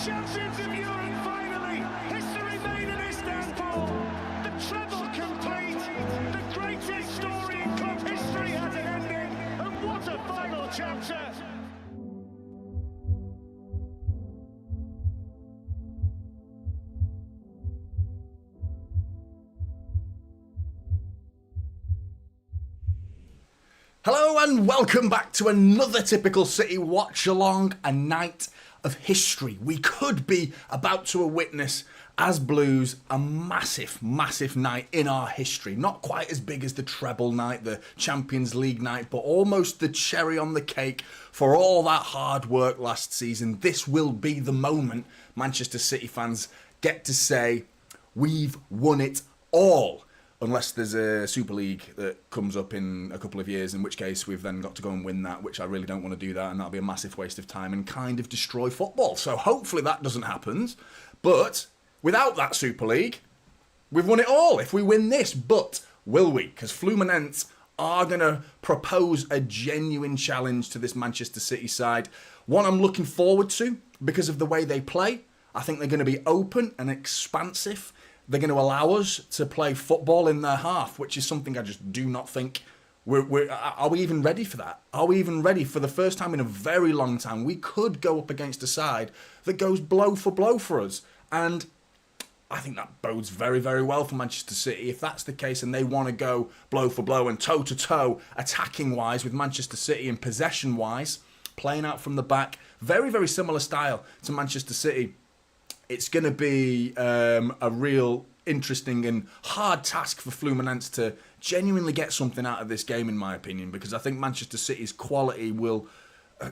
Champions of Europe finally! History made in Istanbul! The treble complete! The greatest story in club history has an ending! And what a final chapter! Hello and welcome back to another typical City watch-along, a night of history. We could be about to witness, as Blues, a massive, massive night in our history. Not quite as big as the treble night, the Champions League night, but almost the cherry on the cake for all that hard work last season. This will be the moment Manchester City fans get to say, we've won it all. Unless there's a Super League that comes up in a couple of years, in which case we've then got to go and win that, which I really don't want to do that, and that'll be a massive waste of time and kind of destroy football. So hopefully that doesn't happen. But without that Super League, we've won it all if we win this. But will we? Because Fluminense are going to propose a genuine challenge to this Manchester City side. One I'm looking forward to because of the way they play. I think they're going to be open and expansive. They're going to allow us to play football in their half, which is something I just do not think are we even ready for that? Are we even ready for the first time in a very long time? We could go up against a side that goes blow for blow for us. And I think that bodes very, very well for Manchester City. If that's the case and they want to go blow for blow and toe-to-toe attacking-wise with Manchester City and possession-wise, playing out from the back, very, very similar style to Manchester City. It's going to be a real interesting and hard task for Fluminense to genuinely get something out of this game, in my opinion, because I think Manchester City's quality will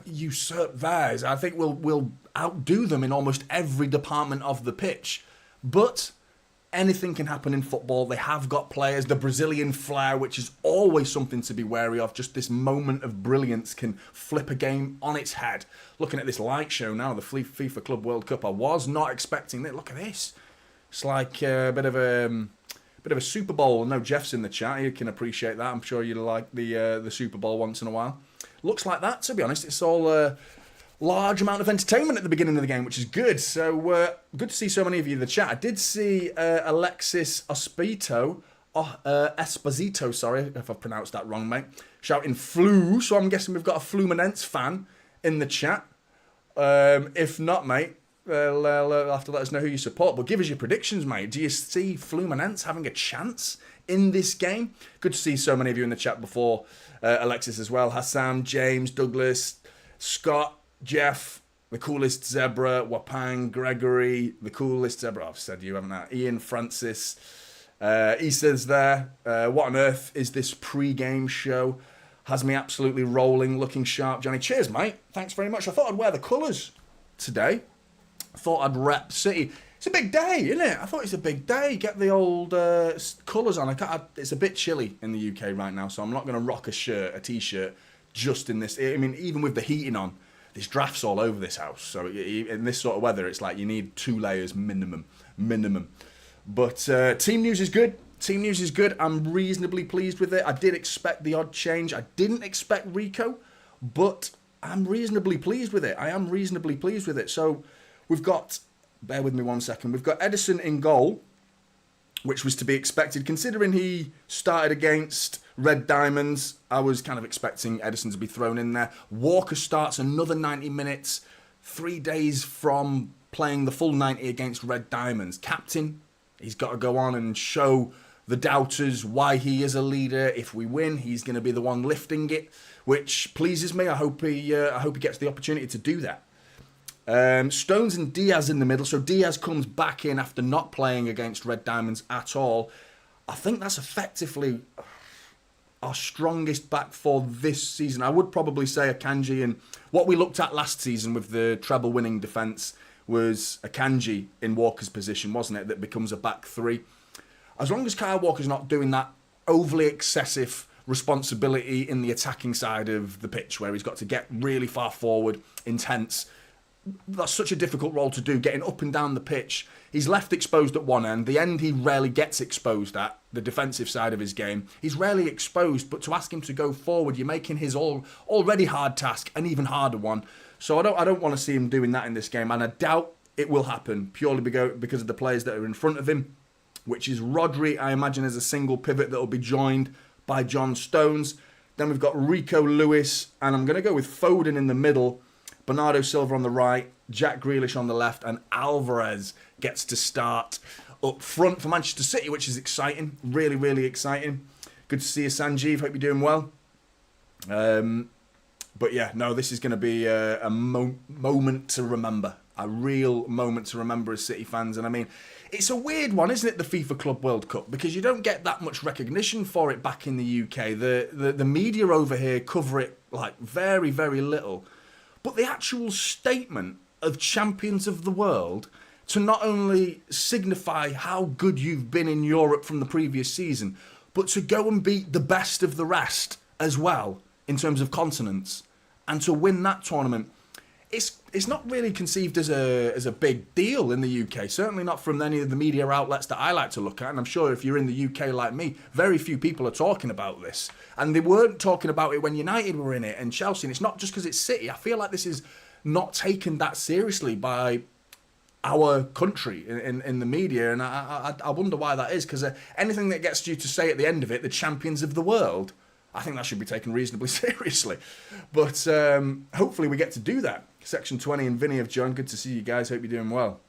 usurp theirs. I think we'll outdo them in almost every department of the pitch. But anything can happen in football. They have got players, the Brazilian flair, which is always something to be wary of. Just this moment of brilliance can flip a game on its head. Looking at this light show now, the FIFA Club World Cup, I was not expecting it. Look at this. It's like a bit of a Super Bowl. No, Jeff's in the chat. You can appreciate that. I'm sure you like the Super Bowl once in a while. Looks like that, to be honest. It's all large amount of entertainment at the beginning of the game, which is good. So good to see so many of you in the chat. I did see Alexis Esposito, sorry if I've pronounced that wrong, mate, shouting "flu." So I'm guessing we've got a Fluminense fan in the chat. If not, mate, they'll have to let us know who you support. But give us your predictions, mate. Do you see Fluminense having a chance in this game? Good to see so many of you in the chat before Alexis as well. Hassan, James, Douglas, Scott, Jeff, the coolest zebra, Wapang, Gregory, the coolest zebra. I've said you, haven't I? Ian, Francis. He says there, what on earth is this pre-game show? Has me absolutely rolling, looking sharp, Johnny. Cheers, mate. Thanks very much. I thought I'd wear the colours today. Thought I'd rep City. It's a big day, isn't it? I thought it's a big day. Get the old colours on. It's a bit chilly in the UK right now, so I'm not going to rock a t-shirt, just in this. I mean, even with the heating on, there's drafts all over this house. So in this sort of weather, it's like you need 2 layers minimum. But team news is good. Team news is good. I'm reasonably pleased with it. I did expect the odd change. I didn't expect Rico, but I'm reasonably pleased with it. I am reasonably pleased with it. So we've got, bear with me 1 second, we've got Edison in goal, which was to be expected. Considering he started against Red Diamonds, I was kind of expecting Edison to be thrown in there. Walker starts another 90 minutes, 3 days from playing the full 90 against Red Diamonds. Captain, he's got to go on and show the doubters why he is a leader. If we win, he's going to be the one lifting it, which pleases me. I hope he gets the opportunity to do that. Stones and Diaz in the middle. So Diaz comes back in after not playing against Red Diamonds at all. I think that's effectively our strongest back for this season. I would probably say Akanji, and what we looked at last season with the treble winning defence was Akanji in Walker's position, wasn't it? That becomes a back three. As long as Kyle Walker's not doing that overly excessive responsibility in the attacking side of the pitch, where he's got to get really far forward, intense. That's such a difficult role to do, getting up and down the pitch. He's left exposed at one end. The end he rarely gets exposed at, the defensive side of his game. He's rarely exposed, but to ask him to go forward, you're making his already hard task an even harder one. So I don't want to see him doing that in this game, and I doubt it will happen purely because of the players that are in front of him, which is Rodri, I imagine, as a single pivot that will be joined by John Stones. Then we've got Rico Lewis, and I'm going to go with Foden in the middle, Bernardo Silva on the right, Jack Grealish on the left, and Alvarez gets to start up front for Manchester City, which is exciting. Really, really exciting. Good to see you, Sanjeev. Hope you're doing well. But yeah, no, this is going to be a moment to remember. A real moment to remember as City fans. And I mean, it's a weird one, isn't it, the FIFA Club World Cup? Because you don't get that much recognition for it back in the UK. The media over here cover it like very, very little. But the actual statement of champions of the world, to not only signify how good you've been in Europe from the previous season, but to go and beat the best of the rest as well in terms of continents, and to win that tournament, it's not really conceived as a big deal in the UK. Certainly not from any of the media outlets that I like to look at. And I'm sure if you're in the UK like me, very few people are talking about this. And they weren't talking about it when United were in it and Chelsea. And it's not just because it's City. I feel like this is not taken that seriously by our country in the media. And I wonder why that is. Because anything that gets you to say at the end of it, the champions of the world, I think that should be taken reasonably seriously. But hopefully we get to do that. Section 20 and Vinny have joined. Good to see you guys. Hope you're doing well.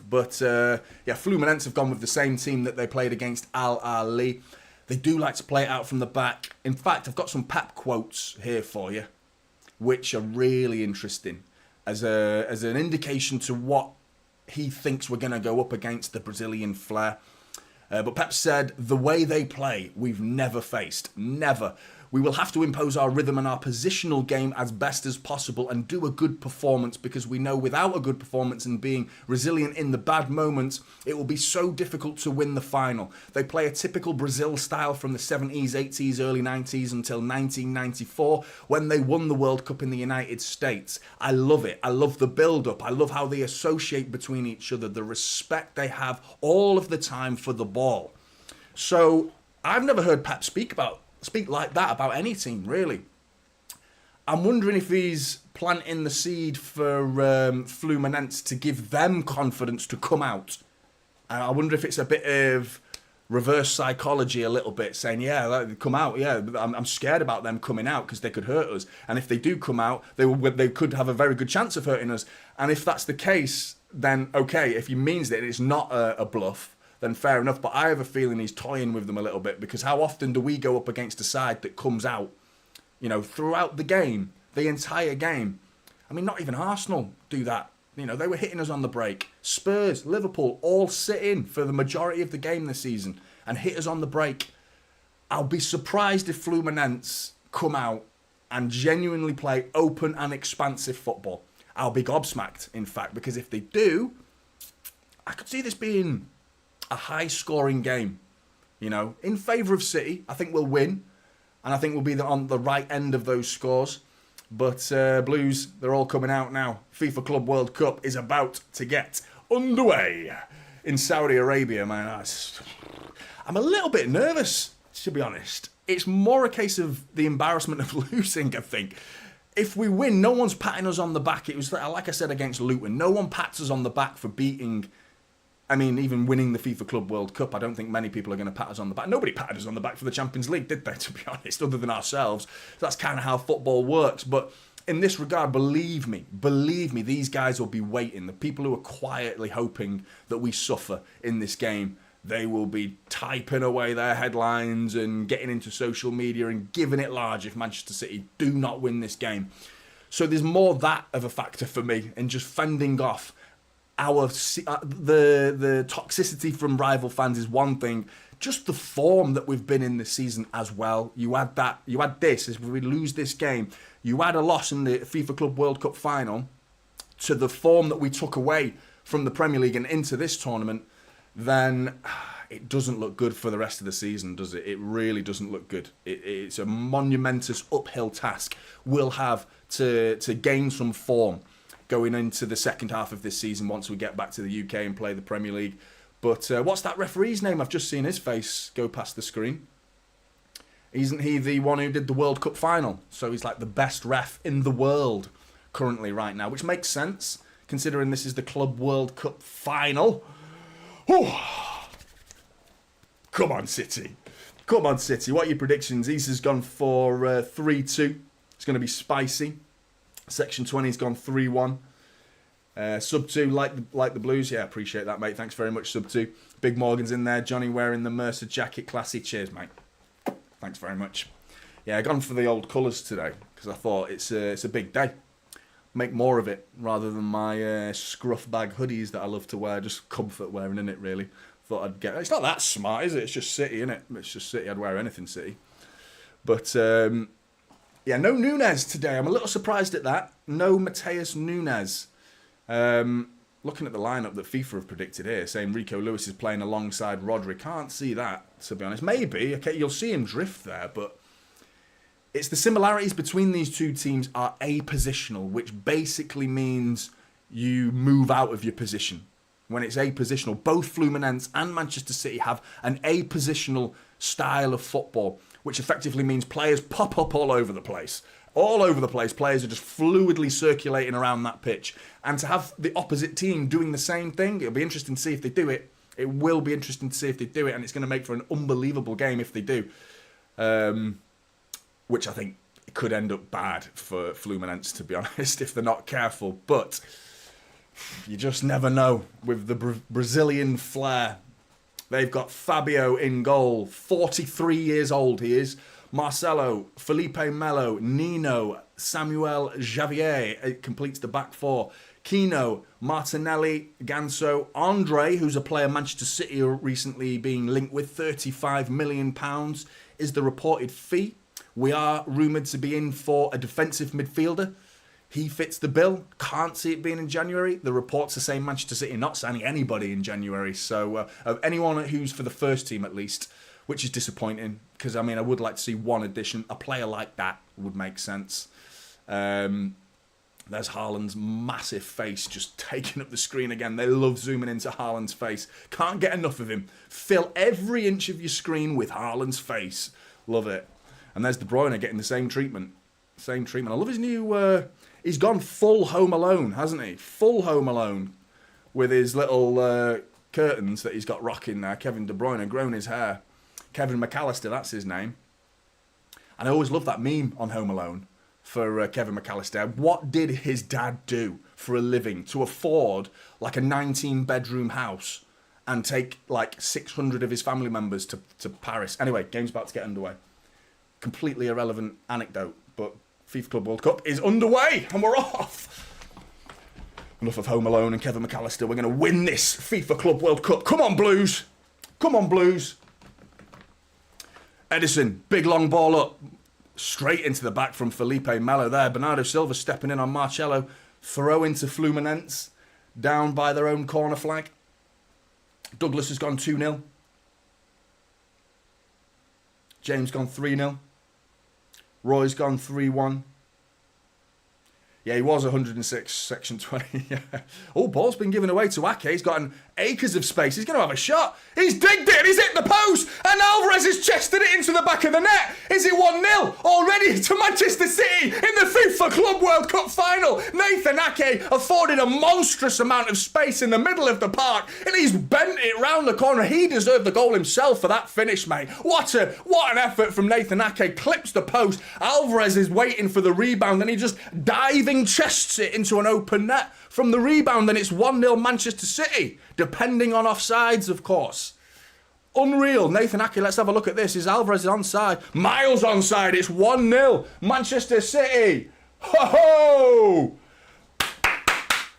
But yeah, Fluminense have gone with the same team that they played against Al Ahly. They do like to play it out from the back. In fact, I've got some Pep quotes here for you, which are really interesting as an indication to what he thinks we're going to go up against the Brazilian flair. But Pep said, the way they play, we've never faced. Never. We will have to impose our rhythm and our positional game as best as possible and do a good performance, because we know without a good performance and being resilient in the bad moments, it will be so difficult to win the final. They play a typical Brazil style from the 70s, 80s, early 90s until 1994 when they won the World Cup in the United States. I love it. I love the build-up. I love how they associate between each other, the respect they have all of the time for the ball. So I've never heard Pep speak like that about any team, really. I'm wondering if he's planting the seed for Fluminense to give them confidence to come out. And I wonder if it's a bit of reverse psychology a little bit, saying, yeah, come out, yeah, I'm scared about them coming out because they could hurt us. And if they do come out, they could have a very good chance of hurting us. And if that's the case, then okay, if he means that it's not a bluff, then fair enough. But I have a feeling he's toying with them a little bit, because how often do we go up against a side that comes out, throughout the game, the entire game? I mean, not even Arsenal do that. You know, they were hitting us on the break. Spurs, Liverpool, all sit in for the majority of the game this season and hit us on the break. I'll be surprised if Fluminense come out and genuinely play open and expansive football. I'll be gobsmacked, in fact, because if they do, I could see this being a high-scoring game. You know, in favour of City, I think we'll win, and I think we'll be on the right end of those scores. But Blues, they're all coming out now. FIFA Club World Cup is about to get underway in Saudi Arabia, man. I'm a little bit nervous, to be honest. It's more a case of the embarrassment of losing, I think. If we win, no one's patting us on the back. It was like I said against Luton. No one pats us on the back for beating... I mean, even winning the FIFA Club World Cup, I don't think many people are going to pat us on the back. Nobody patted us on the back for the Champions League, did they, to be honest, other than ourselves. That's kind of how football works. But in this regard, believe me, these guys will be waiting. The people who are quietly hoping that we suffer in this game, they will be typing away their headlines and getting into social media and giving it large if Manchester City do not win this game. So there's more that of a factor for me in just fending off the toxicity from rival fans is one thing. Just the form that we've been in this season as well. You add this, if we lose this game, you add a loss in the FIFA Club World Cup final to the form that we took away from the Premier League and into this tournament, then it doesn't look good for the rest of the season, does it? It really doesn't look good. It's a monumentous uphill task. We'll have to gain some form going into the second half of this season once we get back to the UK and play the Premier League. But what's that referee's name? I've just seen his face go past the screen. Isn't he the one who did the World Cup final? So he's like the best ref in the world currently right now, which makes sense considering this is the Club World Cup final. Whew. Come on, City. Come on, City. What are your predictions? Isa's gone for 3-2. It's going to be spicy. Section 20's gone 3-1. Sub 2, like the Blues. Yeah, appreciate that, mate. Thanks very much, Sub 2. Big Morgan's in there. Johnny wearing the Mercer jacket. Classy. Cheers, mate. Thanks very much. Yeah, I've gone for the old colours today because I thought it's a big day. Make more of it rather than my scruff bag hoodies that I love to wear. Just comfort wearing, in it, really. Thought I'd get... It's not that smart, is it? It's just City, innit? It's just City. I'd wear anything City. But... yeah, no Nunes today. I'm a little surprised at that. No Mateus Nunes. Looking at the lineup that FIFA have predicted here, saying Rico Lewis is playing alongside Rodri. Can't see that, to be honest. Maybe. Okay, you'll see him drift there, but it's the similarities between these two teams are apositional, which basically means you move out of your position. When it's apositional, both Fluminense and Manchester City have an apositional style of football, which effectively means players pop up all over the place. All over the place, players are just fluidly circulating around that pitch. And to have the opposite team doing the same thing, it'll be interesting to see if they do it. It will be interesting to see if they do it, and it's going to make for an unbelievable game if they do. Which I think could end up bad for Fluminense, to be honest, if they're not careful. But you just never know with the Brazilian flair. They've got Fabio in goal, 43 years old he is. Marcelo, Felipe Melo, Nino, Samuel Xavier completes the back four. Kino, Martinelli, Ganso, Andre, who's a player Manchester City are recently being linked with, £35 million is the reported fee. We are rumoured to be in for a defensive midfielder. He fits the bill. Can't see it being in January. The reports are saying Manchester City are not signing anybody in January. So anyone who's for the first team at least, which is disappointing because, I mean, I would like to see one addition. A player like that would make sense. There's Haaland's massive face just taking up the screen again. They love zooming into Haaland's face. Can't get enough of him. Fill every inch of your screen with Haaland's face. Love it. And there's De Bruyne getting the same treatment. Same treatment. I love his new... he's gone full Home Alone, hasn't he? Full Home Alone with his little curtains that he's got rocking there. Kevin De Bruyne grown his hair. Kevin McAllister, that's his name. And I always love that meme on Home Alone for Kevin McAllister. What did his dad do for a living to afford like a 19-bedroom house and take like 600 of his family members to Paris? Anyway, game's about to get underway. Completely irrelevant anecdote, but FIFA Club World Cup is underway and we're off. Enough of Home Alone and Kevin McAllister. We're going to win this FIFA Club World Cup. Come on, Blues. Come on, Blues. Edison, big long ball up. Straight into the back from Felipe Melo there. Bernardo Silva stepping in on Marcelo. Throw into Fluminense. Down by their own corner flag. Douglas has gone 2-0. James gone 3-0. Roy's gone 3-1. Yeah, he was 106, section 20. Yeah. Oh, ball's been given away to Ake. He's got acres of space. He's going to have a shot. He's digged it. He's hit the post. And Alvarez has chested it into the back of the net. Is it 1-0 already to Manchester City in the FIFA Club World Cup final? Nathan Ake afforded a monstrous amount of space in the middle of the park. And he's bent it round the corner. He deserved the goal himself for that finish, mate. What an effort from Nathan Ake. Clips the post. Alvarez is waiting for the rebound. And he just diving chests it into an open net from the rebound, and it's 1-0 Manchester City, depending on offsides, of course. Unreal. Nathan Ake, let's have a look at this. Is Alvarez onside? Miles onside. It's 1-0 Manchester City. Ho-ho!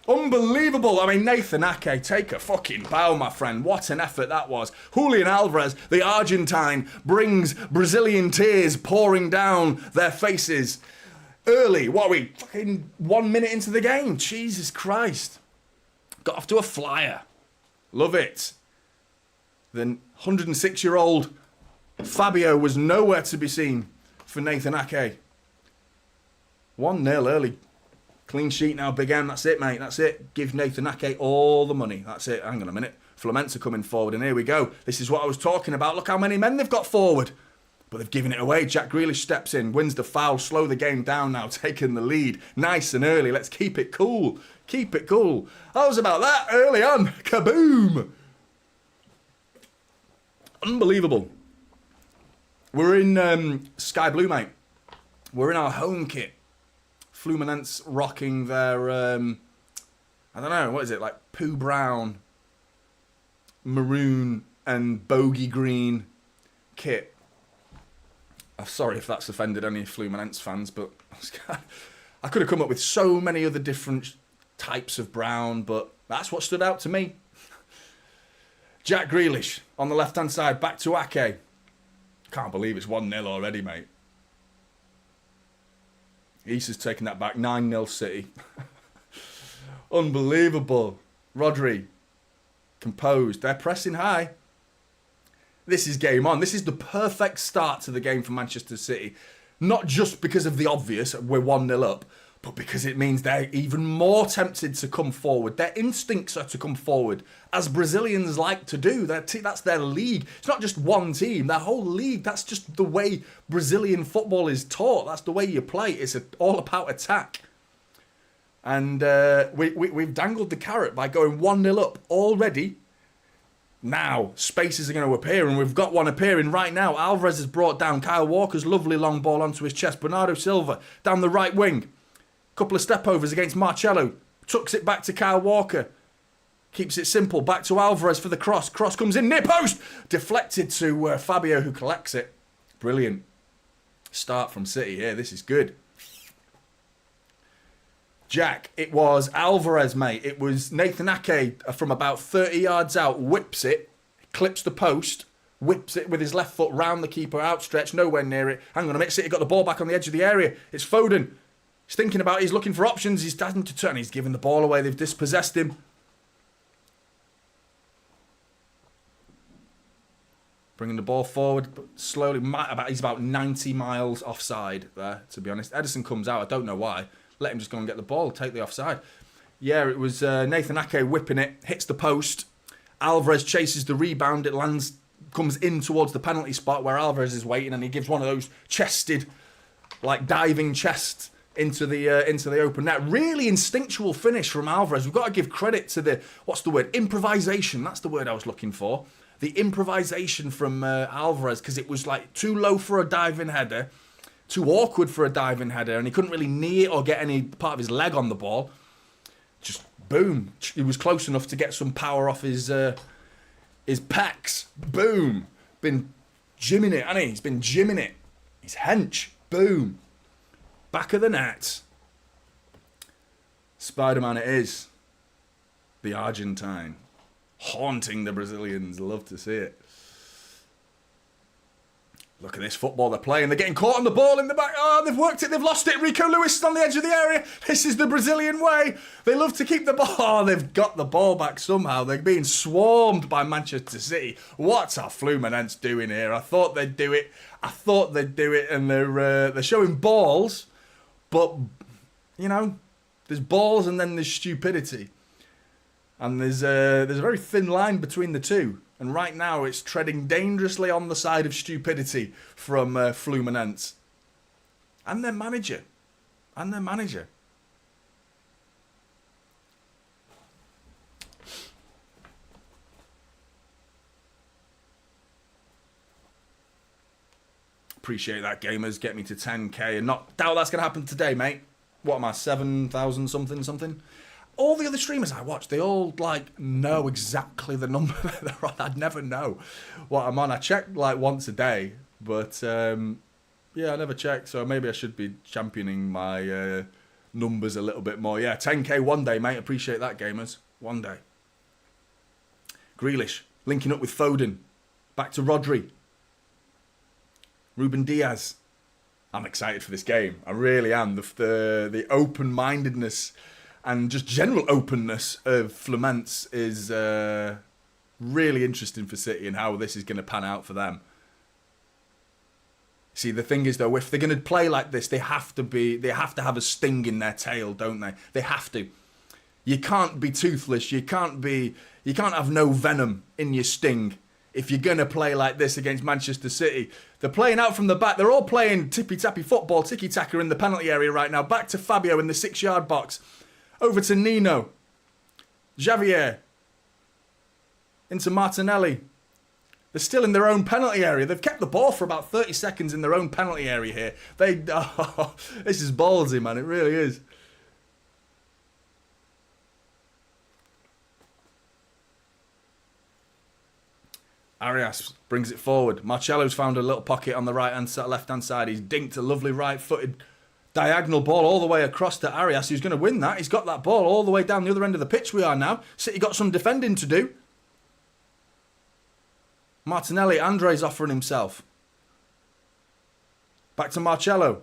Unbelievable. I mean, Nathan Ake, take a fucking bow, my friend. What an effort that was. Julian Alvarez, the Argentine, brings Brazilian tears pouring down their faces. Early, what are we, fucking 1 minute into the game? Jesus Christ. Got off to a flyer. Love it. Then 106-year-old Fabio was nowhere to be seen for Nathan Ake. 1-0 early. Clean sheet now, Big M. That's it, mate. That's it. Give Nathan Ake all the money. That's it. Hang on a minute. Fluminense are coming forward, and here we go. This is what I was talking about. Look how many men they've got forward. But they've given it away. Jack Grealish steps in, wins the foul, slow the game down now, taking the lead. Nice and early. Let's keep it cool. Keep it cool. How's about that early on? Kaboom! Unbelievable. We're in Sky Blue, mate. We're in our home kit. Fluminense rocking their, I don't know, what is it, like poo brown, maroon and bogey green kit. I'm sorry if that's offended any Fluminense fans, but I could have come up with so many other different types of brown, but that's what stood out to me. Jack Grealish on the left-hand side, back to Ake. Can't believe it's 1-0 already, mate. Issa's taking that back, 9-0 City. Unbelievable. Rodri, composed. They're pressing high. This is game on. This is the perfect start to the game for Manchester City. Not just because of the obvious, we're 1-0 up, but because it means they're even more tempted to come forward. Their instincts are to come forward, as Brazilians like to do. That's their league. It's not just one team, their whole league. That's just the way Brazilian football is taught. That's the way you play. It's all about attack. And we've dangled the carrot by going 1-0 up already. Now, spaces are going to appear, and we've got one appearing right now. Alvarez has brought down Kyle Walker's lovely long ball onto his chest. Bernardo Silva down the right wing. Couple of step-overs against Marcelo. Tucks it back to Kyle Walker. Keeps it simple. Back to Alvarez for the cross. Cross comes in near post. Deflected to Fabio, who collects it. Brilliant start from City here. This is good. Jack, it was Alvarez, mate. It was Nathan Ake from about 30 yards out, whips it, clips the post, whips it with his left foot round the keeper, outstretched, nowhere near it. Hang on a minute, City got the ball back on the edge of the area. It's Foden. He's thinking about it, he's looking for options, he's starting to turn, he's giving the ball away, they've dispossessed him. Bringing the ball forward, but slowly, he's about 90 miles offside there, to be honest. Edison comes out, I don't know why. Let him just go and get the ball, take the offside. Yeah, it was Nathan Ake whipping it, hits the post. Alvarez chases the rebound, it lands, comes in towards the penalty spot where Alvarez is waiting, and he gives one of those chested, like diving chests into the open net. Really instinctual finish from Alvarez. We've got to give credit to the, what's the word? Improvisation, that's the word I was looking for. The improvisation from Alvarez, because it was like too low for a diving header, too awkward for a diving header, and he couldn't really knee it or get any part of his leg on the ball. Just boom. He was close enough to get some power off his pecs. Boom. Been gymming it, hasn't he? He's been gymming it. His hench. Boom. Back of the net. Spider-Man it is. The Argentine. Haunting the Brazilians. Love to see it. Look at this football they're playing. They're getting caught on the ball in the back. Oh, they've worked it. They've lost it. Rico Lewis is on the edge of the area. This is the Brazilian way. They love to keep the ball. Oh, they've got the ball back somehow. They're being swarmed by Manchester City. What's our Fluminense doing here? I thought they'd do it. And they're showing balls. But, you know, there's balls and then there's stupidity. And there's a very thin line between the two. And right now it's treading dangerously on the side of stupidity from Fluminense. And their manager. Appreciate that, gamers. Get me to 10k and not doubt that's going to happen today, mate. What am I, 7,000 something? All the other streamers I watch, they all, like, know exactly the number that they're on. I'd never know what I'm on. I check, like, once a day. But, yeah, I never check. So maybe I should be championing my numbers a little bit more. Yeah, 10k one day, mate. Appreciate that, gamers. One day. Grealish, linking up with Foden. Back to Rodri. Ruben Diaz. I'm excited for this game. I really am. The open-mindedness and just general openness of Fluminense is really interesting for City and how this is going to pan out for them. See, the thing is though, if they're going to play like this, they have to have a sting in their tail, don't they? They have to. You can't be toothless. You can't have no venom in your sting if you're going to play like this against Manchester City. They're playing out from the back. They're all playing tippy-tappy football, tiki-taka in the penalty area right now. Back to Fabio in the 6-yard box. Over to Nino. Javier. Into Martinelli. They're still in their own penalty area. They've kept the ball for about 30 seconds in their own penalty area here. This is ballsy, man. It really is. Arias brings it forward. Marcelo's found a little pocket on the left-hand side. He's dinked a lovely right-footed diagonal ball all the way across to Arias, who's going to win that. He's got that ball all the way down the other end of the pitch we are now. City got some defending to do. Martinelli, Andre's offering himself. Back to Marcelo.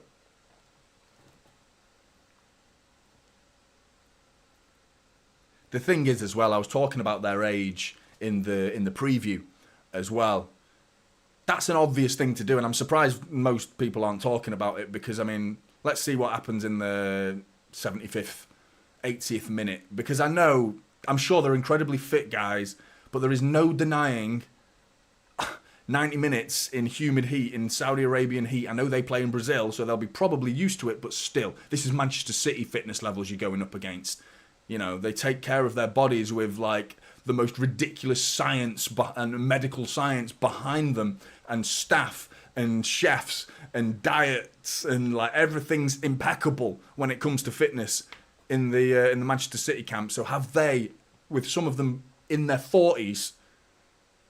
The thing is as well, I was talking about their age in the preview as well. That's an obvious thing to do, and I'm surprised most people aren't talking about it because, I mean, let's see what happens in the 75th, 80th minute. Because I'm sure they're incredibly fit guys, but there is no denying 90 minutes in humid heat, in Saudi Arabian heat. I know they play in Brazil, so they'll be probably used to it, but still, this is Manchester City fitness levels you're going up against. You know, they take care of their bodies with, like, the most ridiculous science and medical science behind them, and staff and chefs and diets, and like everything's impeccable when it comes to fitness in the Manchester City camp. So have they, with some of them in their 40s,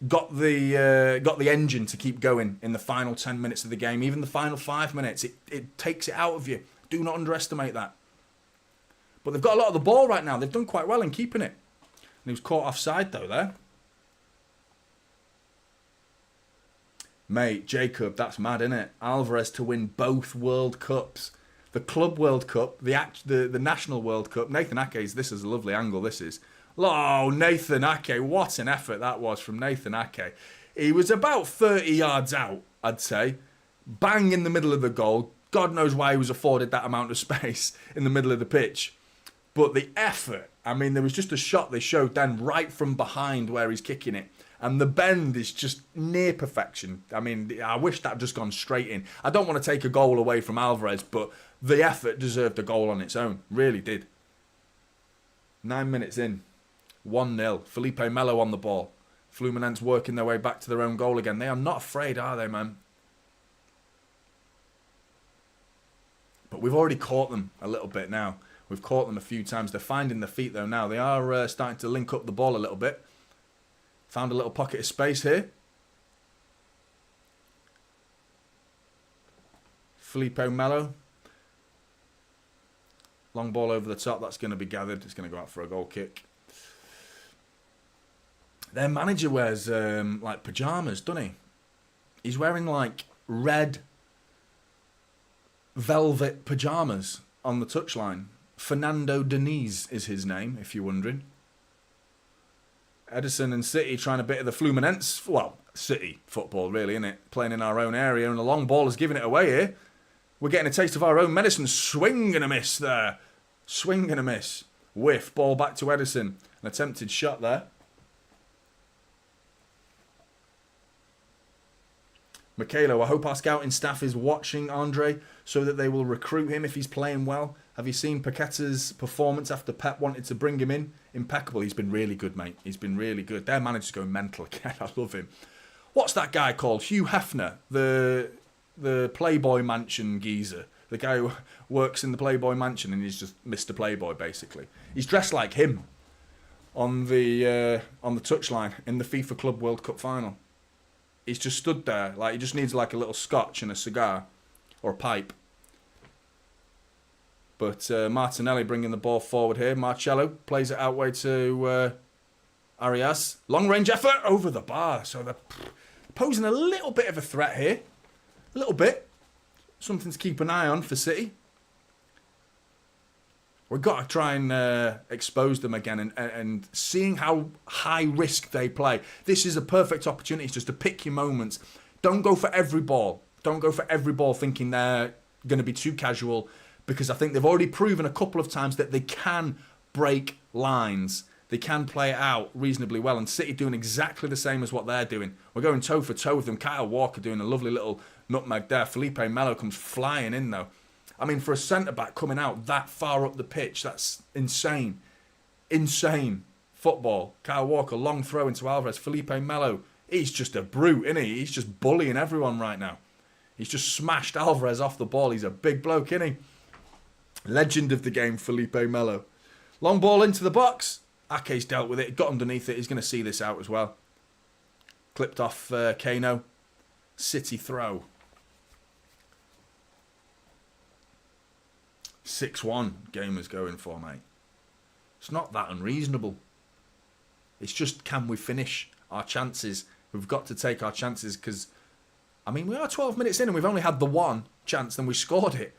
got the engine to keep going in the final 10 minutes of the game, even the final 5 minutes? It takes it out of you. Do not underestimate that. But they've got a lot of the ball right now. They've done quite well in keeping it. And he was caught offside though there. Mate, Jacob, that's mad, isn't it? Alvarez to win both World Cups. The Club World Cup, the National World Cup. Nathan Ake's, this is a lovely angle, this is. Oh, Nathan Ake, what an effort that was from Nathan Ake. He was about 30 yards out, I'd say. Bang in the middle of the goal. God knows why he was afforded that amount of space in the middle of the pitch. But the effort, I mean, there was just a shot they showed then right from behind where he's kicking it. And the bend is just near perfection. I mean, I wish that had just gone straight in. I don't want to take a goal away from Alvarez, but the effort deserved a goal on its own. Really did. 9 minutes in. 1-0. Felipe Melo on the ball. Fluminense working their way back to their own goal again. They are not afraid, are they, man? But we've already caught them a little bit now. We've caught them a few times. They're finding their feet, though, now. They are starting to link up the ball a little bit. Found a little pocket of space here. Felipe Melo. Long ball over the top. That's going to be gathered. It's going to go out for a goal kick. Their manager wears like pyjamas, doesn't he? He's wearing like red velvet pyjamas on the touchline. Fernando Diniz is his name, if you're wondering. Edison and City trying a bit of the Fluminense. Well, City football, really, isn't it? Playing in our own area, and the long ball is giving it away here. We're getting a taste of our own medicine. Swing and a miss there. Swing and a miss. Whiff. Ball back to Edison. An attempted shot there. Michaelo, I hope our scouting staff is watching Andre so that they will recruit him if he's playing well. Have you seen Paqueta's performance after Pep wanted to bring him in? Impeccable. He's been really good, mate. He's been really good. Their manager's going mental again. I love him. What's that guy called? Hugh Hefner, the Playboy Mansion geezer. The guy who works in the Playboy Mansion and he's just Mr. Playboy, basically. He's dressed like him on the touchline in the FIFA Club World Cup final. He's just stood there, like he just needs like a little scotch and a cigar or a pipe. But Martinelli bringing the ball forward here. Marcello plays it outway to Arias. Long range effort over the bar. So they're posing a little bit of a threat here. A little bit. Something to keep an eye on for City. We've got to try and expose them again and seeing how high risk they play. This is a perfect opportunity just to pick your moments. Don't go for every ball. Don't go for every ball thinking they're going to be too casual, because I think they've already proven a couple of times that they can break lines. They can play it out reasonably well, and City doing exactly the same as what they're doing. We're going toe for toe with them. Kyle Walker doing a lovely little nutmeg there. Felipe Melo comes flying in though. I mean, for a centre-back coming out that far up the pitch, that's insane. Insane football. Kyle Walker, long throw into Alvarez. Felipe Melo, he's just a brute, isn't he? He's just bullying everyone right now. He's just smashed Alvarez off the ball. He's a big bloke, isn't he? Legend of the game, Felipe Melo. Long ball into the box. Ake's dealt with it. Got underneath it. He's going to see this out as well. Clipped off Kano. City throw. 6-1 game is going for, mate. It's not that unreasonable. It's just, can we finish our chances? We've got to take our chances because, I mean, we are 12 minutes in and we've only had the one chance and we scored it.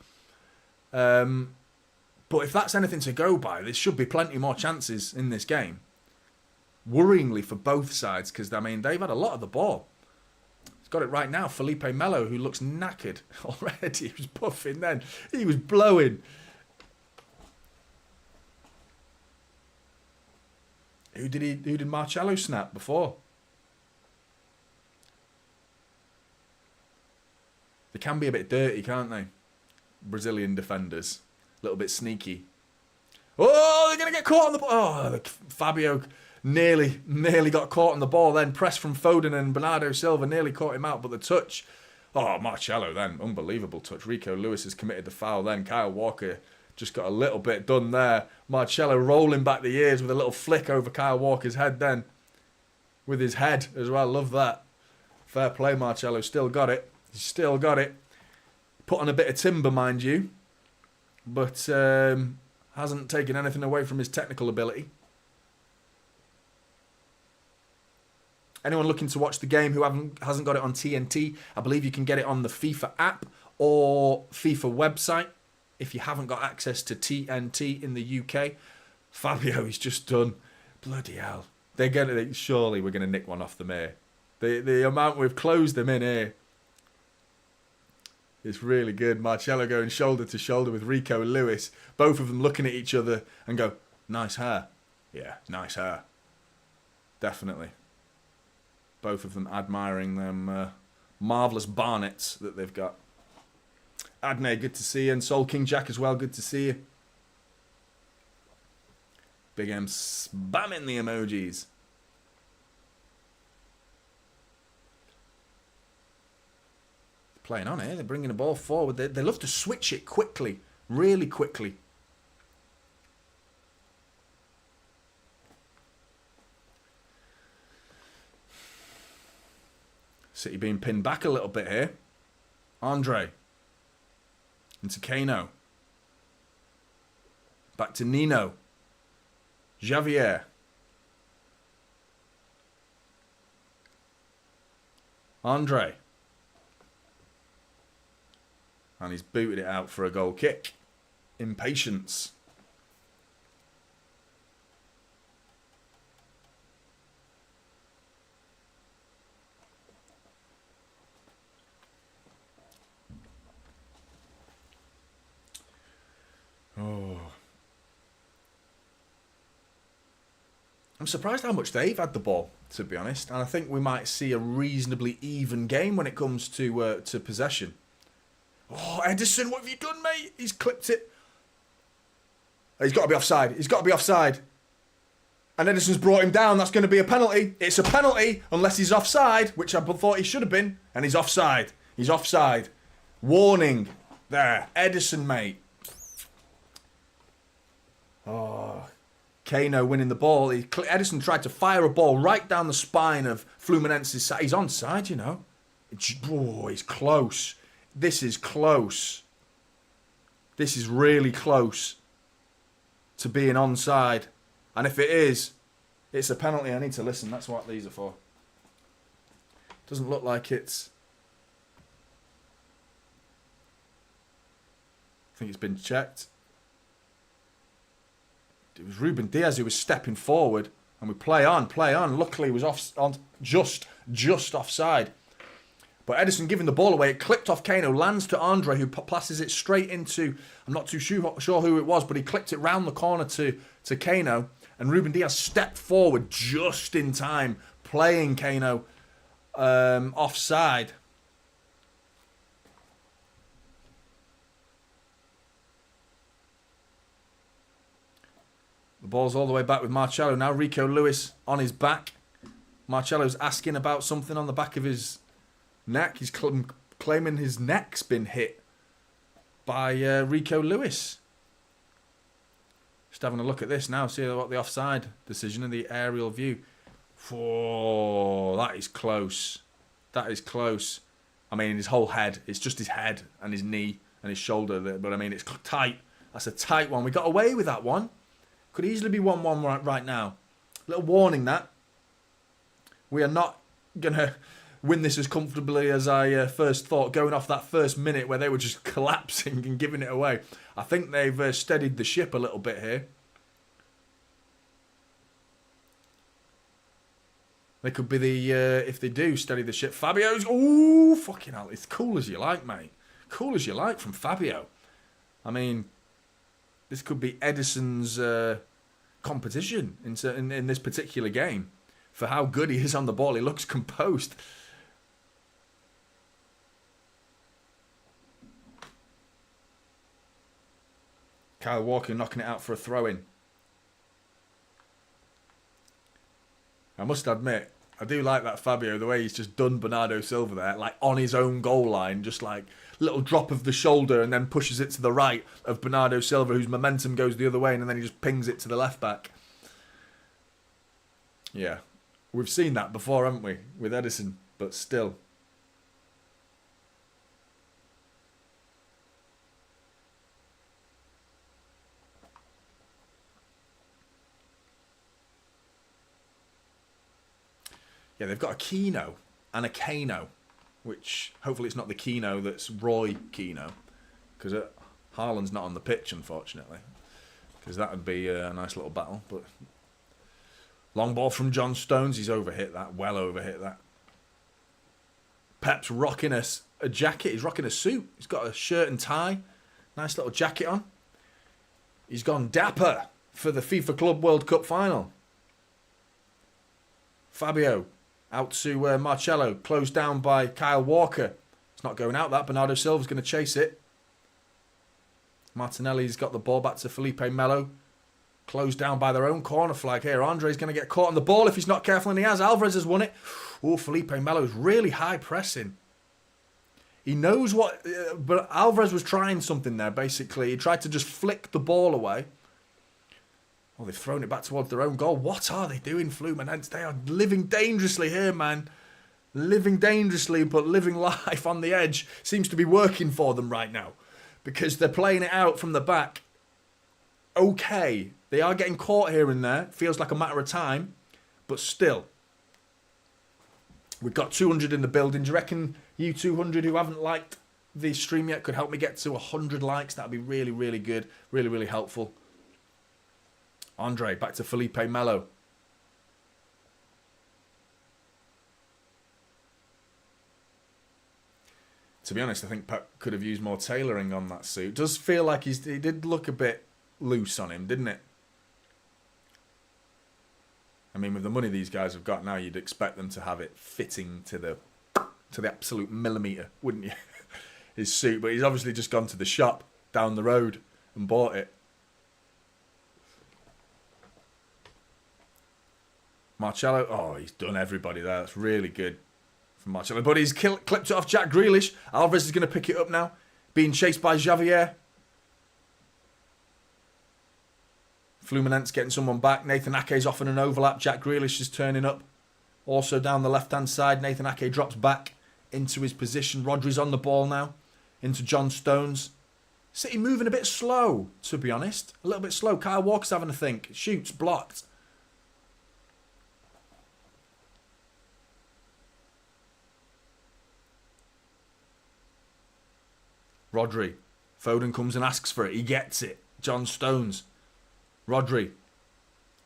But if that's anything to go by, there should be plenty more chances in this game. Worryingly for both sides because, I mean, they've had a lot of the ball. He's got it right now. Felipe Melo, who looks knackered already. He was puffing then. He was blowing. Who did Marcello snap before? They can be a bit dirty, can't they? Brazilian defenders. A little bit sneaky. Oh, they're going to get caught on the ball. Oh, Fabio nearly got caught on the ball then. Press from Foden and Bernardo Silva nearly caught him out. But the touch. Oh, Marcello then. Unbelievable touch. Rico Lewis has committed the foul then. Kyle Walker just got a little bit done there. Marcello rolling back the ears with a little flick over Kyle Walker's head then. With his head as well. Love that. Fair play, Marcello. Still got it. He's still got it. Put on a bit of timber, mind you. But hasn't taken anything away from his technical ability. Anyone looking to watch the game who hasn't got it on TNT, I believe you can get it on the FIFA app or FIFA website. If you haven't got access to TNT in the UK, Fabio is just done. Bloody hell. Surely we're going to nick one off them here. The amount we've closed them in here. It's really good. Marcello going shoulder to shoulder with Rico Lewis. Both of them looking at each other and go, nice hair. Yeah, nice hair. Definitely. Both of them admiring them marvellous barnets that they've got. Adne, good to see you. And Soul King Jack as well, good to see you. Big M spamming the emojis. Playing on here, they're bringing the ball forward. They love to switch it quickly, really quickly. City being pinned back a little bit here. Andre. Into Kano. Back to Nino. Javier. Andre. And he's booted it out for a goal kick. Impatience. Oh. I'm surprised how much they've had the ball, to be honest. And I think we might see a reasonably even game when it comes to possession. Oh, Edison, what have you done, mate? He's clipped it. He's got to be offside. He's got to be offside. And Edison's brought him down. That's going to be a penalty. It's a penalty unless he's offside, which I thought he should have been. And he's offside. He's offside. Warning. There. Edison, mate. Oh, Kano winning the ball. Edison tried to fire a ball right down the spine of Fluminense's side. He's onside, you know. Oh, he's close. This is close. This is really close to being onside. And if it is, it's a penalty. I need to listen. That's what these are for. Doesn't look like it's... I think it's been checked. It was Ruben Diaz who was stepping forward, and we play on. Luckily, he was just offside. But Edison giving the ball away, it clipped off Kano, lands to Andre, who passes it straight into, I'm not too sure who it was, but he clipped it round the corner to Kano, and Ruben Diaz stepped forward just in time, playing Kano offside. The ball's all the way back with Marcelo. Now Rico Lewis on his back. Marcelo's asking about something on the back of his neck. He's claiming his neck's been hit by Rico Lewis. Just having a look at this now. See what the offside decision and the aerial view. Oh, that is close. That is close. I mean, his whole head. It's just his head and his knee and his shoulder. But I mean, it's tight. That's a tight one. We got away with that one. Could easily be 1-1 right now. Little warning that. We are not going to win this as comfortably as I first thought, going off that first minute where they were just collapsing and giving it away. I think they've steadied the ship a little bit here. They could be the, if they do steady the ship, Fabio's, ooh, fucking hell, it's cool as you like, mate. Cool as you like from Fabio. I mean... This could be Edison's competition in this particular game for how good he is on the ball. He looks composed. Kyle Walker knocking it out for a throw-in. I must admit, I do like that Fabio, the way he's just done Bernardo Silva there, like on his own goal line, just like little drop of the shoulder and then pushes it to the right of Bernardo Silva, whose momentum goes the other way, and then he just pings it to the left back. Yeah, we've seen that before, haven't we, with Edison, but still. Yeah, they've got a Keno and a Kano, which hopefully it's not the Keno that's Roy Keno, because Haaland's not on the pitch, unfortunately, because that would be a nice little battle. But long ball from John Stones, he's overhit that, well overhit that. Pep's rocking a jacket, he's rocking a suit, he's got a shirt and tie, nice little jacket on. He's gone dapper for the FIFA Club World Cup final. Fabio out to Marcelo, closed down by Kyle Walker. It's not going out, that. Bernardo Silva's going to chase it. Martinelli's got the ball back to Felipe Melo. Closed down by their own corner flag here. Andre's going to get caught on the ball if he's not careful, and he has. Alvarez has won it. Oh, Felipe Melo's really high pressing. He knows what... but Alvarez was trying something there, basically. He tried to just flick the ball away. Oh, they've thrown it back towards their own goal. What are they doing, Fluminense? They are living dangerously here, man. Living dangerously, but living life on the edge seems to be working for them right now, because they're playing it out from the back. okay. They are getting caught here and there. Feels like a matter of time. But still. We've got 200 in the building. Do you reckon you 200 who haven't liked the stream yet could help me get to 100 likes? That'd be really, really good. Really, really helpful. Andre, back to Felipe Melo. To be honest, I think Pep could have used more tailoring on that suit. It does feel like he did look a bit loose on him, didn't it? I mean, with the money these guys have got now, you'd expect them to have it fitting to the absolute millimetre, wouldn't you? His suit, but he's obviously just gone to the shop down the road and bought it. Marcelo, oh, he's done everybody there. That's really good from Marcelo. But he's clipped it off Jack Grealish. Alvarez is going to pick it up now. Being chased by Javier. Fluminense getting someone back. Nathan Ake's off in an overlap. Jack Grealish is turning up. Also down the left-hand side, Nathan Ake drops back into his position. Rodri's on the ball now. Into John Stones. City moving a bit slow, to be honest. A little bit slow. Kyle Walker's having a think. Shoots, blocked. Rodri. Foden comes and asks for it. He gets it. John Stones. Rodri.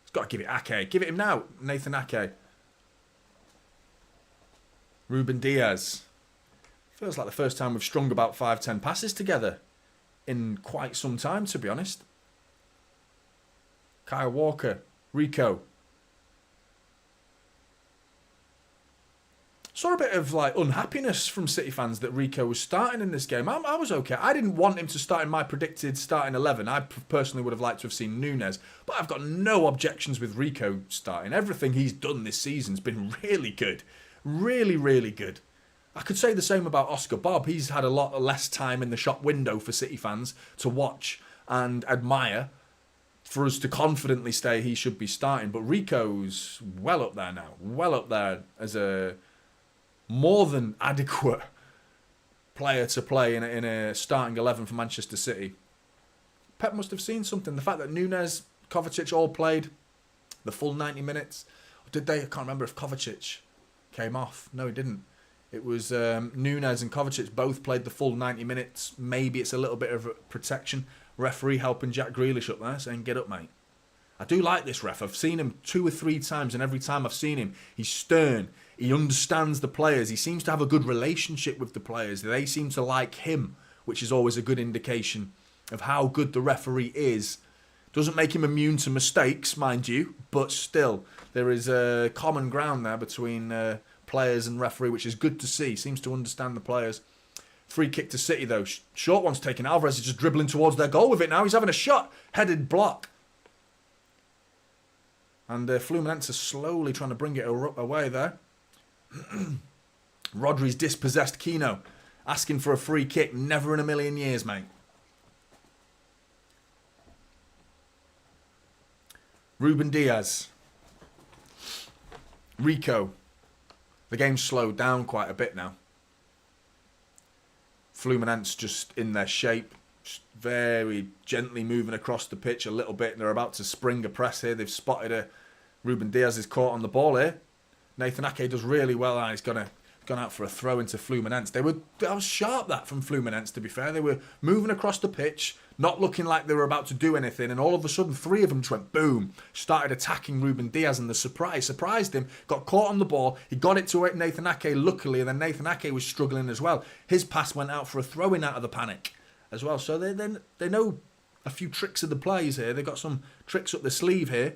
He's got to give it Ake. Give it him now. Nathan Ake. Ruben Diaz. Feels like the first time we've strung about 5-10 passes together in quite some time, to be honest. Kyle Walker. Rico. Saw a bit of like unhappiness from City fans that Rico was starting in this game. I was okay. I didn't want him to start in my predicted starting 11. I personally would have liked to have seen Nunes, but I've got no objections with Rico starting. Everything he's done this season's been really good. Really, really good. I could say the same about Oscar Bob. He's had a lot less time in the shop window for City fans to watch and admire for us to confidently say he should be starting. But Rico's well up there now. Well up there as a more than adequate player to play in a starting 11 for Manchester City. Pep must have seen something. The fact that Nunes, Kovacic all played the full 90 minutes. Or did they? I can't remember if Kovacic came off. No, he didn't. It was Nunes and Kovacic both played the full 90 minutes. Maybe it's a little bit of a protection. Referee helping Jack Grealish up there, saying, get up, mate. I do like this ref. I've seen him 2 or 3 times, and every time I've seen him, he's stern. He understands the players. He seems to have a good relationship with the players. They seem to like him, which is always a good indication of how good the referee is. Doesn't make him immune to mistakes, mind you, but still, there is a common ground there between players and referee, which is good to see. Seems to understand the players. Free kick to City, though. Short one's taken. Alvarez is just dribbling towards their goal with it now. He's having a shot. Headed block. And Fluminense are slowly trying to bring it away there. Rodri's dispossessed Kino. Asking for a free kick. Never in a million years, mate. Ruben Diaz. Rico. The game's slowed down quite a bit now. Fluminense just in their shape. Just very gently moving across the pitch a little bit. They're about to spring a press here. They've spotted a Ruben Diaz is caught on the ball here. Nathan Ake does really well. He's gone out for a throw into Fluminense. That was sharp, that, from Fluminense, to be fair. They were moving across the pitch, not looking like they were about to do anything, and all of a sudden 3 of them just went boom, started attacking Ruben Diaz, and the surprised him, got caught on the ball. He got it to Nathan Ake, luckily, and then Nathan Ake was struggling as well. His pass went out for a throw-in out of the panic as well. So they know a few tricks of the plays here. They've got some tricks up their sleeve here.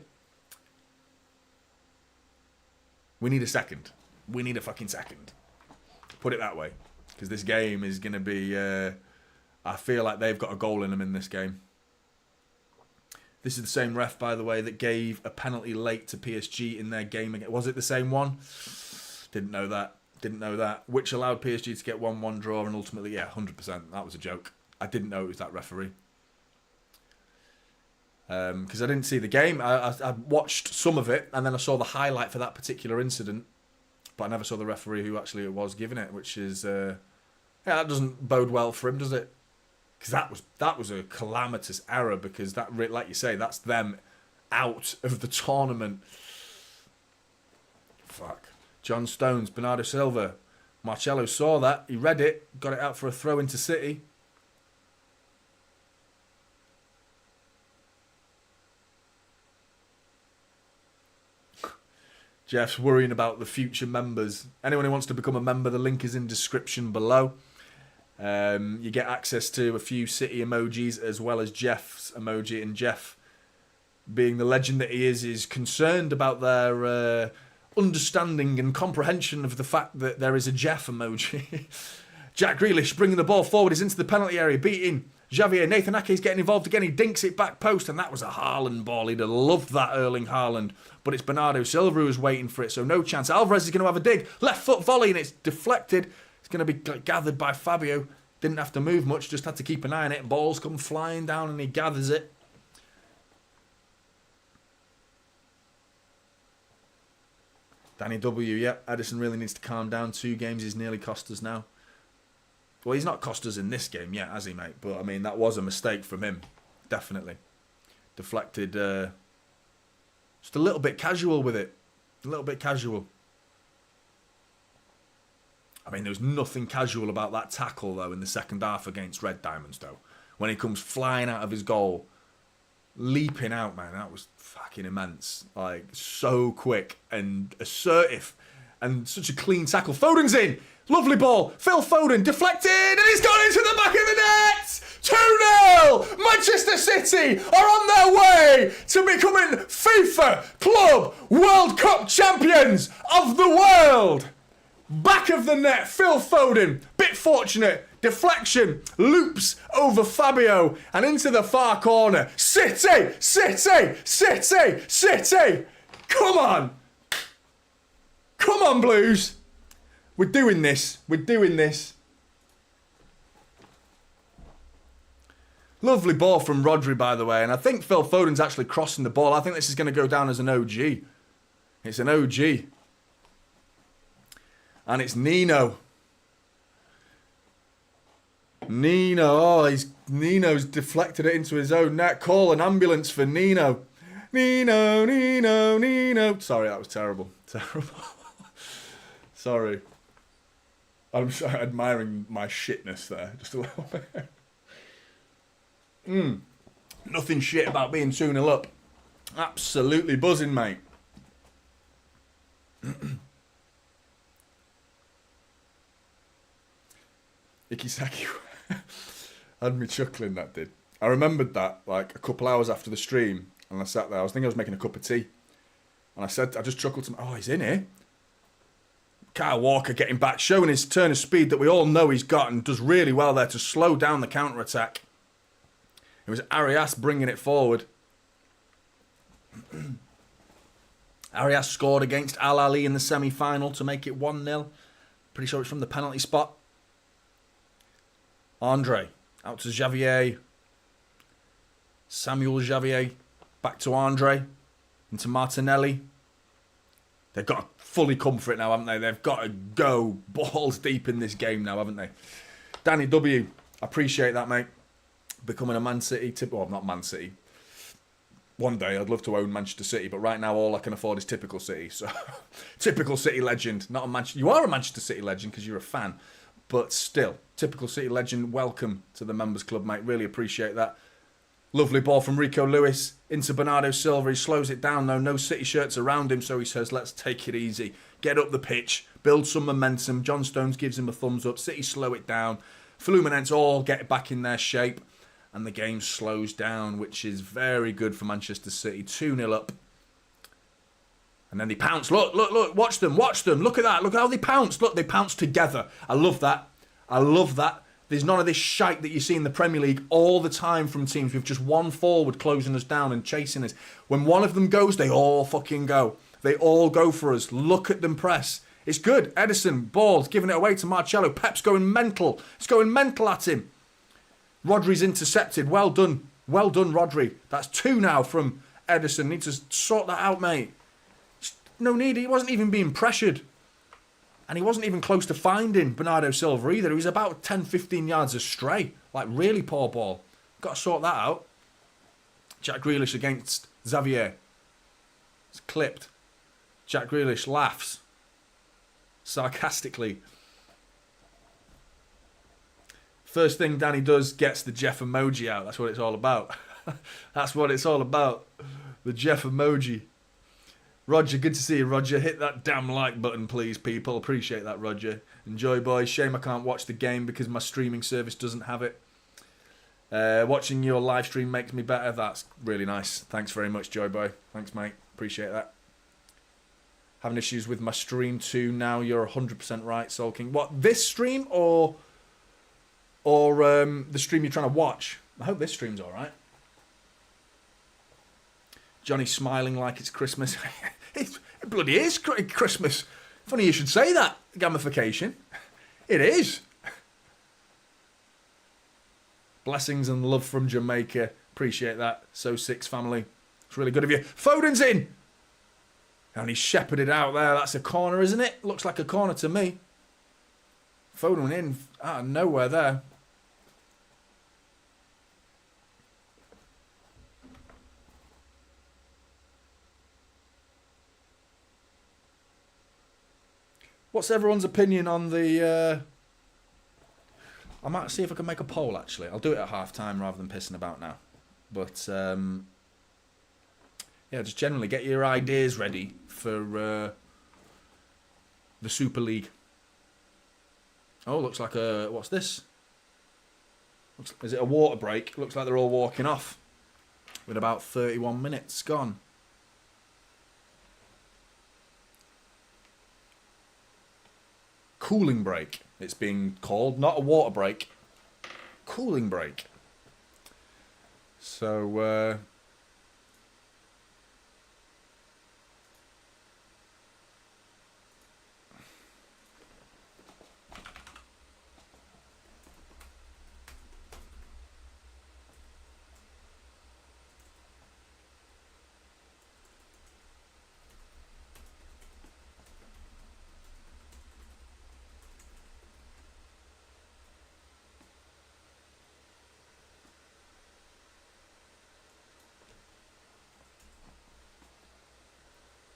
We need a second. We need a fucking second. Put it that way. Because this game is going to be... I feel like they've got a goal in them in this game. This is the same ref, by the way, that gave a penalty late to PSG in their game again. Was it the same one? Didn't know that. Which allowed PSG to get 1-1 draw and ultimately, 100%. That was a joke. I didn't know it was that referee. Because I didn't see the game. I watched some of it, and then I saw the highlight for that particular incident, but I never saw the referee who actually it was giving it, which is... that doesn't bode well for him, does it? Because that was a calamitous error, because that, like you say, that's them out of the tournament. Fuck. John Stones, Bernardo Silva. Marcelo saw that. He read it. Got it out for a throw into City. Jeff's worrying about the future members. Anyone who wants to become a member, the link is in description below. You get access to a few City emojis as well as Jeff's emoji. And Jeff, being the legend that he is concerned about their understanding and comprehension of the fact that there is a Jeff emoji. Jack Grealish bringing the ball forward. He's into the penalty area, beating Javier. Nathan Ake's getting involved again. He dinks it back post, and that was a Haaland ball. He'd have loved that, Erling Haaland. But it's Bernardo Silva who's waiting for it, so no chance. Alvarez is going to have a dig. Left foot volley, and it's deflected. It's going to be gathered by Fabio. Didn't have to move much, just had to keep an eye on it. Balls come flying down, and he gathers it. Danny W, yep. Edison really needs to calm down. 2 games he's nearly cost us now. Well, he's not cost us in this game yet, has he, mate? But, I mean, that was a mistake from him. Definitely. Deflected. Just a little bit casual with it. A little bit casual. I mean, there was nothing casual about that tackle, though, in the second half against Red Diamonds, though. When he comes flying out of his goal. Leaping out, man. That was fucking immense. Like, so quick and assertive. And such a clean tackle. Foden's in. Lovely ball. Phil Foden deflected, and he's gone into the back of the net. 2-0. Manchester City are on their way to becoming FIFA Club World Cup champions of the world. Back of the net, Phil Foden. Bit fortunate. Deflection. Loops over Fabio and into the far corner. City. City. City. City. Come on. Come on, Blues. We're doing this. We're doing this. Lovely ball from Rodri, by the way. And I think Phil Foden's actually crossing the ball. I think this is going to go down as an OG. It's an OG. And it's Nino. Nino's deflected it into his own net. Call an ambulance for Nino. Nino. Sorry, that was terrible. Terrible. Sorry. I'm admiring my shitness there, just a little bit. Nothing shit about being 2-0 up. Absolutely buzzing, mate. Ikisaki had me chuckling, that did. I remembered that like a couple hours after the stream, and I sat there. I was making a cup of tea, and I just chuckled to him. Oh, he's in here. Kyle Walker getting back, showing his turn of speed that we all know he's got, and does really well there to slow down the counter-attack. It was Arias bringing it forward. Arias scored against Al Ali in the semi-final to make it 1-0. Pretty sure it's from the penalty spot. Andre, out to Javier. Samuel Javier, back to Andre. Into Martinelli. They've got to fully come for it now, haven't they? They've got to go balls deep in this game now, haven't they? Danny W, I appreciate that, mate. Becoming a Man City well, not Man City. One day I'd love to own Manchester City, but right now all I can afford is Typical City. So, Typical City legend, not a Manchester. You are a Manchester City legend because you're a fan, but still, Typical City legend. Welcome to the members club, mate. Really appreciate that. Lovely ball from Rico Lewis into Bernardo Silva. He slows it down though. No City shirts around him, so he says, let's take it easy. Get up the pitch. Build some momentum. John Stones gives him a thumbs up. City slow it down. Fluminense all get back in their shape. And the game slows down, which is very good for Manchester City. 2-0 up. And then they pounce. Look. Watch them. Look at that. Look how they pounce. Look, they pounce together. I love that. There's none of this shite that you see in the Premier League all the time from teams with just one forward closing us down and chasing us. When one of them goes, they all fucking go. They all go for us. Look at them press. It's good. Edison, balls, giving it away to Marcelo. Pep's going mental. It's going mental at him. Rodri's intercepted. Well done, Rodri. That's 2 now from Edison. Need to sort that out, mate. No need. He wasn't even being pressured. And he wasn't even close to finding Bernardo Silva either. He was about 10, 15 yards astray. Like, really poor ball. Got to sort that out. Jack Grealish against Xavier. It's clipped. Jack Grealish laughs sarcastically. First thing Danny does, gets the Jeff emoji out. That's what it's all about. That's what it's all about. The Jeff emoji. Roger, good to see you, Roger. Hit that damn like button, please, people. Appreciate that, Roger. Enjoy, boys. Shame I can't watch the game because my streaming service doesn't have it. Watching your live stream makes me better. That's really nice. Thanks very much, Joy Boy. Thanks, mate. Appreciate that. Having issues with my stream too now. You're 100% right, Soul King. What, this stream or the stream you're trying to watch? I hope this stream's all right. Johnny smiling like it's Christmas. It bloody is Christmas. Funny you should say that. Gamification. It is. Blessings and love from Jamaica. Appreciate that. So six family. It's really good of you. Foden's in. And he's shepherded out there. That's a corner, isn't it? Looks like a corner to me. Foden in out of nowhere there. What's everyone's opinion on the... I might see if I can make a poll, actually. I'll do it at half-time rather than pissing about now. But, yeah, just generally get your ideas ready for the Super League. Oh, looks like a... What's this? Is it a water break? Looks like they're all walking off with about 31 minutes gone. Cooling break, it's being called. Not a water break. Cooling break. So,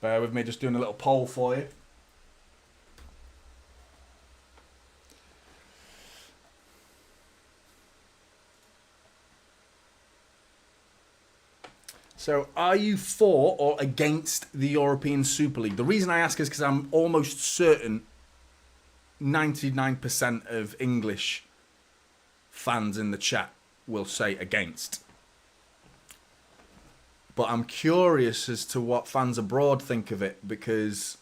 bear with me, just doing a little poll for you. So, are you for or against the European Super League? The reason I ask is because I'm almost certain 99% of English fans in the chat will say against. But I'm curious as to what fans abroad think of it, because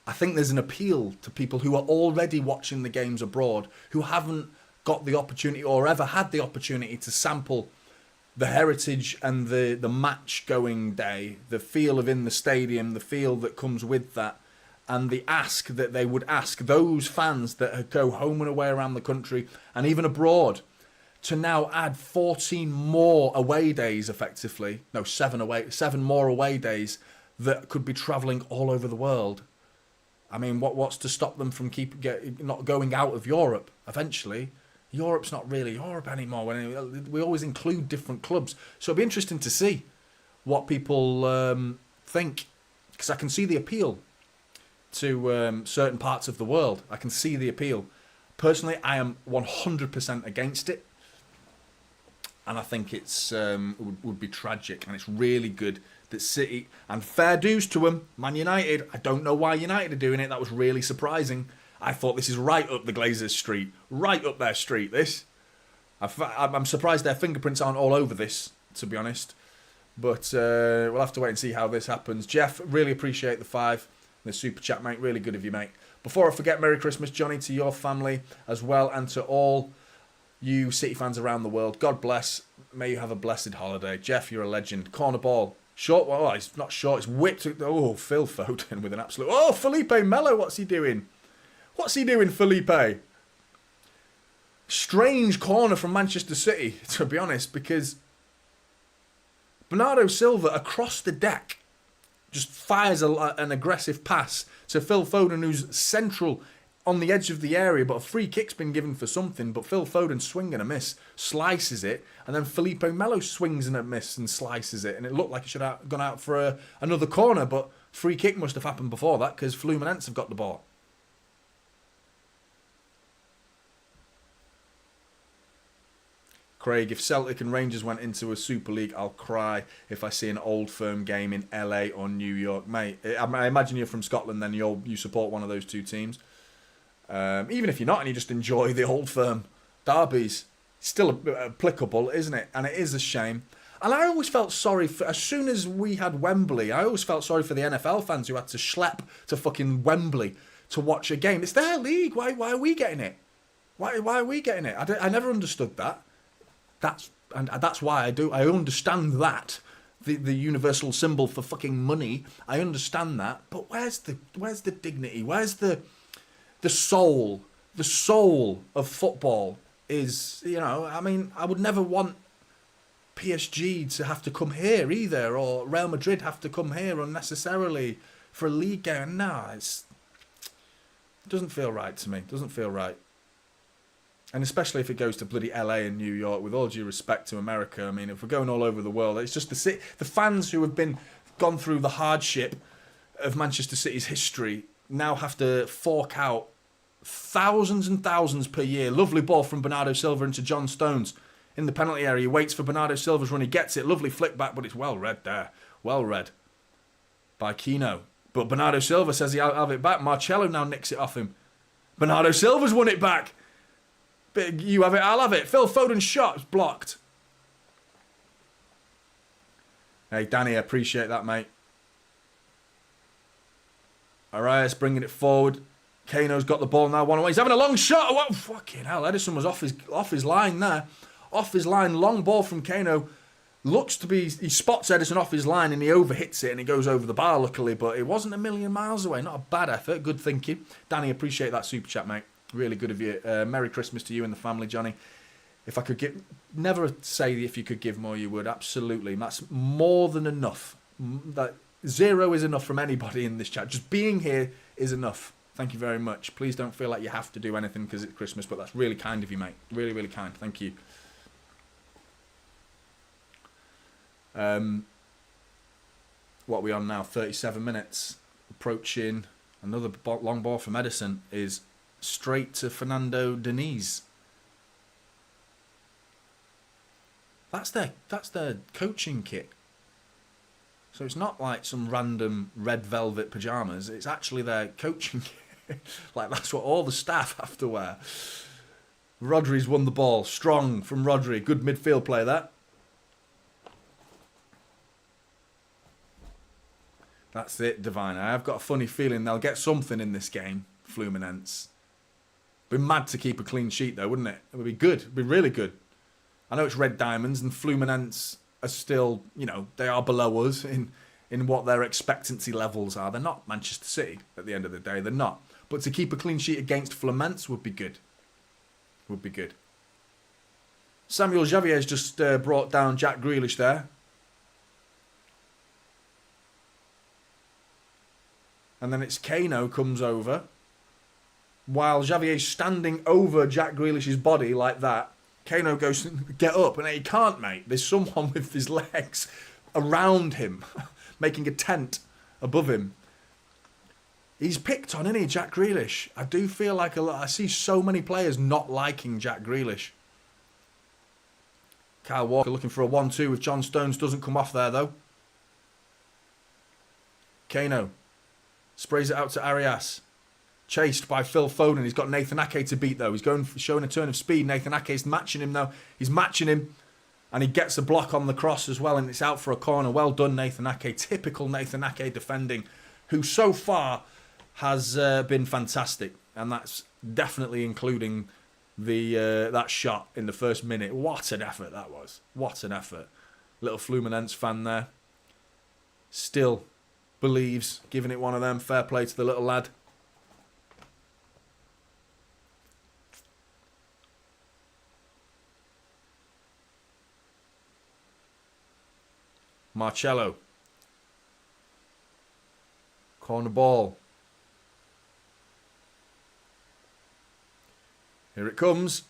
I think there's an appeal to people who are already watching the games abroad, who haven't got the opportunity or ever had the opportunity to sample the heritage and the match going day, the feel of in the stadium, the feel that comes with that, and the ask that they would ask those fans that go home and away around the country and even abroad to now add 14 more away days, effectively. No, 7 more away days that could be travelling all over the world. I mean, what's to stop them from not going out of Europe eventually? Europe's not really Europe anymore. We always include different clubs. So it'll be interesting to see what people think, because I can see the appeal to certain parts of the world. I can see the appeal. Personally, I am 100% against it. And I think it's would be tragic, and it's really good that City, and fair dues to them, Man United, I don't know why United are doing it, that was really surprising. I thought this is right up the Glazers' street, right up their street, this. I'm surprised their fingerprints aren't all over this, to be honest. But we'll have to wait and see how this happens. Jeff, really appreciate the 5, the super chat, mate, really good of you, mate. Before I forget, Merry Christmas, Johnny, to your family as well, and to all you City fans around the world. God bless. May you have a blessed holiday. Jeff, you're a legend. Corner ball. Short. Oh, it's not short. It's whipped. Oh, Phil Foden with an absolute... Oh, Felipe Melo. What's he doing? What's he doing, Felipe? Strange corner from Manchester City, to be honest, because Bernardo Silva across the deck just fires an aggressive pass to Phil Foden, who's central on the edge of the area, but a free kick's been given for something, but Phil Foden swing and a miss, slices it, and then Felipe Melo swings and a miss and slices it, and it looked like it should have gone out for another corner, but free kick must have happened before that, because Fluminense have got the ball. Craig, if Celtic and Rangers went into a Super League, I'll cry if I see an Old Firm game in LA or New York. Mate, I imagine you're from Scotland, then you support one of those two teams. Even if you're not and you just enjoy the Old Firm derbies, still applicable, isn't it? And it is a shame. And I always felt sorry for, as soon as we had Wembley, I always felt sorry for the NFL fans who had to schlep to fucking Wembley to watch a game. It's their league. Why are we getting it? Why are we getting it? I never understood that. That's why I understand that. The universal symbol for fucking money. I understand that. But where's the dignity? Where's the soul? The soul of football is, I mean, I would never want PSG to have to come here either, or Real Madrid have to come here unnecessarily for a league game. No, it doesn't feel right to me. It doesn't feel right. And especially if it goes to bloody LA and New York, with all due respect to America. I mean, if we're going all over the world, it's just the fans who have gone through the hardship of Manchester City's history now have to fork out thousands and thousands per year. Lovely ball from Bernardo Silva into John Stones in the penalty area. He waits for Bernardo Silva's run. He gets it. Lovely flick back, but it's well read there. Well read by Keno. But Bernardo Silva says he'll have it back. Marcelo now nicks it off him. Bernardo Silva's won it back. You have it, I'll have it. Phil Foden's shot is blocked. Hey, Danny, I appreciate that, mate. Arias bringing it forward. Kano's got the ball now one away. He's having a long shot. Oh, fucking hell, Edison was off his line there. Off his line, long ball from Kano. Looks to be, he spots Edison off his line and he overhits it and he goes over the bar, luckily, but it wasn't a million miles away. Not a bad effort. Good thinking. Danny, appreciate that super chat, mate. Really good of you. Merry Christmas to you and the family, Johnny. If I could give... Never say if you could give more, you would. Absolutely. That's more than enough. That 0 is enough from anybody in this chat. Just being here is enough. Thank you very much. Please don't feel like you have to do anything because it's Christmas, but that's really kind of you, mate. Really, really kind. Thank you. What are we on now? 37 minutes. Approaching another long ball from Edison is... straight to Fernando Diniz. That's their coaching kit. So it's not like some random red velvet pajamas. It's actually their coaching kit. Like that's what all the staff have to wear. Rodri's won the ball. Strong from Rodri. Good midfield play that. That's it, Divine. I've got a funny feeling they'll get something in this game, Fluminense. Be mad to keep a clean sheet though, wouldn't it? It would be good. It would be really good. I know it's Red Diamonds and Fluminense are still, they are below us in what their expectancy levels are. They're not Manchester City at the end of the day. They're not. But to keep a clean sheet against Fluminense would be good. Would be good. Samuel Javier's just brought down Jack Grealish there. And then it's Kano comes over. While Javier's standing over Jack Grealish's body like that, Kano goes, get up. And he can't, mate. There's someone with his legs around him, making a tent above him. He's picked on, isn't he, Jack Grealish? I do feel like I see so many players not liking Jack Grealish. Kyle Walker looking for a 1-2 with John Stones. Doesn't come off there, though. Kano sprays it out to Arias. Chased by Phil Foden. He's got Nathan Ake to beat, though. He's showing a turn of speed. Nathan Ake's matching him, though. He's matching him. And he gets a block on the cross as well. And it's out for a corner. Well done, Nathan Ake. Typical Nathan Ake defending. Who so far has been fantastic. And that's definitely including that shot in the first minute. What an effort that was. What an effort. Little Fluminense fan there. Still believes. Giving it one of them. Fair play to the little lad. Marcelo. Corner ball. Here it comes.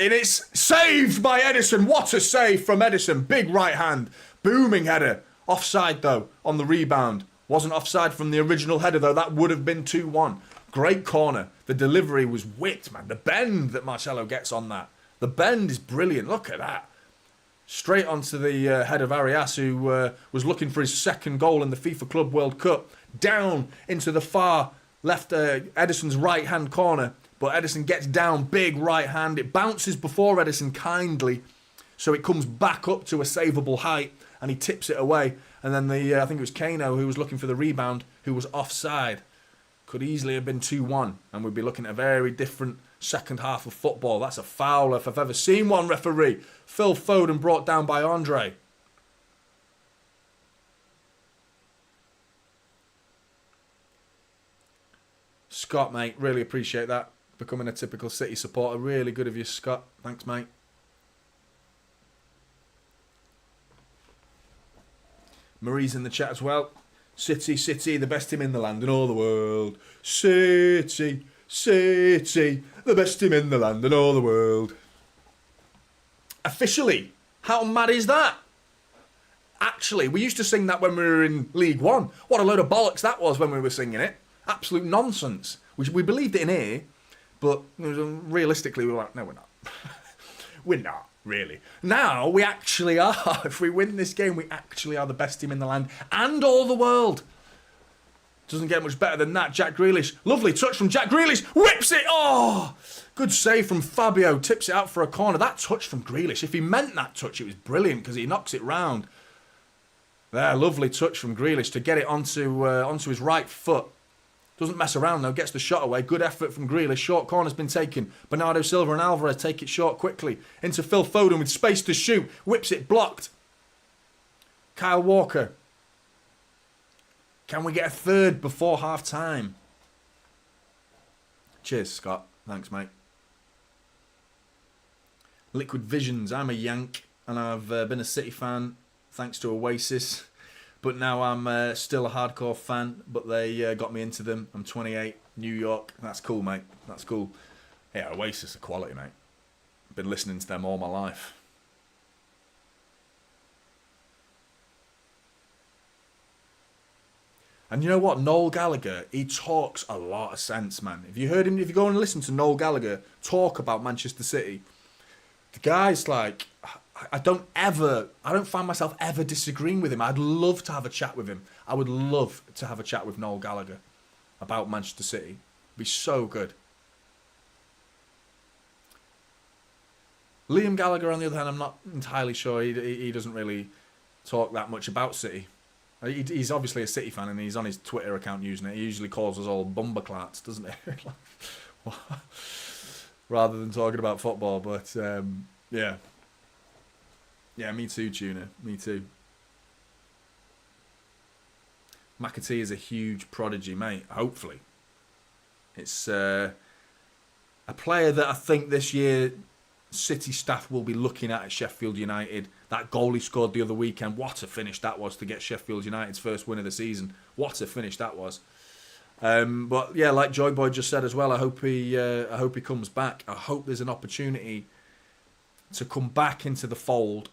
And it's saved by Edison. What a save from Edison. Big right hand. Booming header. Offside, though, on the rebound. Wasn't offside from the original header, though. That would have been 2-1. Great corner. The delivery was whipped, man. The bend that Marcelo gets on that. The bend is brilliant. Look at that. Straight onto the head of Arias, who was looking for his second goal in the FIFA Club World Cup. Down into the far left, Edison's right-hand corner. But Edison gets down, big right hand. It bounces before Edison kindly. So it comes back up to a savable height. And he tips it away. And then I think it was Kano who was looking for the rebound, who was offside. Could easily have been 2-1. And we'd be looking at a very different second half of football. That's a foul if I've ever seen one, referee. Phil Foden brought down by Andre. Scott, mate, really appreciate that. Becoming a typical City supporter. Really good of you, Scott. Thanks, mate. Marie's in the chat as well. City, the best team in the land and all the world. City, the best team in the land and all the world. Officially, how mad is that? Actually, we used to sing that when we were in League One. What a load of bollocks that was when we were singing it. Absolute nonsense. We believed it in here, but realistically we were like, no, we're not. We're not, really. Now, we actually are. If we win this game, we actually are the best team in the land and all the world. Doesn't get much better than that. Jack Grealish. Lovely touch from Jack Grealish. Whips it. Oh, good save from Fabio. Tips it out for a corner. That touch from Grealish. If he meant that touch, it was brilliant because he knocks it round. There, lovely touch from Grealish to get it onto his right foot. Doesn't mess around though, gets the shot away. Good effort from Grealish. Short corner's been taken. Bernardo Silva and Alvarez take it short quickly. Into Phil Foden with space to shoot. Whips it, blocked. Kyle Walker. Can we get a third before half time? Cheers, Scott. Thanks, mate. Liquid Visions. I'm a Yank and I've been a City fan thanks to Oasis. But now I'm still a hardcore fan, but they got me into them. I'm 28, New York. That's cool, mate. That's cool. Yeah, Oasis are quality, mate. I've been listening to them all my life. And you know what? Noel Gallagher, he talks a lot of sense, man. If you heard him, if you go and listen to Noel Gallagher talk about Manchester City, the guy's like... I don't find myself ever disagreeing with him. I'd love to have a chat with him. I would love to have a chat with Noel Gallagher about Manchester City. It'd be so good. Liam Gallagher, on the other hand, I'm not entirely sure. He doesn't really talk that much about City. He's obviously a City fan and he's on his Twitter account using it. He usually calls us all bumberclats, doesn't he? Rather than talking about football, but yeah. Yeah, me too, Tuna. Me too. McAtee is a huge prodigy, mate. Hopefully. It's a player that I think this year City staff will be looking at Sheffield United. That goal he scored the other weekend. What a finish that was to get Sheffield United's first win of the season. What a finish that was. But yeah, like Joy Boy just said as well, I hope he comes back. I hope there's an opportunity to come back into the fold.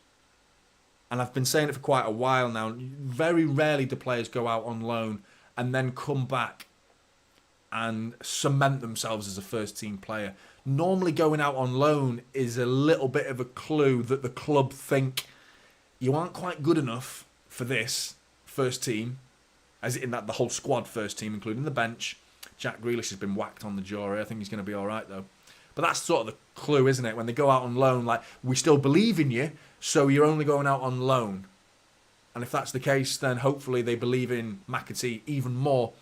And I've been saying it for quite a while now. Very rarely do players go out on loan and then come back and cement themselves as a first-team player. Normally going out on loan is a little bit of a clue that the club think you aren't quite good enough for this first team, as in that the whole squad first team, including the bench. Jack Grealish has been whacked on the jaw. I think he's going to be all right, though. But that's sort of the clue, isn't it? When they go out on loan, like, we still believe in you, so you're only going out on loan. And if that's the case, then hopefully they believe in McAtee even more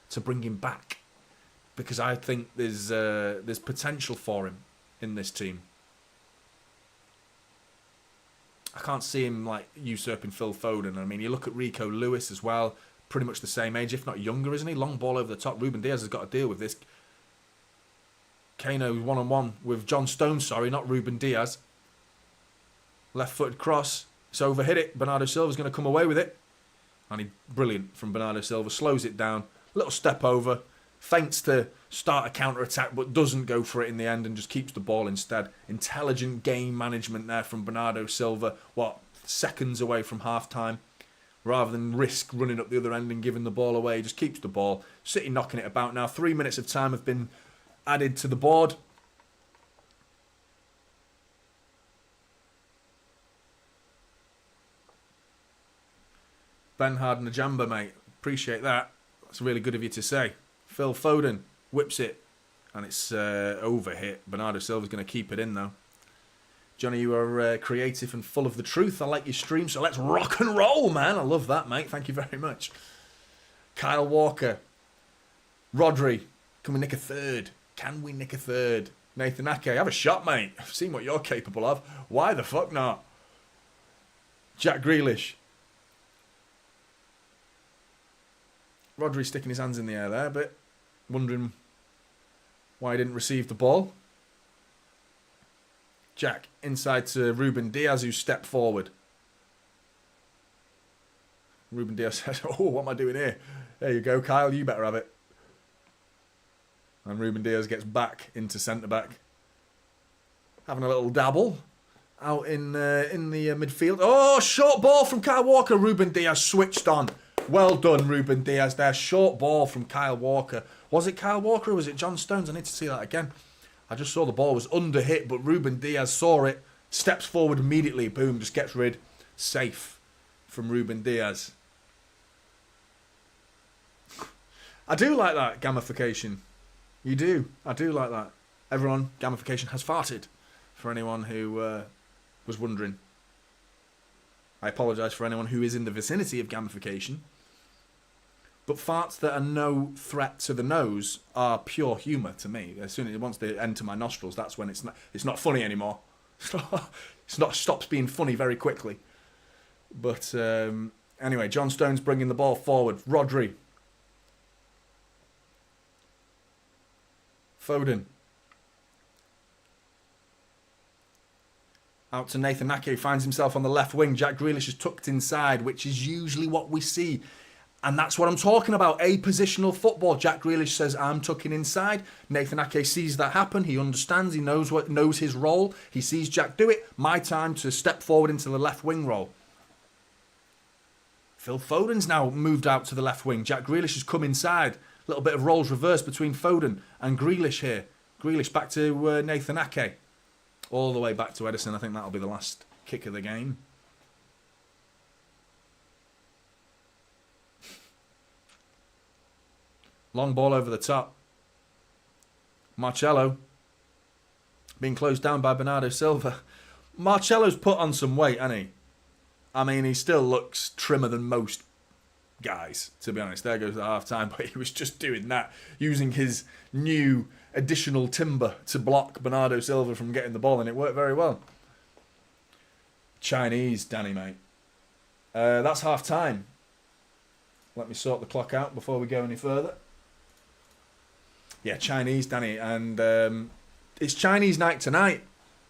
to bring him back. Because I think there's potential for him in this team. I can't see him like usurping Phil Foden. I mean, you look at Rico Lewis as well, pretty much the same age, if not younger, isn't he? Long ball over the top. Ruben Diaz has got to deal with this. Kano one-on-one with John Stones, not Ruben Diaz. Left-footed cross. It's overhit it. Bernardo Silva's going to come away with it. And brilliant from Bernardo Silva. Slows it down. Little step over, feints to start a counter-attack, but doesn't go for it in the end and just keeps the ball instead. Intelligent game management there from Bernardo Silva, seconds away from half-time. Rather than risk running up the other end and giving the ball away, just keeps the ball. City knocking it about now. 3 minutes of time have been added to the board. Ben Harden Najamba, mate. Appreciate that. That's really good of you to say. Phil Foden whips it, and it's overhit. Bernardo Silva's going to keep it in, though. Johnny, you are creative and full of the truth. I like your stream, so let's rock and roll, man. I love that, mate. Thank you very much. Kyle Walker. Rodri. Can we nick a third? Can we nick a third? Nathan Ake, have a shot, mate. I've seen what you're capable of. Why the fuck not? Jack Grealish. Rodri sticking his hands in the air there, but wondering why he didn't receive the ball. Jack inside to Ruben Diaz, who stepped forward. Ruben Diaz says, "Oh, what am I doing here?" There you go, Kyle, you better have it. And Ruben Diaz gets back into centre-back. Having a little dabble out in the midfield. Oh, short ball from Kyle Walker. Ruben Diaz switched on. Well done, Ruben Diaz there. Short ball from Kyle Walker. Was it Kyle Walker or was it John Stones? I need to see that again. I just saw the ball was under hit, but Ruben Diaz saw it, steps forward immediately, boom, just gets rid. Safe from Ruben Diaz. I do like that, gamification. You do. I do like that. Everyone, gamification has farted, for anyone who was wondering. I apologise for anyone who is in the vicinity of gamification. But farts that are no threat to the nose are pure humour to me. As soon as once they enter my nostrils, that's when it's not funny anymore. Stops being funny very quickly. But anyway, John Stones bringing the ball forward. Rodri. Foden. Out to Nathan Ake, who finds himself on the left wing. Jack Grealish is tucked inside, which is usually what we see. And that's what I'm talking about, a-positional football. Jack Grealish says, I'm tucking inside. Nathan Ake sees that happen. He understands. He knows his role. He sees Jack do it. My time to step forward into the left wing role. Phil Foden's now moved out to the left wing. Jack Grealish has come inside. A little bit of roles reversed between Foden and Grealish here. Grealish back to Nathan Ake. All the way back to Edison. I think that'll be the last kick of the game. Long ball over the top. Marcelo. Being closed down by Bernardo Silva. Marcelo's put on some weight, hasn't he? I mean, he still looks trimmer than most guys, to be honest. There goes the half-time, but he was just doing that. Using his new additional timber to block Bernardo Silva from getting the ball, and it worked very well. Chinese, Danny, mate. That's half-time. Let me sort the clock out before we go any further. Yeah, Chinese, Danny, and it's Chinese night tonight.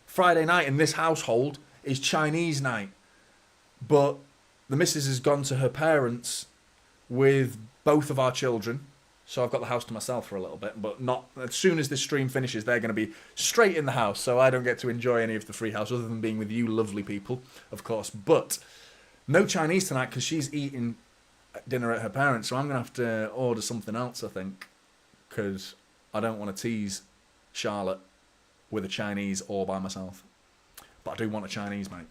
Friday night in this household is Chinese night. But the missus has gone to her parents with both of our children. So I've got the house to myself for a little bit. But not as soon as this stream finishes, they're going to be straight in the house. So I don't get to enjoy any of the free house other than being with you lovely people, of course. But no Chinese tonight because she's eating dinner at her parents. So I'm going to have to order something else, I think. Because I don't want to tease Charlotte with a Chinese all by myself. But I do want a Chinese, mate.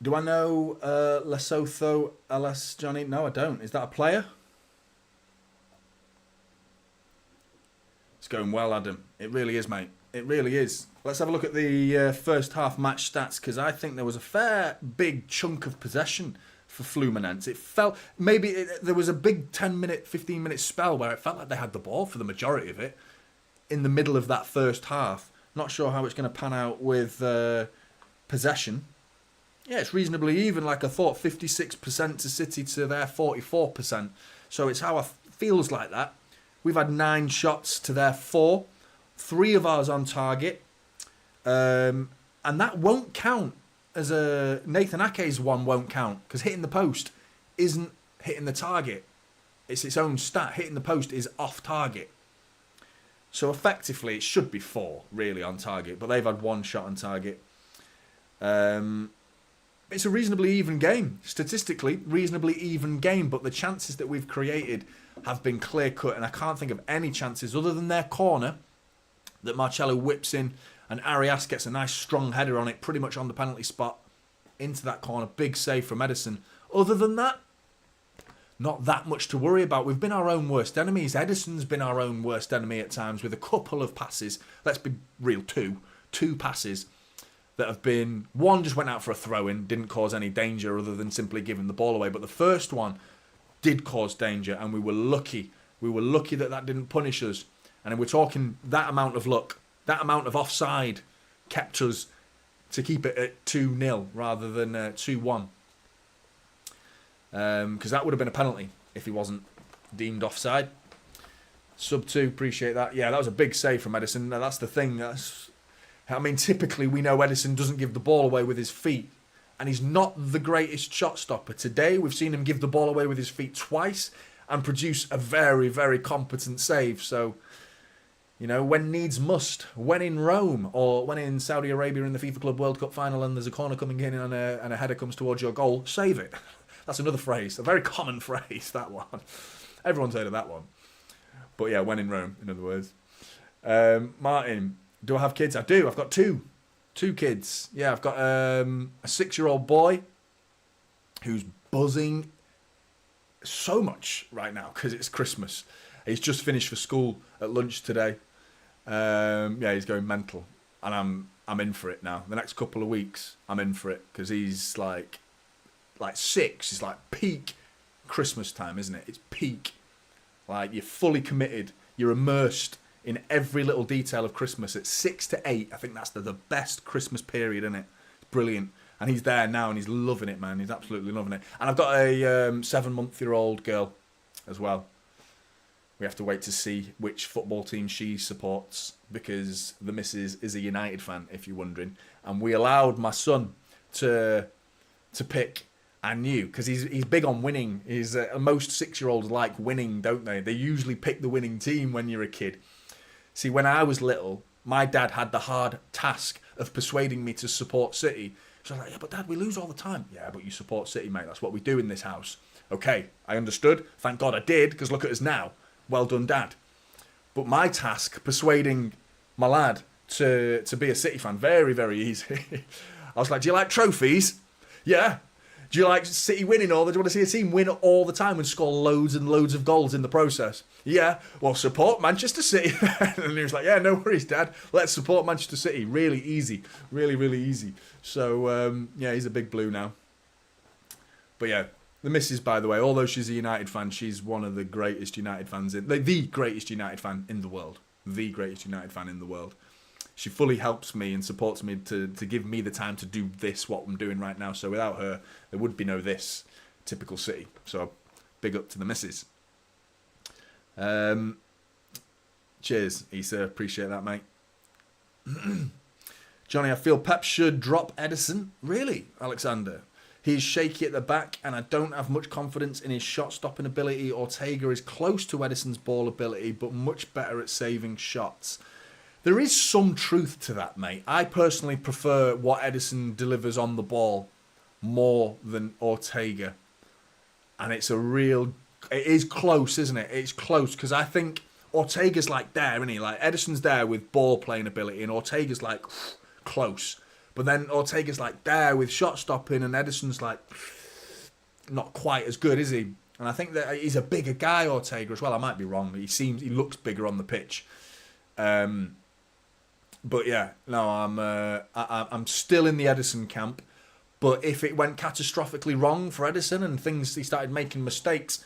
Do I know Lesotho LS Johnny? No, I don't. Is that a player? It's going well, Adam. It really is, mate. It really is. Let's have a look at the first half match stats, because I think there was a fair big chunk of possession for Fluminense. It felt there was a big 10-minute, 15-minute spell where it felt like they had the ball for the majority of it in the middle of that first half. Not sure how it's going to pan out with possession. Yeah, it's reasonably even. Like I thought, 56% to City to their 44%. So it's how it feels like that. We've had 9 shots to their 4. 3 of ours on target. And that won't count as a... Nathan Ake's one won't count because hitting the post isn't hitting the target. It's its own stat. Hitting the post is off target. So effectively, it should be 4, really, on target. But they've had 1 shot on target. It's a reasonably even game. Statistically, reasonably even game. But the chances that we've created have been clear-cut. And I can't think of any chances other than their corner that Marcelo whips in. And Arias gets a nice strong header on it, pretty much on the penalty spot. Into that corner. Big save from Ederson. Other than that, not that much to worry about. We've been our own worst enemies. Ederson's been our own worst enemy at times with a couple of passes. Let's be real, 2 passes that have been... One just went out for a throw-in, didn't cause any danger other than simply giving the ball away. But the first one did cause danger, and we were lucky. We were lucky that that didn't punish us. And we're talking that amount of luck, that amount of offside kept us to keep it at 2-0 rather than 2-1. Because that would have been a penalty if he wasn't deemed offside. Sub 2, appreciate that. Yeah, that was a big save from Ederson. Now, that's the thing. I mean, typically we know Ederson doesn't give the ball away with his feet. And he's not the greatest shot stopper. Today, we've seen him give the ball away with his feet twice and produce a very, very competent save. So, you know, when needs must. When in Rome or when in Saudi Arabia in the FIFA Club World Cup final and there's a corner coming in and a header comes towards your goal, save it. That's another phrase, a very common phrase, that one. Everyone's heard of that one. But yeah, when in Rome, in other words. Martin, do I have kids? I do. I've got 2 kids. Yeah, I've got a 6-year-old boy who's buzzing so much right now because it's Christmas. He's just finished for school at lunch today. Yeah, he's going mental. And I'm in for it now. The next couple of weeks, I'm in for it because he's like 6 is like peak Christmas time, isn't it? It's peak. Like, you're fully committed. You're immersed in every little detail of Christmas. At 6 to 8, I think that's the best Christmas period, isn't it? It's brilliant. And he's there now and he's loving it, man. He's absolutely loving it. And I've got a 7-month-year-old girl as well. We have to wait to see which football team she supports because the missus is a United fan, if you're wondering. And we allowed my son to pick... I knew, because he's big on winning. Most 6-year-olds like winning, don't they? They usually pick the winning team when you're a kid. See, when I was little, my dad had the hard task of persuading me to support City. So I was like, yeah, but Dad, we lose all the time. Yeah, but you support City, mate. That's what we do in this house. Okay, I understood. Thank God I did, because look at us now. Well done, Dad. But my task, persuading my lad to be a City fan, very, very easy. I was like, do you like trophies? Yeah. Do you like City winning all? Do you want to see a team win all the time and score loads and loads of goals in the process? Yeah. Well, support Manchester City. And he was like, yeah, no worries, Dad. Let's support Manchester City. Really easy. Really, really easy. So, yeah, he's a big blue now. But yeah, the missus, by the way, although she's a United fan, she's one of the greatest United fans the greatest United fan in the world. The greatest United fan in the world. She fully helps me and supports me to give me the time to do what I'm doing right now. So without her, there would be no this. Typical City. So big up to the missus. Cheers, Issa. Appreciate that, mate. Johnny, I feel Pep should drop Ederson. Really, Alexander? He's shaky at the back and I don't have much confidence in his shot-stopping ability. Ortega is close to Ederson's ball ability, but much better at saving shots. There is some truth to that, mate. I personally prefer what Ederson delivers on the ball more than Ortega. And it is close, isn't it? It's close, because I think Ortega's like there, isn't he? Like, Ederson's there with ball playing ability, and Ortega's like close. But then Ortega's like there with shot stopping, and Ederson's like not quite as good, is he? And I think that he's a bigger guy, Ortega, as well. I might be wrong. He looks bigger on the pitch. But yeah, no, I'm still in the Ederson camp. But if it went catastrophically wrong for Ederson and he started making mistakes,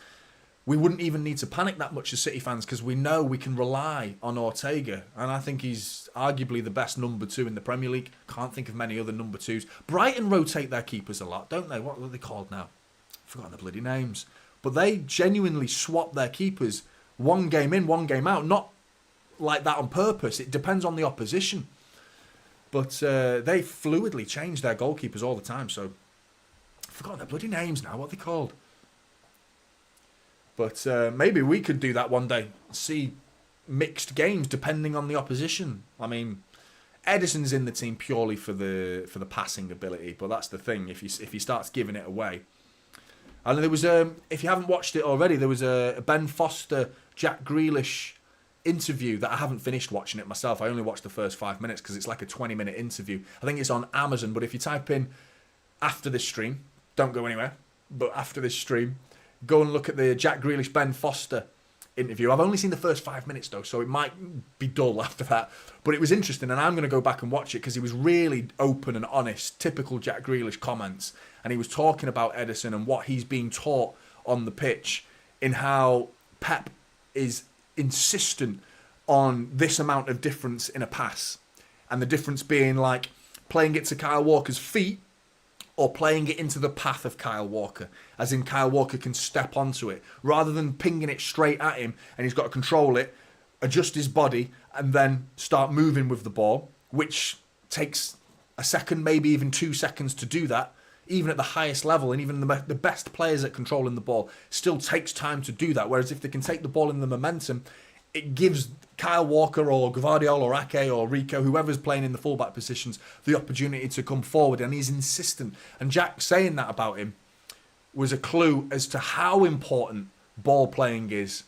we wouldn't even need to panic that much as City fans because we know we can rely on Ortega. And I think he's arguably the best number 2 in the Premier League. Can't think of many other number 2s. Brighton rotate their keepers a lot, don't they? What are they called now? I've forgotten the bloody names. But they genuinely swap their keepers one game in, one game out. Not like that on purpose. It depends on the opposition. But they fluidly change their goalkeepers all the time. So I've forgotten their bloody names now. What are they called? But maybe we could do that one day. See mixed games depending on the opposition. I mean, Edison's in the team purely for the passing ability, but that's the thing. If he starts giving it away, and there was if you haven't watched it already, there was a Ben Foster, Jack Grealish interview that I haven't finished watching it myself. I only watched the first 5 minutes because it's like a 20-minute interview. I think it's on Amazon, but if you type in after this stream, don't go anywhere, but after this stream, go and look at the Jack Grealish Ben Foster interview. I've only seen the first 5 minutes though, so it might be dull after that, but it was interesting, and I'm going to go back and watch it because he was really open and honest, typical Jack Grealish comments, and he was talking about Edison and what he's being taught on the pitch, in how Pep is insistent on this amount of difference in a pass, and the difference being like playing it to Kyle Walker's feet or playing it into the path of Kyle Walker, as in Kyle Walker can step onto it, rather than pinging it straight at him and he's got to control it, adjust his body, and then start moving with the ball, which takes a second, maybe even 2 seconds to do that, even at the highest level, and even the best players at controlling the ball still takes time to do that, whereas if they can take the ball in the momentum, it gives Kyle Walker or Gvardiol or Ake or Rico, whoever's playing in the fullback positions, the opportunity to come forward, and he's insistent. And Jack saying that about him was a clue as to how important ball playing is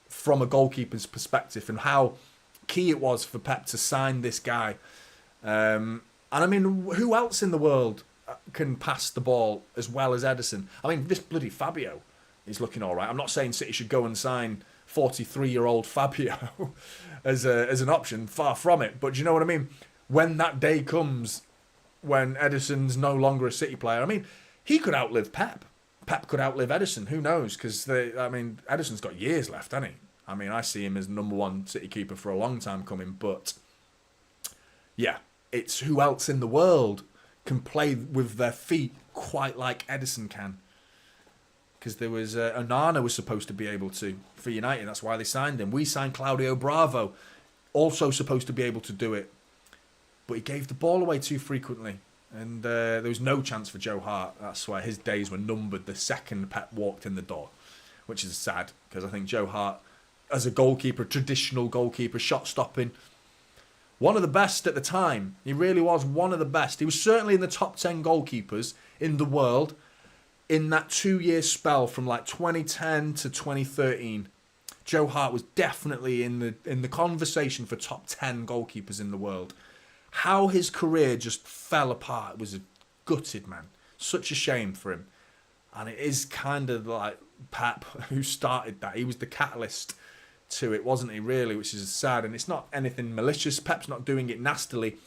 from a goalkeeper's perspective, and how key it was for Pep to sign this guy. And I mean, who else in the world can pass the ball as well as Edison? I mean, this bloody Fabio is looking all right. I'm not saying City should go and sign 43-year-old Fabio as an option, far from it, but do you know what I mean? When that day comes, when Edison's no longer a City player, I mean, he could outlive Pep. Pep could outlive Edison, who knows? Because Edison's got years left, hasn't he? I mean, I see him as number one City keeper for a long time coming, but yeah, it's who else in the world can play with their feet quite like Edison can. Because there was Onana was supposed to be able to for United. That's why they signed him. We signed Claudio Bravo, also supposed to be able to do it, but he gave the ball away too frequently, and there was no chance for Joe Hart. That's why his days were numbered the second Pep walked in the door, which is sad because I think Joe Hart, as a goalkeeper, traditional goalkeeper, shot stopping, one of the best at the time. He really was one of the best. He was certainly in the top 10 goalkeepers in the world. In that 2-year spell from like 2010 to 2013, Joe Hart was definitely in the conversation for top 10 goalkeepers in the world. How his career just fell apart was gutted, man. Such a shame for him. And it is kind of like Pep who started that. He was the catalyst to it, wasn't he, really, which is sad. And it's not anything malicious. Pep's not doing it nastily.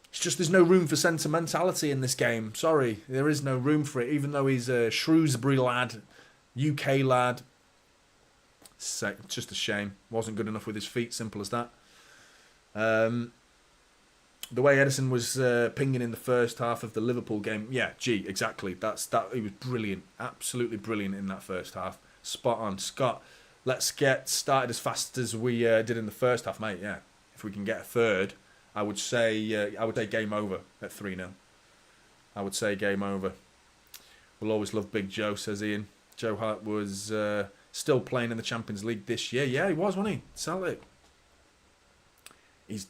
It's just there's no room for sentimentality in this game. Sorry, there is no room for it, even though he's a Shrewsbury lad, UK lad. It's just a shame. Wasn't good enough with his feet, simple as that. The way Edison was pinging in the first half of the Liverpool game, yeah, exactly. He was brilliant, absolutely brilliant in that first half. Spot on. Scott, let's get started as fast as we did in the first half, mate. Yeah, if we can get a third, I would say game over at 3-0. I would say game over. We'll always love Big Joe, says Ian. Joe Hart was still playing in the Champions League this year. Yeah, he was, wasn't he? Celtic. He's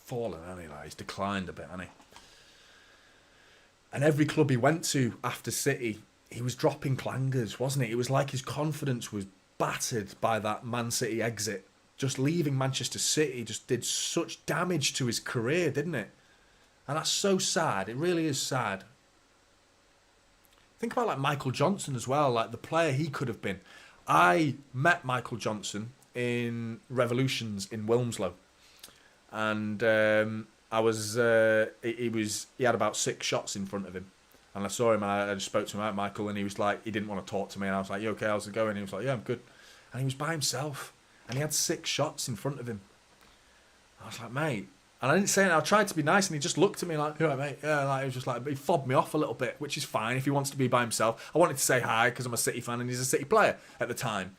fallen, hasn't he? Like, he's declined a bit, hasn't he? And every club he went to after City, he was dropping clangers, wasn't he? It was like his confidence was battered by that Man City exit. Just leaving Manchester City just did such damage to his career, didn't it? And that's so sad. It really is sad. Think about like Michael Johnson as well, like the player he could have been. I met Michael Johnson in Revolutions in Wilmslow, and he had about 6 shots in front of him, and I saw him and I just spoke to him about Michael, and he was like, he didn't want to talk to me, and I was like, you okay, how's it going? And he was like, yeah, I'm good. And he was by himself. And he had 6 shots in front of him. I was like, mate. And I didn't say anything. I tried to be nice, and he just looked at me like, all right, mate. Yeah, like, he was just like, he fobbed me off a little bit, which is fine if he wants to be by himself. I wanted to say hi because I'm a City fan and he's a City player at the time.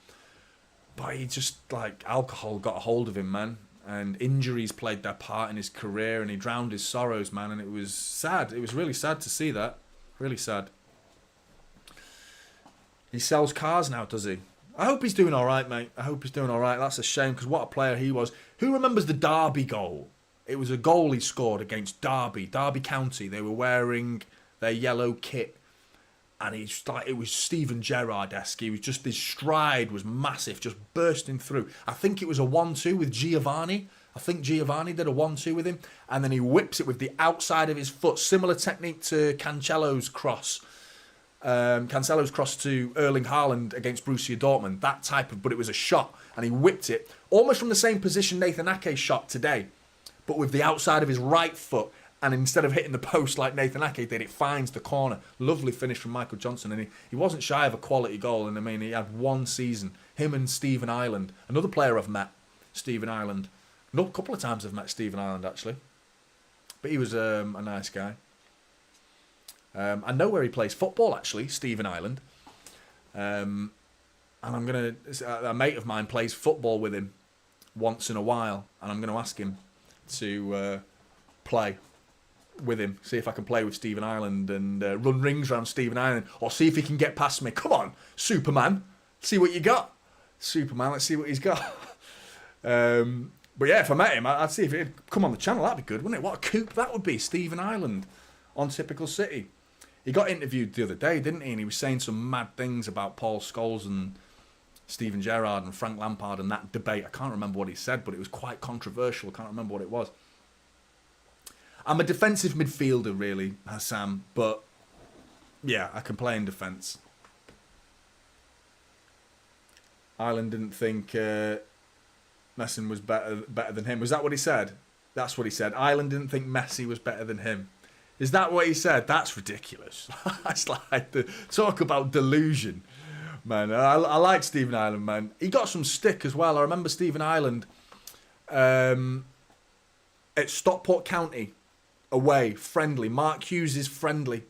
But he just, like, alcohol got a hold of him, man. And injuries played their part in his career, and he drowned his sorrows, man. And it was sad. It was really sad to see that. Really sad. He sells cars now, does he? I hope he's doing all right, mate. I hope he's doing all right. That's a shame because what a player he was. Who remembers the Derby goal? It was a goal he scored against Derby County. They were wearing their yellow kit. And he's like, it was Steven Gerrard-esque. He was just, his stride was massive, just bursting through. I think it was a 1-2 with Giovanni. I think Giovanni did a 1-2 with him. And then he whips it with the outside of his foot. Similar technique to Cancelo's cross. Cancelo's cross to Erling Haaland against Borussia Dortmund. That type of, but it was a shot. And he whipped it almost from the same position Nathan Ake shot today. But with the outside of his right foot. And instead of hitting the post like Nathan Ake did, it finds the corner. Lovely finish from Michael Johnson. And he wasn't shy of a quality goal. And I mean, he had one season. Him and Stephen Ireland. Another player I've met, Stephen Ireland. A couple of times I've met Stephen Ireland, actually. But he was a nice guy. I know where he plays football, actually, Stephen Ireland. And I'm going to... A mate of mine plays football with him once in a while. And I'm going to ask him to play with him, see if I can play with Stephen Ireland and run rings around Stephen Ireland, or see if he can get past me. Come on, Superman, see what you got. Superman, let's see what he's got. But yeah, if I met him, I'd see if he'd come on the channel. That'd be good, wouldn't it? What a coup that would be, Stephen Ireland on Typical City. He got interviewed the other day, didn't he? And he was saying some mad things about Paul Scholes and Steven Gerrard and Frank Lampard and that debate. I can't remember what he said, but it was quite controversial. I can't remember what it was. I'm a defensive midfielder, really, Hassam, but yeah, I can play in defence. Ireland didn't think Messi was better than him. Was that what he said? That's what he said. Ireland didn't think Messi was better than him. Is that what he said? That's ridiculous. That's like talk about delusion, man. I like Stephen Ireland, man. He got some stick as well. I remember Stephen Ireland at Stockport County. Away, friendly. Mark Hughes is friendly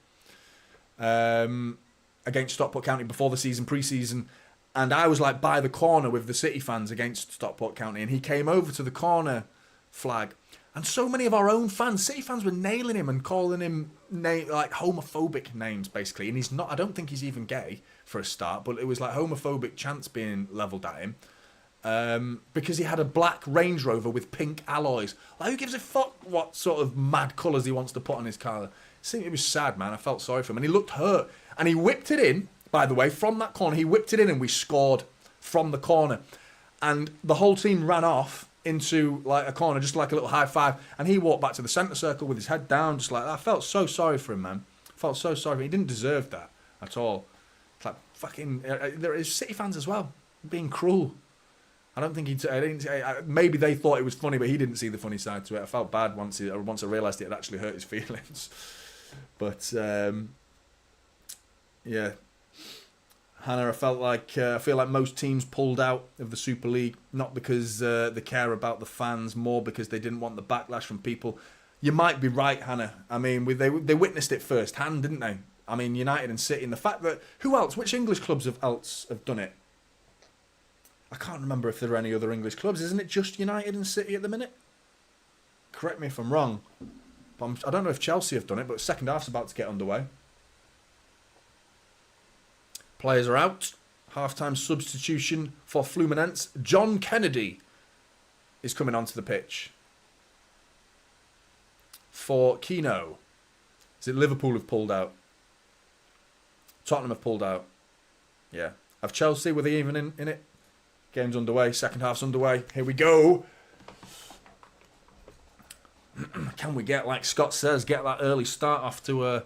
against Stockport County before the season, pre-season. And I was like by the corner with the City fans against Stockport County. And he came over to the corner flag. And so many of our own fans, City fans, were nailing him and calling him like homophobic names, basically. And he's not, I don't think he's even gay for a start. But it was like homophobic chants being levelled at him. Because he had a black Range Rover with pink alloys. Like, who gives a fuck what sort of mad colours he wants to put on his car? It was sad, man. I felt sorry for him. And he looked hurt. And he whipped it in, by the way, from that corner. He whipped it in and we scored from the corner. And the whole team ran off into like a corner, just like a little high five. And he walked back to the centre circle with his head down, just like that. I felt so sorry for him, man. I felt so sorry for him. He didn't deserve that at all. It's like fucking... there is City fans as well, being cruel. I don't think maybe they thought it was funny, but he didn't see the funny side to it. I felt bad once I realised it had actually hurt his feelings. But yeah, Hannah, I feel like most teams pulled out of the Super League not because they care about the fans, more because they didn't want the backlash from people. You might be right, Hannah. I mean, they witnessed it first hand, didn't they? I mean, United and City, and the fact that who else? Which English clubs have done it? I can't remember if there are any other English clubs. Isn't it just United and City at the minute? Correct me if I'm wrong. But I don't know if Chelsea have done it, but second half's about to get underway. Players are out. Half-time substitution for Fluminense. John Kennedy is coming onto the pitch for Kino. Is it Liverpool have pulled out? Tottenham have pulled out. Yeah. Have Chelsea, were they even in it? Game's underway. Second half's underway. Here we go. Can we get, like Scott says, get that early start off to a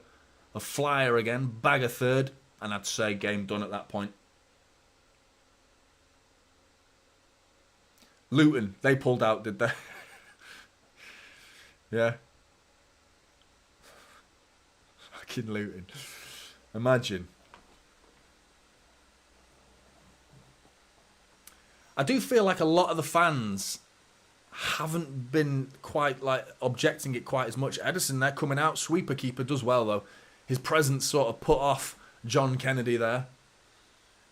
flyer again? Bag a third. And I'd say game done at that point. Luton, they pulled out, did they? Yeah. Fucking Luton. Imagine. I do feel like a lot of the fans haven't been quite like objecting it quite as much. Edison, they're coming out. Sweeper keeper does well though. His presence sort of put off John Kennedy there.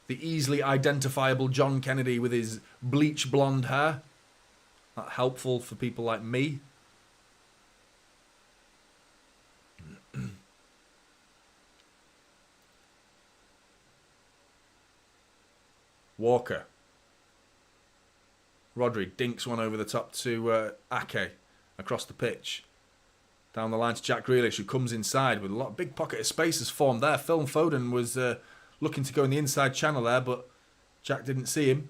The easily identifiable John Kennedy with his bleach blonde hair. Not helpful for people like me. Walker. Rodri dinks one over the top to Ake across the pitch. Down the line to Jack Grealish, who comes inside with a lot big pocket of space has formed there. Phil Foden was looking to go in the inside channel there, but Jack didn't see him.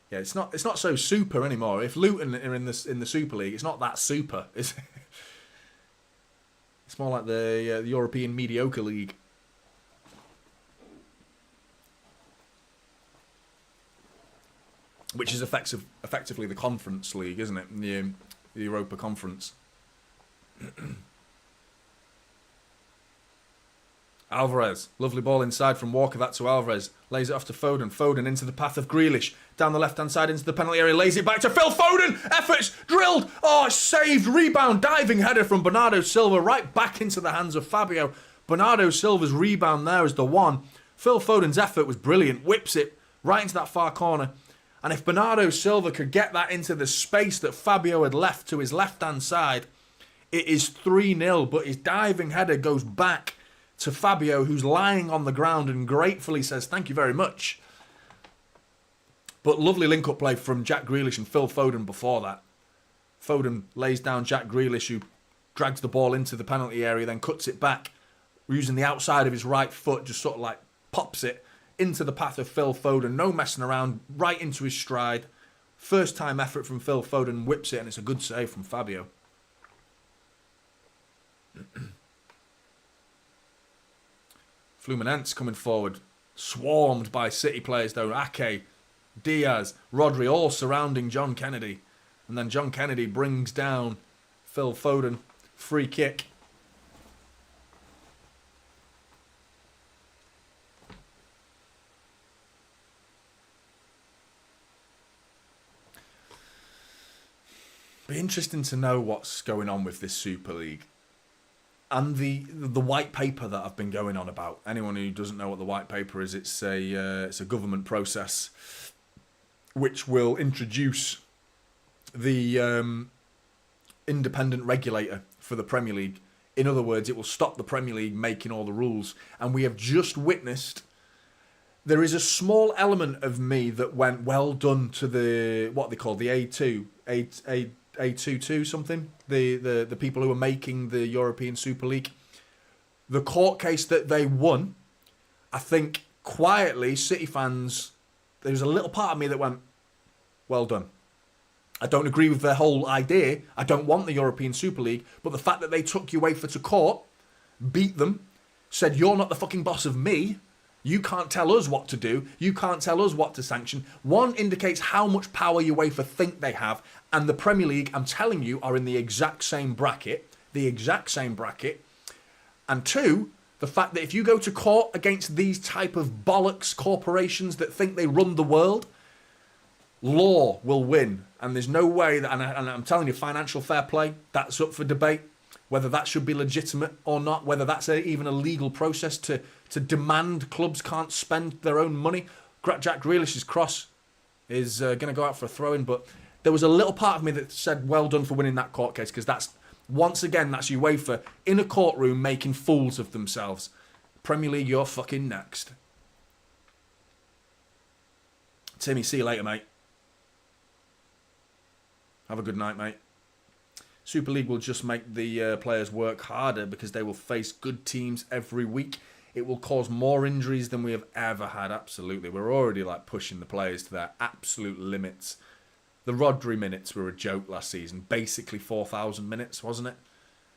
Yeah, it's not so super anymore. If Luton are in the Super League, it's not that super. It's more like the European mediocre league. Which is effectively the Conference League, isn't it? The Europa Conference. Alvarez. Lovely ball inside from Walker. That to Alvarez. Lays it off to Foden. Foden into the path of Grealish. Down the left-hand side into the penalty area. Lays it back to Phil Foden. Efforts. Drilled. Oh, saved. Rebound. Diving header from Bernardo Silva. Right back into the hands of Fabio. Bernardo Silva's rebound there is the one. Phil Foden's effort was brilliant. Whips it right into that far corner. And if Bernardo Silva could get that into the space that Fabio had left to his left-hand side, it is 3-0. But his diving header goes back to Fabio, who's lying on the ground and gratefully says, thank you very much. But lovely link-up play from Jack Grealish and Phil Foden before that. Foden lays down Jack Grealish, who drags the ball into the penalty area, then cuts it back, using the outside of his right foot, just sort of like pops it into the path of Phil Foden. No messing around, right into his stride. First time effort from Phil Foden, whips it, and it's a good save from Fabio. Fluminense coming forward, swarmed by City players though. Ake, Diaz, Rodri, all surrounding John Kennedy. And then John Kennedy brings down Phil Foden. Free kick. Be interesting to know what's going on with this Super League. And the white paper that I've been going on about. Anyone who doesn't know what the white paper is, it's a government process which will introduce the independent regulator for the Premier League. In other words, it will stop the Premier League making all the rules. And we have just witnessed. There is a small element of me that went well done to the what they call the A22 something, the people who are making the European Super League. The court case that they won, I think quietly City fans, there was a little part of me that went, well done. I don't agree with their whole idea. I don't want the European Super League, but the fact that they took UEFA to court, beat them, said you're not the fucking boss of me. You can't tell us what to do. You can't tell us what to sanction. One, indicates how much power UEFA think they have. And the Premier League, I'm telling you, are in the exact same bracket. The exact same bracket. And two, the fact that if you go to court against these type of bollocks corporations that think they run the world, law will win. And there's no way that, and I'm telling you, financial fair play, that's up for debate. Whether that should be legitimate or not, whether that's even a legal process to demand clubs can't spend their own money. Jack Grealish's cross is going to go out for a throw-in, but there was a little part of me that said, well done for winning that court case, because that's, once again, that's UEFA in a courtroom making fools of themselves. Premier League, you're fucking next. Timmy, see you later, mate. Have a good night, mate. Super League will just make the players work harder because they will face good teams every week. It will cause more injuries than we have ever had. Absolutely. We're already like pushing the players to their absolute limits. The Rodri minutes were a joke last season. Basically 4,000 minutes, wasn't it?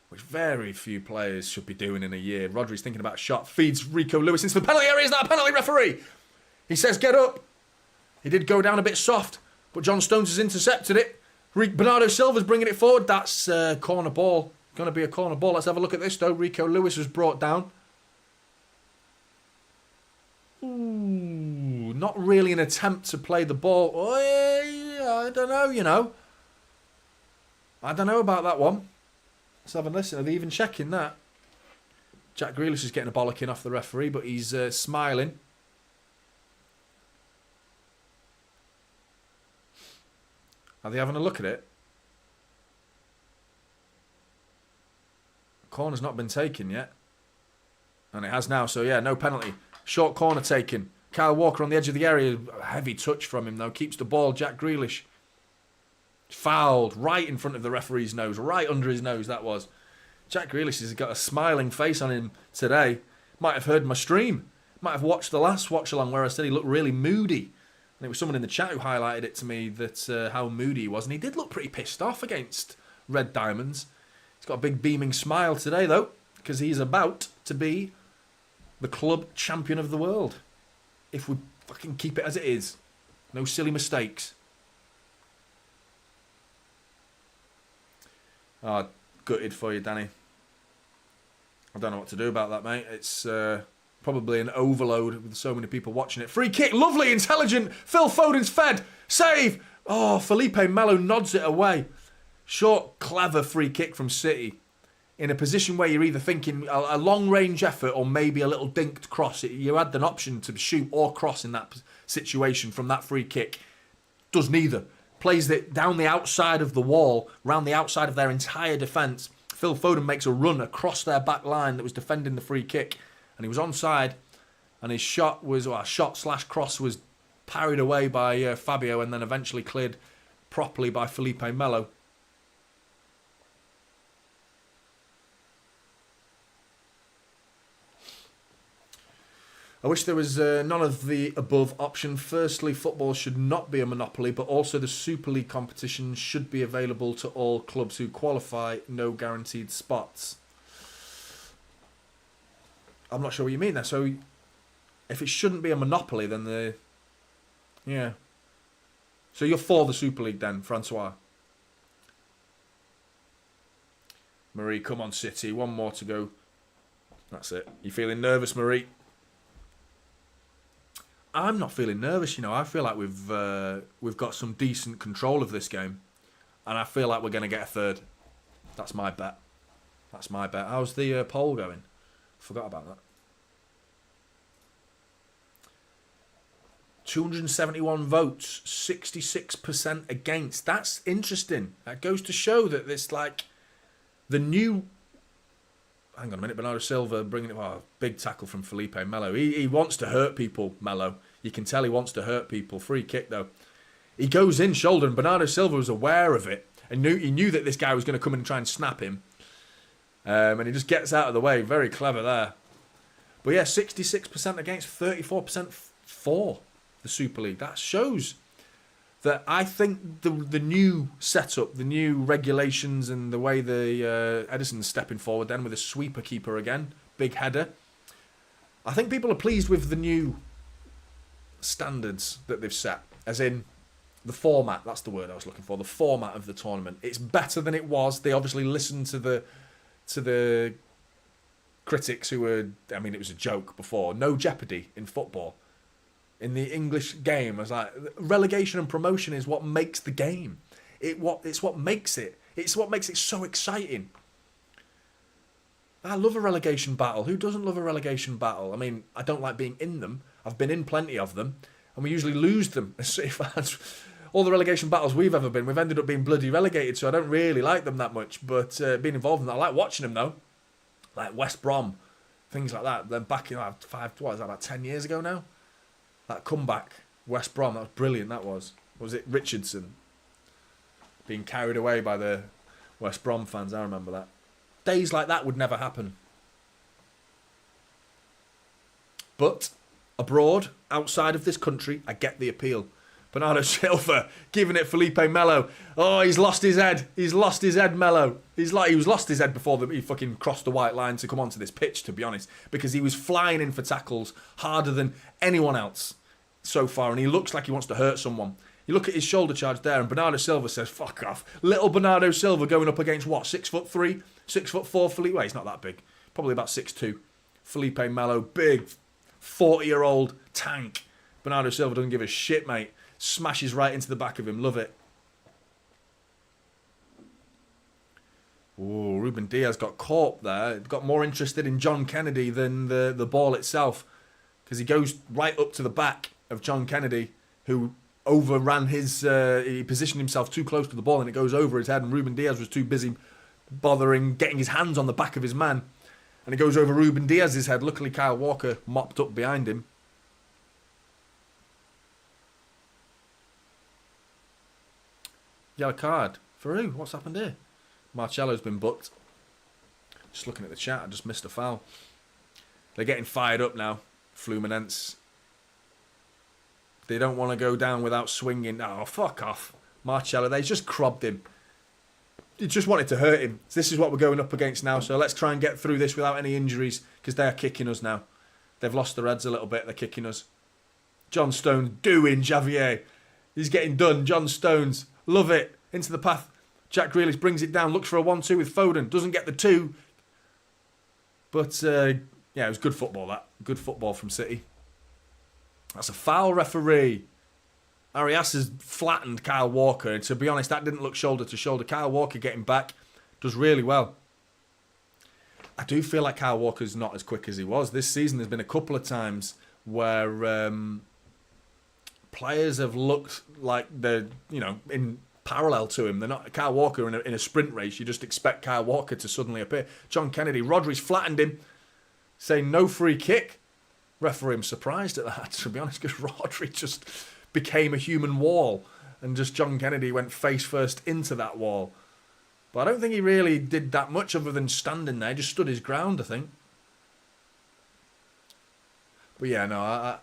Which very few players should be doing in a year. Rodri's thinking about a shot. Feeds Rico Lewis into the penalty area. Is that a penalty, referee? He says, get up. He did go down a bit soft, but John Stones has intercepted it. Bernardo Silva's bringing it forward. That's a corner ball. Going to be a corner ball. Let's have a look at this, though. Rico Lewis was brought down. Ooh, not really an attempt to play the ball. Oh, yeah, I don't know, you know. I don't know about that one. Let's have a listen. Are they even checking that? Jack Grealish is getting a bollocking off the referee, but he's smiling. Are they having a look at it? Corner's not been taken yet. And it has now, so yeah, no penalty. Short corner taken. Kyle Walker on the edge of the area. A heavy touch from him, though. Keeps the ball. Jack Grealish. Fouled right in front of the referee's nose. Right under his nose, that was. Jack Grealish has got a smiling face on him today. Might have heard my stream. Might have watched the last watch-along where I said he looked really moody. And it was someone in the chat who highlighted it to me that how moody he was. And he did look pretty pissed off against Red Diamonds. He's got a big beaming smile today, though, because he's about to be the club champion of the world. If we fucking keep it as it is. No silly mistakes. Oh, gutted for you, Danny. I don't know what to do about that, mate. It's probably an overload with so many people watching it. Free kick, lovely, intelligent. Phil Foden's fed. Save. Oh, Felipe Melo nods it away. Short, clever free kick from City. In a position where you're either thinking a long-range effort or maybe a little dinked cross. You had an option to shoot or cross in that situation from that free kick. Does neither. Plays it down the outside of the wall, round the outside of their entire defence. Phil Foden makes a run across their back line that was defending the free kick. And he was onside. And his shot was, well, shot/cross was parried away by Fabio and then eventually cleared properly by Felipe Melo. I wish there was none of the above option. Firstly, football should not be a monopoly, but also the Super League competition should be available to all clubs who qualify, no guaranteed spots. I'm not sure what you mean there. So, if it shouldn't be a monopoly, then the... Yeah. So you're for the Super League then, Francois? Marie, come on, City. One more to go. That's it. You feeling nervous, Marie? I'm not feeling nervous, you know. I feel like we've got some decent control of this game. And I feel like we're going to get a third. That's my bet. That's my bet. How's the poll going? Forgot about that. 271 votes. 66% against. That's interesting. That goes to show that this, like, the new... Hang on a minute, Bernardo Silva bringing it. Oh, big tackle from Felipe Melo. He wants to hurt people, Melo. You can tell he wants to hurt people. Free kick, though. He goes in shoulder, and Bernardo Silva was aware of it. And he knew that this guy was going to come in and try and snap him. And he just gets out of the way. Very clever there. But yeah, 66% against, 34% for the Super League. That shows that I think the new setup, the new regulations and the way the Edison's stepping forward then with a sweeper keeper again, big header. I think people are pleased with the new standards that they've set, as in the format. That's the word I was looking for. The format of the tournament. It's better than it was. They obviously listened to the critics who were. I mean, it was a joke before. No jeopardy in football. In the English game, I was like, relegation and promotion is what makes the game. It's what makes it. It's what makes it so exciting. I love a relegation battle. Who doesn't love a relegation battle? I mean, I don't like being in them. I've been in plenty of them, and we usually lose them as City fans. All the relegation battles we've ever been, we've ended up being bloody relegated, so I don't really like them that much. But being involved in that, I like watching them though. Like West Brom, things like that. Then back in about 10 years ago now? That comeback, West Brom, that was brilliant, that was. Was it Richardson? Being carried away by the West Brom fans, I remember that. Days like that would never happen. But abroad, outside of this country, I get the appeal. Bernardo Silva giving it Felipe Melo. Oh, he's lost his head. He's lost his head, Melo. He was lost his head before he fucking crossed the white line to come onto this pitch, to be honest. Because he was flying in for tackles harder than anyone else so far. And he looks like he wants to hurt someone. You look at his shoulder charge there, and Bernardo Silva says, fuck off. Little Bernardo Silva going up against what? 6'3", 6'4" Felipe. Well, he's not that big. Probably about 6'2". Felipe Melo, big 40-year-old tank. Bernardo Silva doesn't give a shit, mate. Smashes right into the back of him. Love it. Ooh, Ruben Diaz got caught there. Got more interested in John Kennedy than the ball itself. Because he goes right up to the back of John Kennedy, who overran his... he positioned himself too close to the ball and it goes over his head, and Ruben Diaz was too busy bothering getting his hands on the back of his man. And he goes over Ruben Diaz's head. Luckily, Kyle Walker mopped up behind him. Yellow card. For who? What's happened here? Marcelo's been booked. Just looking at the chat, I just missed a foul. They're getting fired up now, Fluminense. They don't want to go down without swinging. Oh, fuck off. Marcelo, they just crobbed him. He just wanted to hurt him. This is what we're going up against now, so let's try and get through this without any injuries, because they're kicking us now. They've lost their heads a little bit, they're kicking us. John Stones doing Javier. He's getting done. John Stones, love it. Into the path. Jack Grealish brings it down, looks for a 1-2 with Foden. Doesn't get the 2. But, yeah, it was good football, that. Good football from City. That's a foul, referee. Arias has flattened Kyle Walker. And to be honest, that didn't look shoulder to shoulder. Kyle Walker getting back does really well. I do feel like Kyle Walker's not as quick as he was. This season there's been a couple of times where players have looked like they're, in parallel to him. They're not Kyle Walker in a sprint race. You just expect Kyle Walker to suddenly appear. John Kennedy, Rodri's flattened him, saying no free kick. Referee, I'm surprised at that, to be honest, because Rodri just became a human wall and just John Kennedy went face first into that wall. But I don't think he really did that much other than standing there. He just stood his ground, I think. But yeah, no,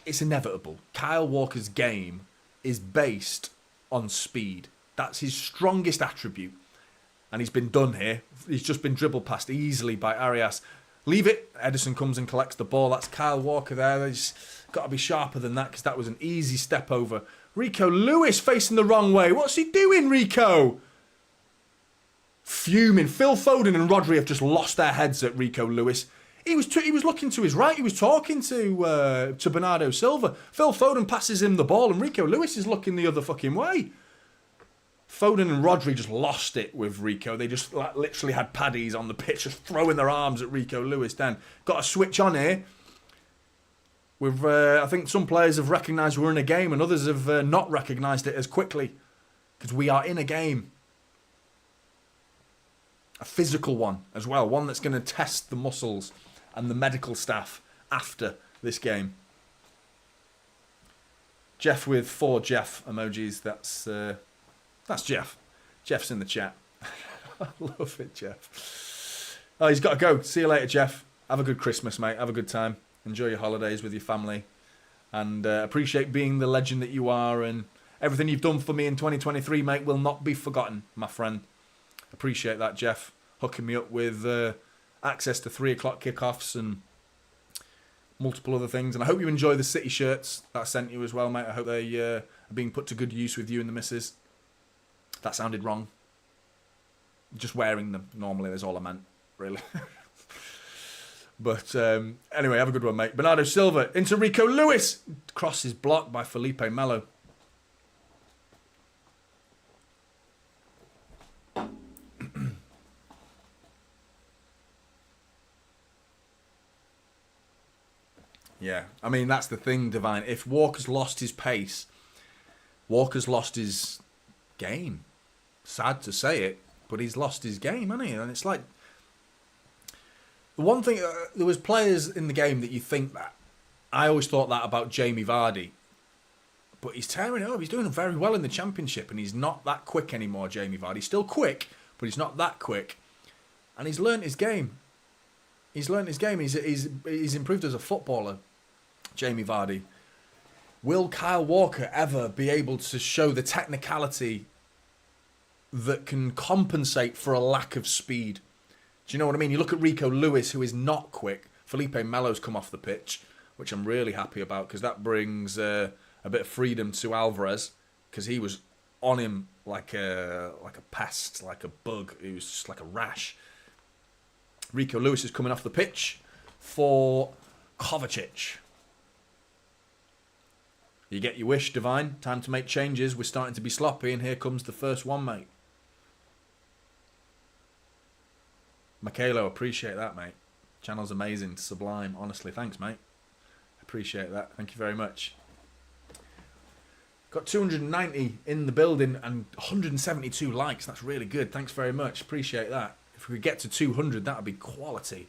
it's inevitable. Kyle Walker's game is based on speed. That's his strongest attribute. And he's been done here. He's just been dribbled past easily by Arias. Leave it. Edison comes and collects the ball. That's Kyle Walker there. He's got to be sharper than that because that was an easy step over. Rico Lewis facing the wrong way. What's he doing, Rico? Fuming. Phil Foden and Rodri have just lost their heads at Rico Lewis. He was looking to his right. He was talking to Bernardo Silva. Phil Foden passes him the ball and Rico Lewis is looking the other fucking way. Foden and Rodri just lost it with Rico. They just literally had paddies on the pitch, just throwing their arms at Rico Lewis. Then got a switch on here. With I think some players have recognised we're in a game, and others have not recognised it as quickly because we are in a game. A physical one as well, one that's going to test the muscles and the medical staff after this game. Jeff with 4 Jeff emojis. That's Jeff. Jeff's in the chat. I love it, Jeff. Oh, he's got to go. See you later, Jeff. Have a good Christmas, mate. Have a good time. Enjoy your holidays with your family. And appreciate being the legend that you are. And everything you've done for me in 2023, mate, will not be forgotten, my friend. Appreciate that, Jeff. Hooking me up with access to 3 o'clock kickoffs and multiple other things. And I hope you enjoy the City shirts that I sent you as well, mate. I hope they are being put to good use with you and the missus. That sounded wrong. Just wearing them normally, that's all I meant, really. But anyway, have a good one, mate. Bernardo Silva into Rico Lewis. Cross is blocked by Felipe Melo. Yeah, I mean, that's the thing, Divine. If Walker's lost his pace, Walker's lost his game. Sad to say it, but he's lost his game, hasn't he? And it's like the one thing. There was players in the game that you think that. I always thought that about Jamie Vardy, but he's tearing it up. He's doing very well in the Championship, and he's not that quick anymore. Jamie Vardy, he's still quick, but he's not that quick, and he's learnt his game. He's learnt his game. He's improved as a footballer. Jamie Vardy. Will Kyle Walker ever be able to show the technicality that can compensate for a lack of speed? Do you know what I mean? You look at Rico Lewis, who is not quick. Felipe Melo's come off the pitch, which I'm really happy about because that brings a bit of freedom to Alvarez because he was on him like a pest, like a bug. He was just like a rash. Rico Lewis is coming off the pitch for Kovacic. You get your wish, Divine. Time to make changes. We're starting to be sloppy, and here comes the first one, mate. Michaelo, appreciate that, mate. Channel's amazing, sublime. Honestly, thanks, mate. Appreciate that. Thank you very much. Got 290 in the building and 172 likes. That's really good. Thanks very much. Appreciate that. If we could get to 200, that would be quality.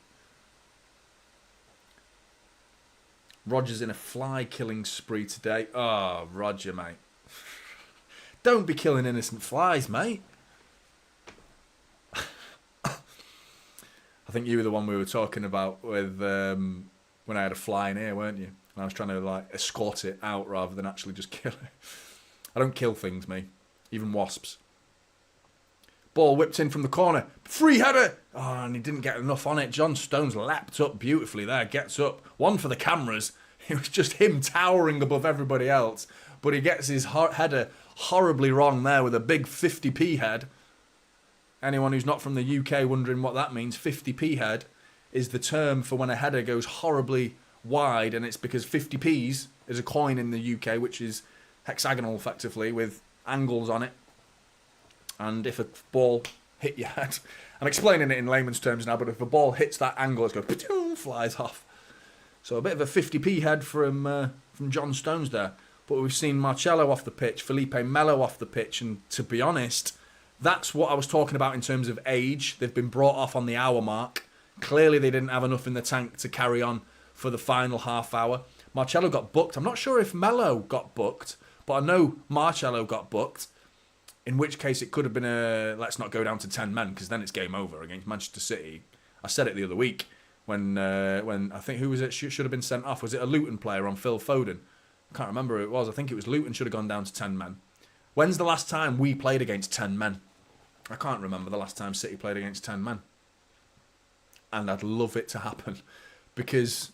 Roger's in a fly killing spree today. Oh, Roger, mate. Don't be killing innocent flies, mate. I think you were the one we were talking about with when I had a fly in here, weren't you? And I was trying to like escort it out rather than actually just kill it. I don't kill things, mate. Even wasps. Ball whipped in from the corner. Free header. Oh, and he didn't get enough on it. John Stones lapped up beautifully there. Gets up. One for the cameras. It was just him towering above everybody else. But he gets his header horribly wrong there with a big 50p head. Anyone who's not from the UK wondering what that means, 50p head is the term for when a header goes horribly wide, and it's because 50p's is a coin in the UK which is hexagonal effectively with angles on it. And if a ball hit your head, I'm explaining it in layman's terms now, but if a ball hits that angle, it's going flies off. So a bit of a 50p head from John Stones there. But we've seen Marcelo off the pitch, Felipe Melo off the pitch, and to be honest, that's what I was talking about in terms of age. They've been brought off on the hour mark. Clearly they didn't have enough in the tank to carry on for the final half hour. Marcelo got booked. I'm not sure if Melo got booked, but I know Marcelo got booked. In which case it could have been a let's not go down to 10 men, because then it's game over against Manchester City. I said it the other week when I think, who was it should have been sent off? Was it a Luton player on Phil Foden? I can't remember who it was. I think it was Luton should have gone down to 10 men. When's the last time we played against 10 men? I can't remember the last time City played against 10 men. And I'd love it to happen, because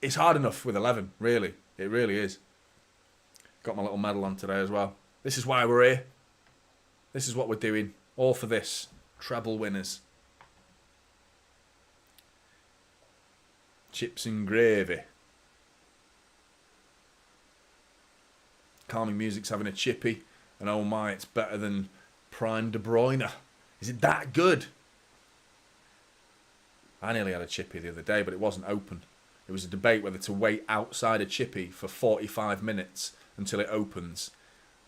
it's hard enough with 11, really. It really is. Got my little medal on today as well. This is why we're here. This is what we're doing. All for this. Treble winners. Chips and gravy. Calming music's having a chippy. And oh my, it's better than Prime De Bruyne. Is it that good? I nearly had a chippy the other day, but it wasn't open. It was a debate whether to wait outside a chippy for 45 minutes until it opens,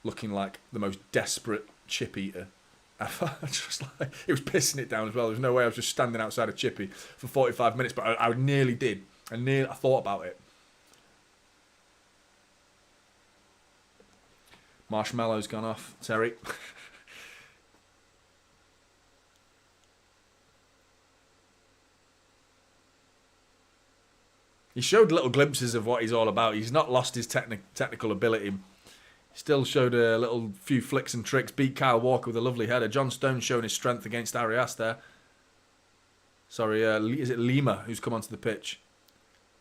looking like the most desperate chip eater ever. Just like, it was pissing it down as well. There's no way I was just standing outside a chippy for 45 minutes, but I nearly did. I thought about it. Marshmallow's gone off, Terry. He showed little glimpses of what he's all about. He's not lost his technical ability. He still showed a little few flicks and tricks. Beat Kyle Walker with a lovely header. John Stones showing his strength against Arias there. Sorry, is it Lima who's come onto the pitch?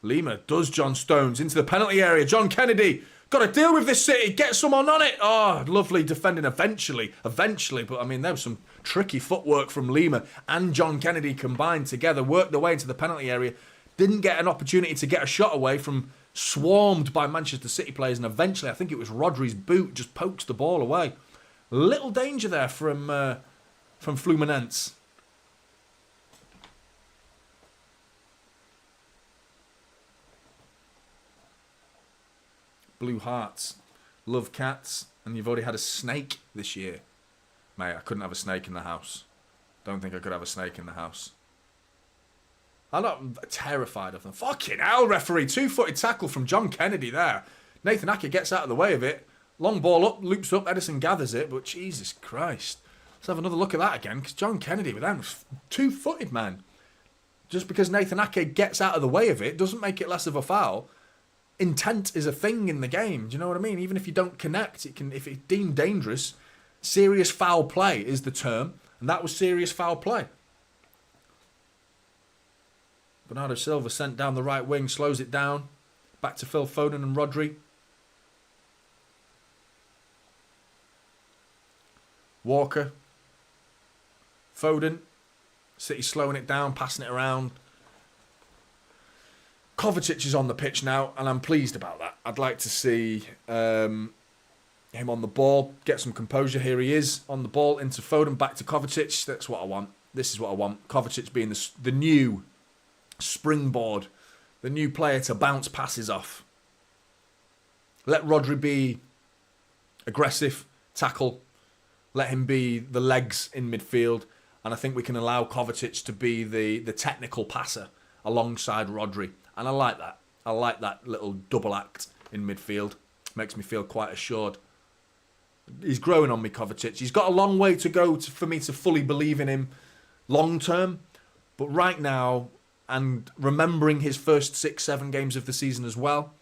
Lima does John Stones into the penalty area. John Kennedy, got to deal with this City. Get someone on it. Oh, lovely defending eventually. But I mean, there was some tricky footwork from Lima and John Kennedy combined together. Worked their way into the penalty area. Didn't get an opportunity to get a shot away from swarmed by Manchester City players, and eventually I think it was Rodri's boot just pokes the ball away. Little danger there from Fluminense. Blue hearts, love cats, and you've already had a snake this year. Mate, I couldn't have a snake in the house. Don't think I could have a snake in the house. I'm not terrified of them. Fucking hell, referee. 2-footed tackle from John Kennedy there. Nathan Ake gets out of the way of it. Long ball up, loops up, Edison gathers it, but Jesus Christ. Let's have another look at that again, because John Kennedy with them was 2-footed, man. Just because Nathan Ake gets out of the way of it doesn't make it less of a foul. Intent is a thing in the game. Do you know what I mean? Even if you don't connect, it can, if it's deemed dangerous, serious foul play is the term, and that was serious foul play. Bernardo Silva sent down the right wing, slows it down. Back to Phil Foden and Rodri. Walker. Foden. City slowing it down, passing it around. Kovacic is on the pitch now, and I'm pleased about that. I'd like to see him on the ball, get some composure. Here he is on the ball into Foden, back to Kovacic. That's what I want. This is what I want. Kovacic being the new springboard, the new player to bounce passes off. Let Rodri be aggressive, tackle, let him be the legs in midfield, and I think we can allow Kovacic to be the technical passer alongside Rodri. And I like that. I like that little double act in midfield. Makes me feel quite assured. He's growing on me, Kovacic. He's got a long way to go for me to fully believe in him long term. But right now, and remembering his first 6-7 games of the season as well,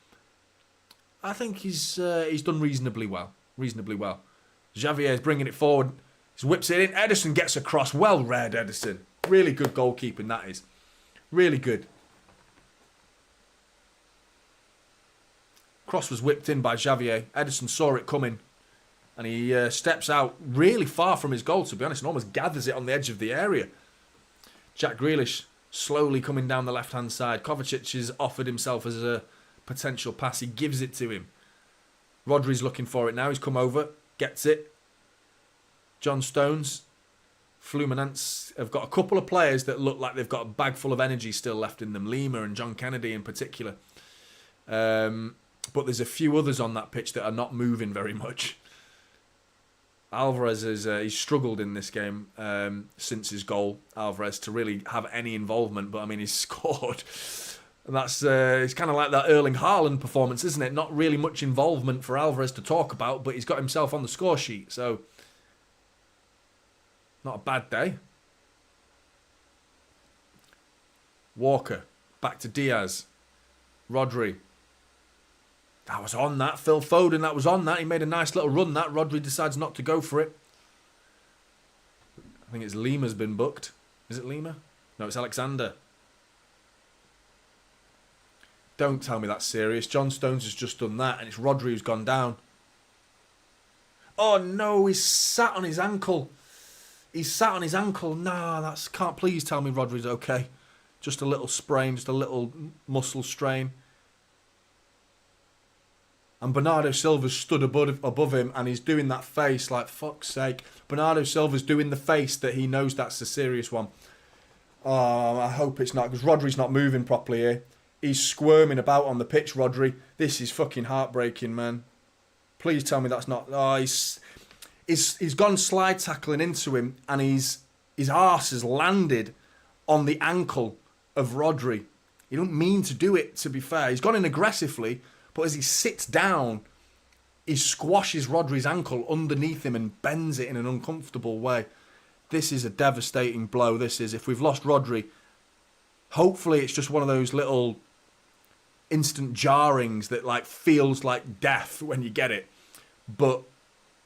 I think he's done reasonably well. Reasonably well. Xavier is bringing it forward. He whips it in. Ederson gets across. Well read, Ederson. Really good goalkeeping, that is. Really good. Cross was whipped in by Xavier. Ederson saw it coming. And he steps out really far from his goal, to be honest, and almost gathers it on the edge of the area. Jack Grealish slowly coming down the left-hand side. Kovacic has offered himself as a potential pass. He gives it to him. Rodri's looking for it now. He's come over. Gets it. John Stones. Fluminense have got a couple of players that look like they've got a bag full of energy still left in them. Lima and John Kennedy in particular. But there's a few others on that pitch that are not moving very much. Alvarez he's struggled in this game since his goal. Alvarez to really have any involvement, but I mean he's scored. And that's it's kind of like that Erling Haaland performance, isn't it? Not really much involvement for Alvarez to talk about, but he's got himself on the score sheet, so not a bad day. Walker back to Diaz, Rodri. That was on that. Phil Foden, that was on that. He made a nice little run, that. Rodri decides not to go for it. I think it's Lima's been booked. Is it Lima? No, it's Alexander. Don't tell me that's serious. John Stones has just done that, and it's Rodri who's gone down. Oh, no, he's sat on his ankle. He's sat on his ankle. Nah, that's... Can't please tell me Rodri's okay. Just a little sprain, just a little muscle strain. And Bernardo Silva's stood above him and he's doing that face like, fuck's sake. Bernardo Silva's doing the face that he knows that's a serious one. Oh, I hope it's not, because Rodri's not moving properly here. He's squirming about on the pitch, Rodri. This is fucking heartbreaking, man. Please tell me that's not... Oh, he's gone slide tackling into him and his arse has landed on the ankle of Rodri. He didn't mean to do it, to be fair. He's gone in aggressively... But as he sits down, he squashes Rodri's ankle underneath him and bends it in an uncomfortable way. This is a devastating blow, this is. If we've lost Rodri, hopefully it's just one of those little instant jarrings that like feels like death when you get it. But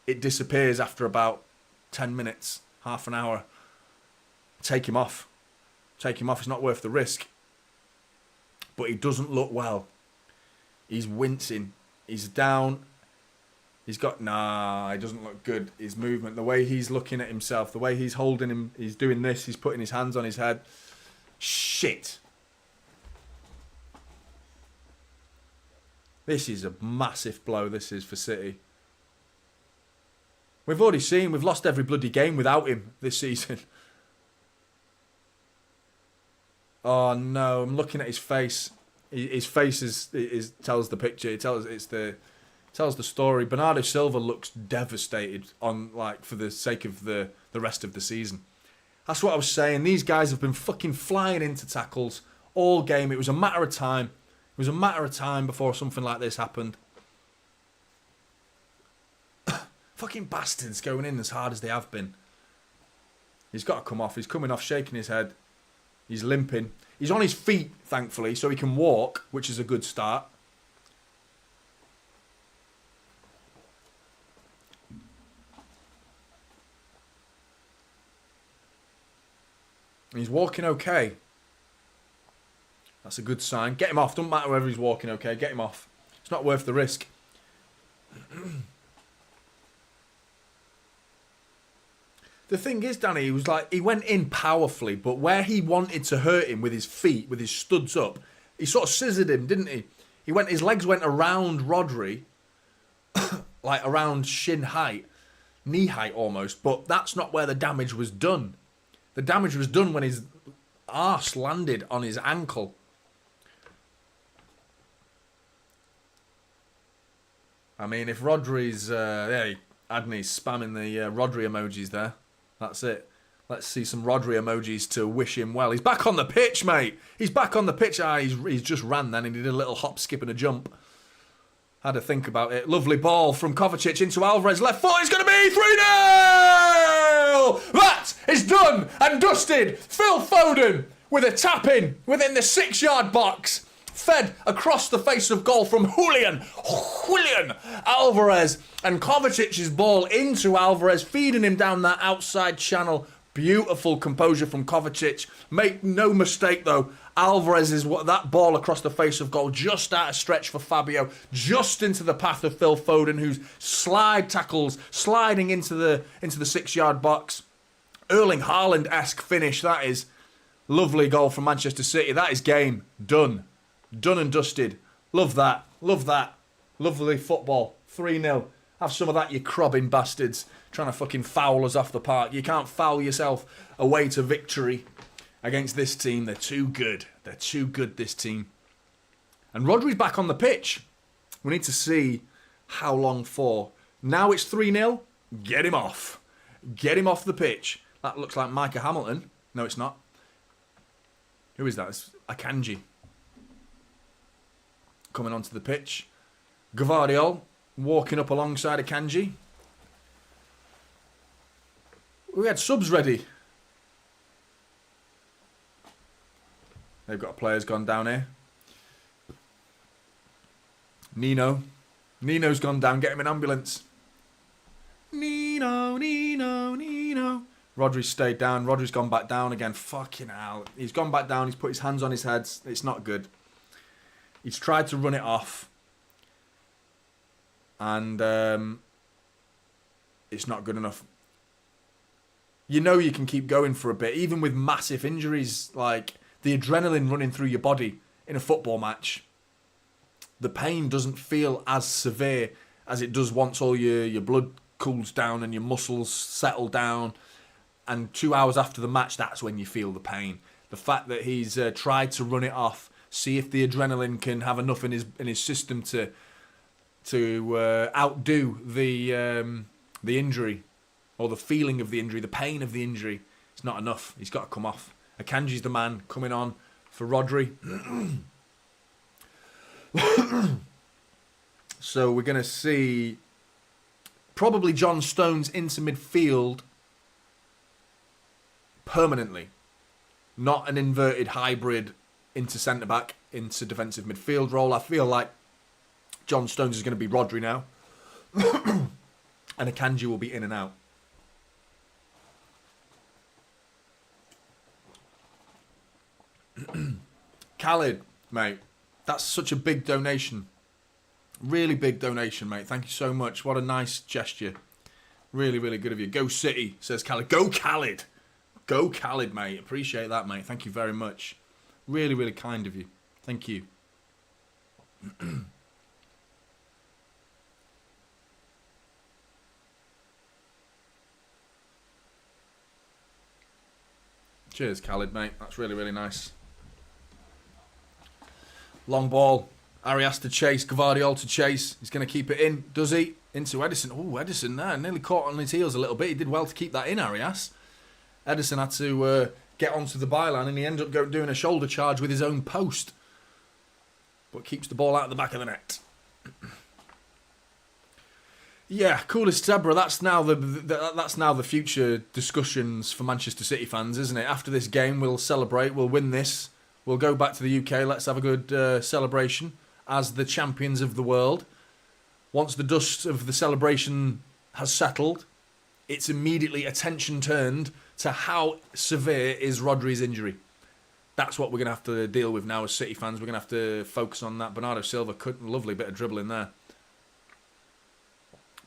it disappears after about 10 minutes, half an hour. Take him off. Take him off, it's not worth the risk. But he doesn't look well. He's wincing. He's down. He's got... Nah, he doesn't look good. His movement, the way he's looking at himself, the way he's holding him, he's doing this, he's putting his hands on his head. Shit. This is a massive blow, this is, for City. We've already seen, we've lost every bloody game without him this season. Oh, no, I'm looking at his face. His face is tells the picture. It tells the story. Bernardo Silva looks devastated on for the sake of the rest of the season. That's what I was saying. These guys have been fucking flying into tackles all game. It was a matter of time. It was a matter of time before something like this happened. Fucking bastards going in as hard as they have been. He's got to come off. He's coming off, shaking his head. He's limping. He's on his feet, thankfully, so he can walk, which is a good start. And he's walking okay. That's a good sign. Get him off. Doesn't matter whether he's walking okay. Get him off. It's not worth the risk. The thing is, Danny, he went in powerfully, but where he wanted to hurt him with his feet, with his studs up, he sort of scissored him, didn't he? His legs went around Rodri, like around shin height, knee height almost, but that's not where the damage was done. The damage was done when his arse landed on his ankle. I mean, if Rodri's... Adney's spamming the Rodri emojis there. That's it. Let's see some Rodri emojis to wish him well. He's back on the pitch, mate. He's back on the pitch. He's just ran then and he did a little hop, skip and a jump. Had to think about it. Lovely ball from Kovacic into Alvarez. Left foot is going to be 3-0! That is done and dusted. Phil Foden with a tap-in within the 6-yard box. Fed across the face of goal from Julian Alvarez. And Kovacic's ball into Alvarez, feeding him down that outside channel. Beautiful composure from Kovacic. Make no mistake, though. Alvarez is that ball across the face of goal, just out of stretch for Fabio, just into the path of Phil Foden, who's sliding into the 6-yard box. Erling Haaland-esque finish, that is. Lovely goal from Manchester City. That is game done. Done and dusted. Love that. Love that. Lovely football. 3-0. Have some of that, you crobbing bastards. Trying to fucking foul us off the park. You can't foul yourself away to victory against this team. They're too good. They're too good, this team. And Rodri's back on the pitch. We need to see how long for. Now it's 3-0. Get him off. Get him off the pitch. That looks like Micah Hamilton. No, it's not. Who is that? It's Akanji. Coming onto the pitch. Gvardiol walking up alongside Akanji. We had subs ready. They've got players gone down here. Nino's gone down. Get him an ambulance. Nino. Rodri's stayed down. Rodri's gone back down again. Fucking hell. He's gone back down. He's put his hands on his head. It's not good. He's tried to run it off. And it's not good enough. You know you can keep going for a bit. Even with massive injuries, like the adrenaline running through your body in a football match. The pain doesn't feel as severe as it does once all your blood cools down and your muscles settle down. And 2 hours after the match, that's when you feel the pain. The fact that he's tried to run it off, see if the adrenaline can have enough in his system to outdo the injury or the feeling of the injury, the pain of the injury. It's not enough. He's got to come off. Akanji's the man coming on for Rodri. So we're going to see probably John Stones into midfield permanently. Not an inverted hybrid into centre-back, into defensive midfield role. I feel like John Stones is going to be Rodri now. And Akanji will be in and out. Khalid, mate. That's such a big donation. Really big donation, mate. Thank you so much. What a nice gesture. Really, really good of you. Go City, says Khalid. Go Khalid. Go Khalid, mate. Appreciate that, mate. Thank you very much. Really, really kind of you. Thank you. Cheers, Khalid, mate. That's really, really nice. Long ball. Arias to chase. Gvardiol to chase. He's going to keep it in. Does he? Into Edison. Oh, Edison there. Nearly caught on his heels a little bit. He did well to keep that in, Arias. Edison had to get onto the byline and he ended up doing a shoulder charge with his own post. But keeps the ball out of the back of the net. Yeah, coolest zebra. That's now the future discussions for Manchester City fans, isn't it? After this game, we'll celebrate. We'll win this. We'll go back to the UK. Let's have a good celebration as the champions of the world. Once the dust of the celebration has settled, it's immediately attention turned to how severe is Rodri's injury. That's what we're going to have to deal with now as City fans. We're going to have to focus on that. Bernardo Silva, lovely bit of dribbling there.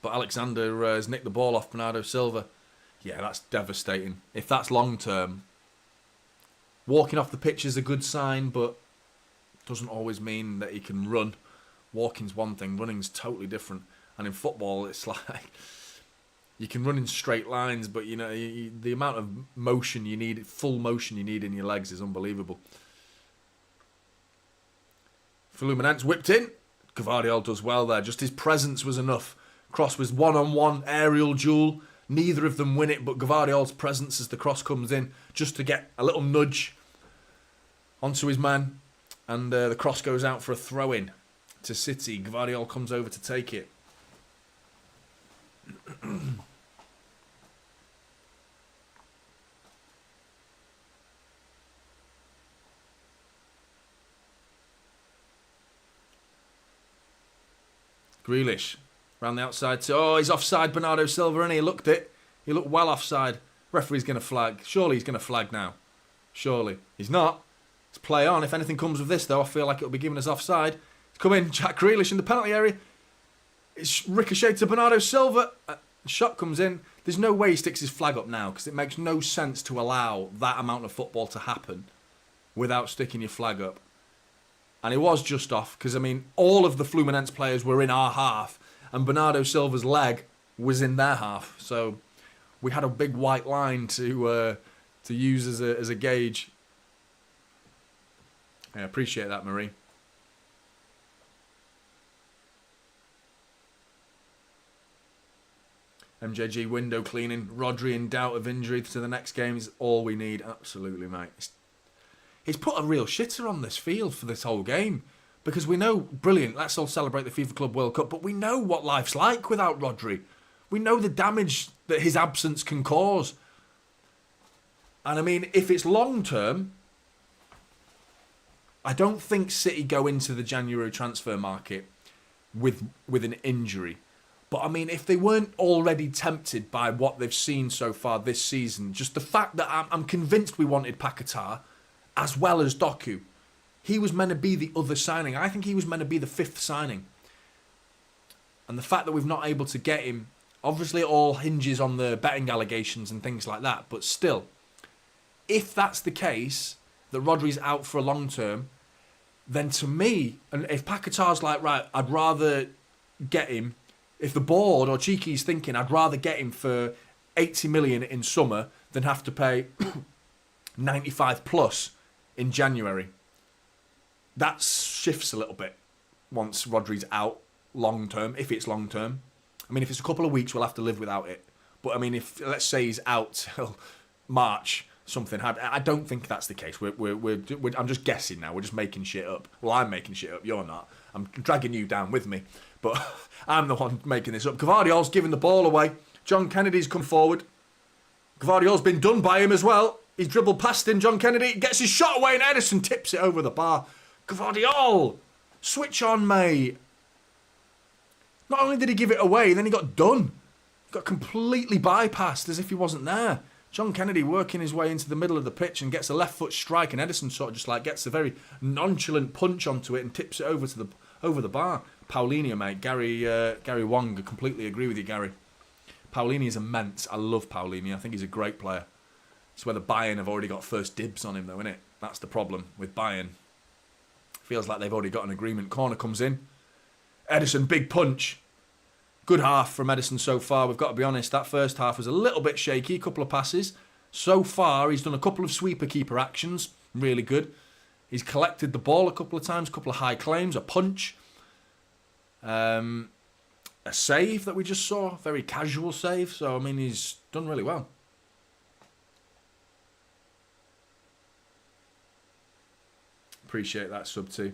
But Alexander has nicked the ball off Bernardo Silva. Yeah, that's devastating. If that's long term, walking off the pitch is a good sign, but doesn't always mean that he can run. Walking's one thing, running's totally different. And in football, it's like you can run in straight lines, but you know the amount of motion you need, full motion you need in your legs is unbelievable. Fluminense whipped in Gvardiol does well there. Just his presence was enough. Cross was one-on-one aerial duel. Neither of them win it, but Gvardiol's presence as the cross comes in, just to get a little nudge onto his man. And the cross goes out for a throw-in to City. Gvardiol comes over to take it. Grealish round the outside. Oh, he's offside, Bernardo Silva, and he looked it. He looked well offside. Referee's going to flag. Surely he's going to flag now. Surely. He's not. Let's play on. If anything comes of this, though, I feel like it'll be given as offside. It's come in. Jack Grealish in the penalty area. It's ricocheted to Bernardo Silva. Shot comes in. There's no way he sticks his flag up now because it makes no sense to allow that amount of football to happen without sticking your flag up. And it was just off because, I mean, all of the Fluminense players were in our half and Bernardo Silva's leg was in their half. So we had a big white line to use as a gauge. I appreciate that, Marie. MJG window cleaning. Rodri in doubt of injury to the next game is all we need. Absolutely, mate. He's put a real shitter on this field for this whole game. Because we know, brilliant, let's all celebrate the FIFA Club World Cup, but we know what life's like without Rodri. We know the damage that his absence can cause. And I mean, if it's long term, I don't think City go into the January transfer market with an injury. But I mean, if they weren't already tempted by what they've seen so far this season, just the fact that I'm convinced we wanted Paquetá as well as Doku. He was meant to be the other signing. I think he was meant to be the fifth signing. And the fact that we've not able to get him, obviously it all hinges on the betting allegations and things like that. But still, if that's the case, that Rodri's out for a long term, then to me, and if Paquetá's like, right, I'd rather get him, if the board or Cheeky's thinking, I'd rather get him for 80 million in summer than have to pay 95 plus in January. That shifts a little bit once Rodri's out long term, if it's long term. I mean, if it's a couple of weeks, we'll have to live without it. But I mean, if let's say he's out till March, something had. I don't think that's the case. I'm just guessing now. We're just making shit up. Well, I'm making shit up. You're not. I'm dragging you down with me. But I'm the one making this up. Gvardiol's giving the ball away. John Kennedy's come forward. Gvardiol's been done by him as well. He's dribbled past him. John Kennedy gets his shot away and Edison tips it over the bar. Gvardiol! Switch on, mate. Not only did he give it away, then he got done. Got completely bypassed as if he wasn't there. John Kennedy working his way into the middle of the pitch and gets a left foot strike, and Edison sort of just like gets a very nonchalant punch onto it and tips it over the bar. Paulinho, mate. Gary Wong, I completely agree with you, Gary. Paulinho is immense. I love Paulinho. I think he's a great player. It's whether Bayern have already got first dibs on him, though, isn't it? That's the problem with Bayern. Feels like they've already got an agreement. Corner comes in. Edison, big punch. Good half from Edison so far. We've got to be honest. That first half was a little bit shaky. A couple of passes. So far, he's done a couple of sweeper-keeper actions. Really good. He's collected the ball a couple of times. A couple of high claims. A punch. A save that we just saw. Very casual save. So, I mean, he's done really well. Appreciate that sub too.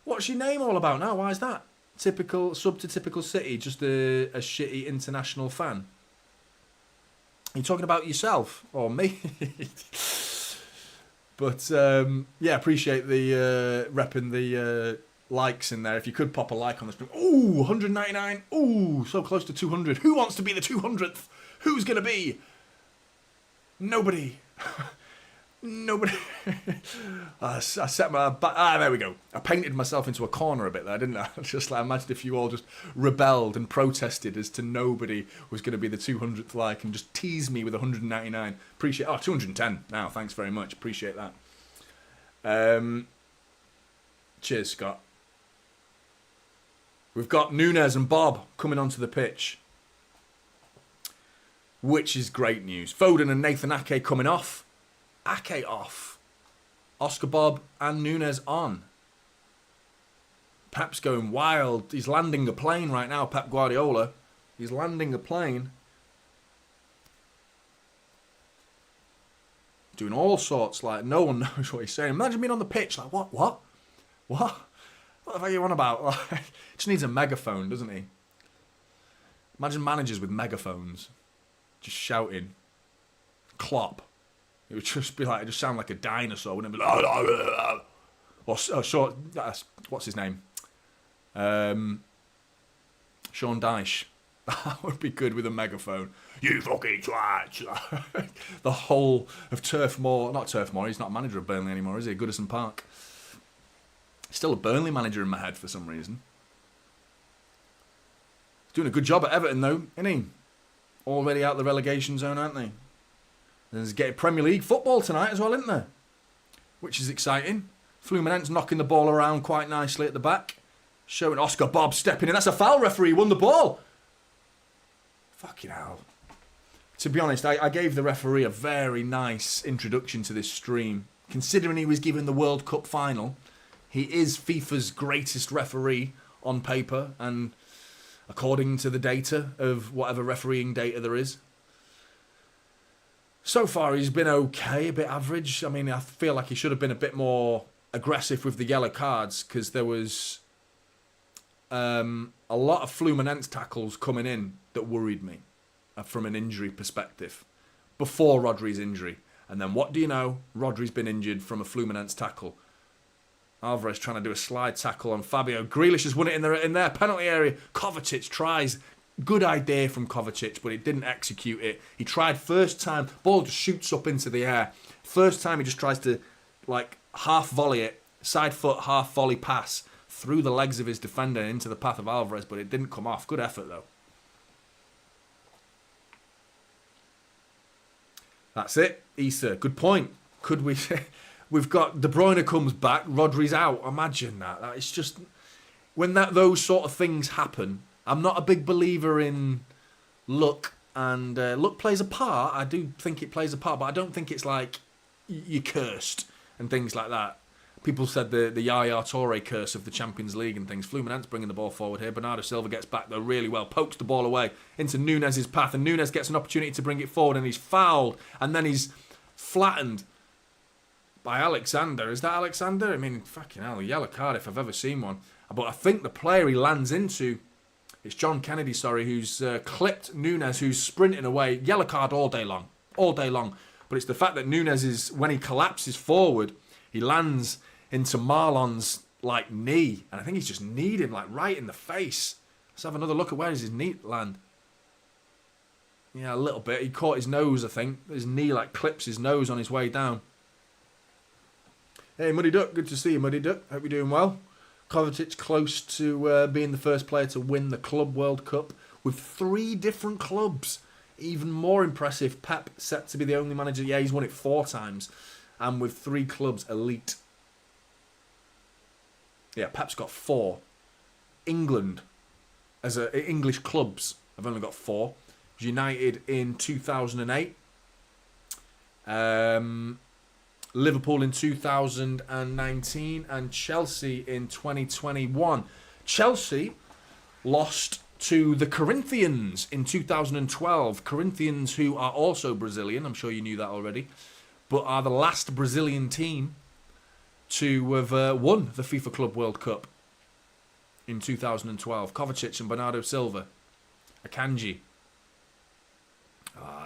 What's your name all about now? Why is that? Typical sub to typical City, just a shitty international fan. Are you talking about yourself or me? But yeah, appreciate the repping the likes in there. If you could pop a like on the stream. Ooh, 199. Ooh, so close to 200. Who wants to be the 200th? Who's gonna be? Nobody. Nobody. I set my there we go. I painted myself into a corner a bit there, didn't I? Just like imagine if you all just rebelled and protested as to nobody was going to be the 200th like and just tease me with 199. Appreciate 210 now. Thanks very much. Appreciate that. Cheers, Scott. We've got Nunes and Bob coming onto the pitch, which is great news. Foden and Nathan Ake coming off. Ake off. Oscar Bob and Nunes on. Pep's going wild. He's landing a plane right now, Pep Guardiola. He's landing a plane. Doing all sorts, like, no one knows what he's saying. Imagine being on the pitch, like, what? What the fuck are you on about? Like, just needs a megaphone, doesn't he? Imagine managers with megaphones. Just shouting. Klopp. It would just be like, it just sound like a dinosaur, wouldn't it? Be like, or short, what's his name? Sean Dyche. That would be good with a megaphone. You fucking twat. The whole of Turf Moor. Not Turf Moor, he's not a manager of Burnley anymore, is he? Goodison Park. Still a Burnley manager in my head for some reason. He's doing a good job at Everton though, isn't he? Already out the relegation zone, aren't they? There's getting Premier League football tonight as well, isn't there? Which is exciting. Fluminense knocking the ball around quite nicely at the back. Showing Oscar Bob stepping in. That's a foul, referee. Won the ball. Fucking hell. To be honest, I gave the referee a very nice introduction to this stream. Considering he was given the World Cup final, he is FIFA's greatest referee on paper and according to the data of whatever refereeing data there is. So far, he's been okay, a bit average. I mean, I feel like he should have been a bit more aggressive with the yellow cards because there was a lot of Fluminense tackles coming in that worried me from an injury perspective before Rodri's injury. And then what do you know? Rodri's been injured from a Fluminense tackle. Alvarez trying to do a slide tackle on Fabio. Grealish has won it in their penalty area. Kovacic tries. Good idea from Kovacic, but he didn't execute it. He tried first time. Ball just shoots up into the air. First time he just tries to like half volley it. Side foot, half volley pass through the legs of his defender into the path of Alvarez, but it didn't come off. Good effort though. That's it. Issa, good point. Could we... We've got De Bruyne comes back, Rodri's out. Imagine that. It's just... When those sort of things happen, I'm not a big believer in luck, and luck plays a part. I do think it plays a part, but I don't think it's like you're cursed and things like that. People said the Yaya Toure curse of the Champions League and things. Fluminense bringing the ball forward here. Bernardo Silva gets back though really well, pokes the ball away into Nunez's path, and Nunez gets an opportunity to bring it forward, and he's fouled, and then he's flattened by Alexander. Is that Alexander? I mean, fucking hell, a yellow card if I've ever seen one. But I think the player he lands into, it's John Kennedy, who's clipped Nunez, who's sprinting away. Yellow card all day long. But it's the fact that Nunez is, when he collapses forward, he lands into Marlon's like knee, and I think he's just kneed him like right in the face. Let's have another look at where does his knee land. Yeah, a little bit. He caught his nose, I think. His knee like clips his nose on his way down. Hey, Muddy Duck, good to see you, Muddy Duck. Hope you're doing well. Kovacic close to being the first player to win the Club World Cup with 3 different clubs. Even more impressive, Pep set to be the only manager. Yeah, he's won it 4 times. And with 3 clubs, elite. Yeah, Pep's got 4. England, as English clubs, I've only got 4. United in 2008. Liverpool in 2019 and Chelsea in 2021. Chelsea lost to the Corinthians in 2012. Corinthians, who are also Brazilian, I'm sure you knew that already, but are the last Brazilian team to have won the FIFA Club World Cup in 2012. Kovacic and Bernardo Silva. Akanji.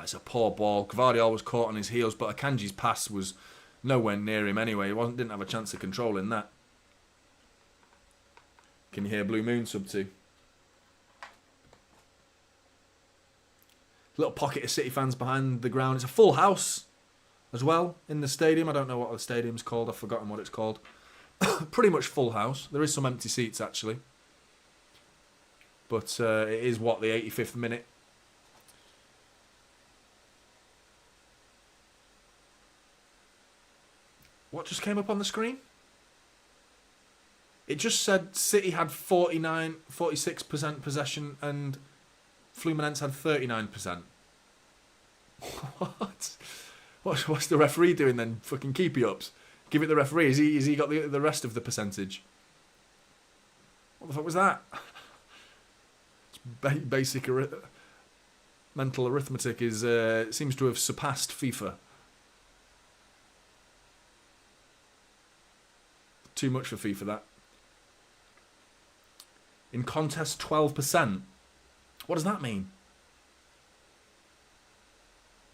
It's a poor ball. Gvardiol was caught on his heels, but Akanji's pass was nowhere near him anyway. He didn't have a chance of controlling that. Can you hear Blue Moon sub 2? Little pocket of City fans behind the ground. It's a full house as well in the stadium. I don't know what the stadium's called. I've forgotten what it's called. Pretty much full house. There is some empty seats actually. But it is what, the 85th minute. What just came up on the screen? It just said City had 46% possession and Fluminense had 39%. What? What's the referee doing then? Fucking keepy ups. Give it the referee. Is he got the rest of the percentage? What the fuck was that? It's basic mental arithmetic is seems to have surpassed FIFA. Too much for FIFA, that. In contest, 12%. What does that mean?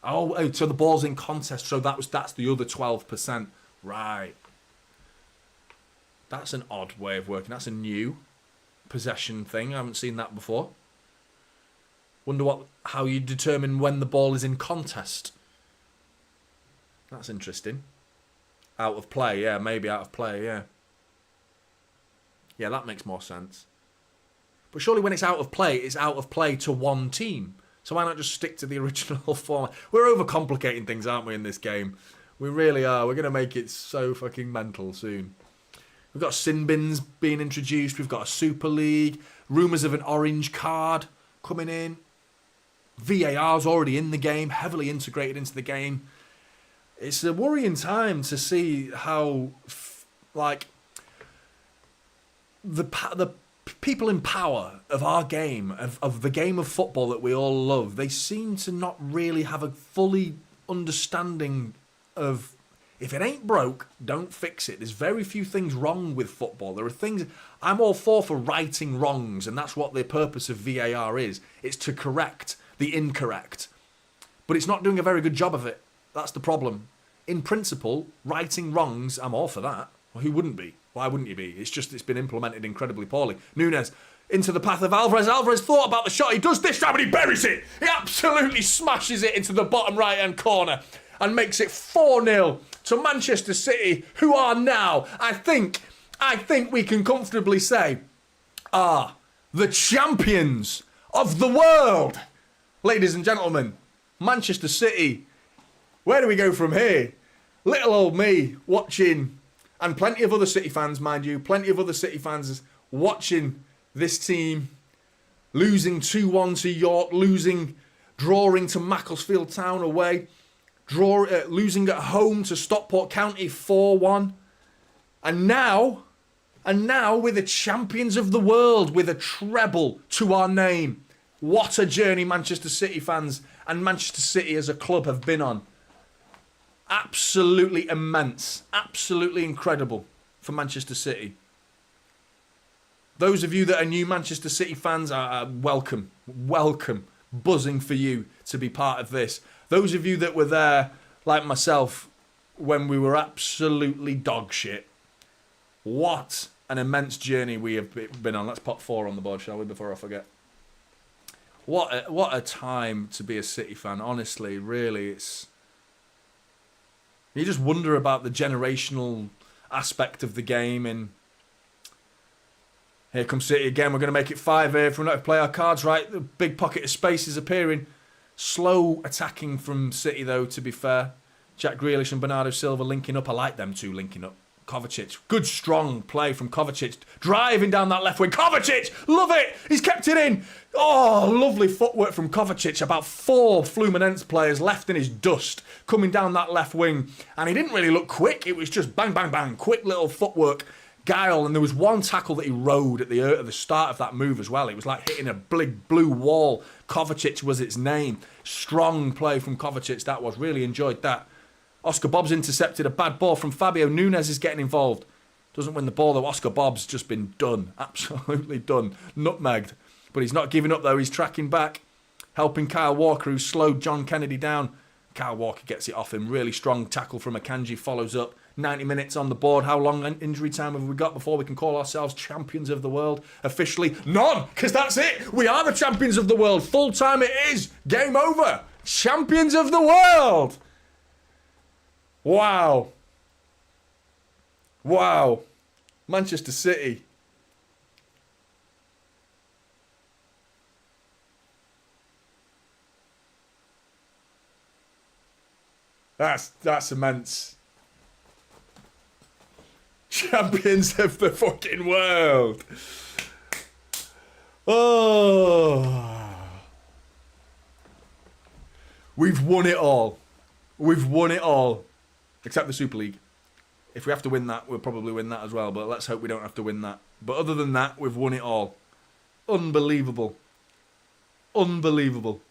Oh, so the ball's in contest, so that's the other 12%. Right. That's an odd way of working. That's a new possession thing. I haven't seen that before. Wonder how you determine when the ball is in contest. That's interesting. Out of play, yeah, maybe out of play, yeah. Yeah, that makes more sense. But surely when it's out of play to one team. So why not just stick to the original format? We're overcomplicating things, aren't we, in this game? We really are. We're going to make it so fucking mental soon. We've got sin bins being introduced. We've got a Super League. Rumours of an orange card coming in. VAR's already in the game, heavily integrated into the game. It's a worrying time to see how, the people in power of our game, of the game of football that we all love, they seem to not really have a fully understanding of, if it ain't broke, don't fix it. There's very few things wrong with football. There are things, I'm all for righting wrongs, and that's what the purpose of VAR is. It's to correct the incorrect. But it's not doing a very good job of it. That's the problem. In principle, righting wrongs, I'm all for that. Well, who wouldn't be? Why wouldn't you be? It's just it's been implemented incredibly poorly. Nunez into the path of Alvarez. Alvarez thought about the shot. He does this time and he buries it. He absolutely smashes it into the bottom right-hand corner and makes it 4-0 to Manchester City, who are now, I think we can comfortably say, are the champions of the world. Ladies and gentlemen, Manchester City. Where do we go from here? Little old me watching, and plenty of other City fans, mind you, plenty of other City fans watching this team losing 2-1 to York, drawing to Macclesfield Town away, losing at home to Stockport County 4-1. And now we're the champions of the world with a treble to our name. What a journey Manchester City fans and Manchester City as a club have been on. Absolutely immense. Absolutely incredible for Manchester City. Those of you that are new Manchester City fans are welcome. Welcome. Buzzing for you to be part of this. Those of you that were there, like myself, when we were absolutely dog shit. What an immense journey we have been on. Let's pop 4 on the board, shall we, before I forget. What a time to be a City fan. Honestly, really, it's... You just wonder about the generational aspect of the game. And here comes City again. We're going to make it 5 here if we don't play our cards right. The big pocket of space is appearing. Slow attacking from City, though, to be fair. Jack Grealish and Bernardo Silva linking up. I like them two linking up. Kovacic. Good, strong play from Kovacic. Driving down that left wing. Kovacic! Love it! He's kept it in. Oh, lovely footwork from Kovacic. About 4 Fluminense players left in his dust coming down that left wing. And he didn't really look quick. It was just bang, bang, bang. Quick little footwork. Guile. And there was one tackle that he rode at the start of that move as well. It was like hitting a big blue wall. Kovacic was its name. Strong play from Kovacic. That was. Really enjoyed that. Oscar Bobb's intercepted a bad ball from Fabio. Nunez is getting involved. Doesn't win the ball though. Oscar Bobb's just been done. Absolutely done. Nutmegged. But he's not giving up though. He's tracking back. Helping Kyle Walker, who slowed John Kennedy down. Kyle Walker gets it off him. Really strong tackle from Akanji. Follows up. 90 minutes on the board. How long injury time have we got before we can call ourselves champions of the world? Officially, none. Because that's it. We are the champions of the world. Full time it is. Game over. Champions of the world. Wow. Wow. Manchester City. That's immense. Champions of the fucking world. Oh. We've won it all. We've won it all. Except the Super League. If we have to win that, we'll probably win that as well. But let's hope we don't have to win that. But other than that, we've won it all. Unbelievable. Unbelievable.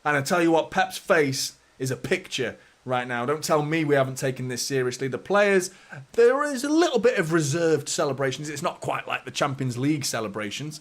And I tell you what, Pep's face is a picture right now. Don't tell me we haven't taken this seriously. The players, there is a little bit of reserved celebrations. It's not quite like the Champions League celebrations.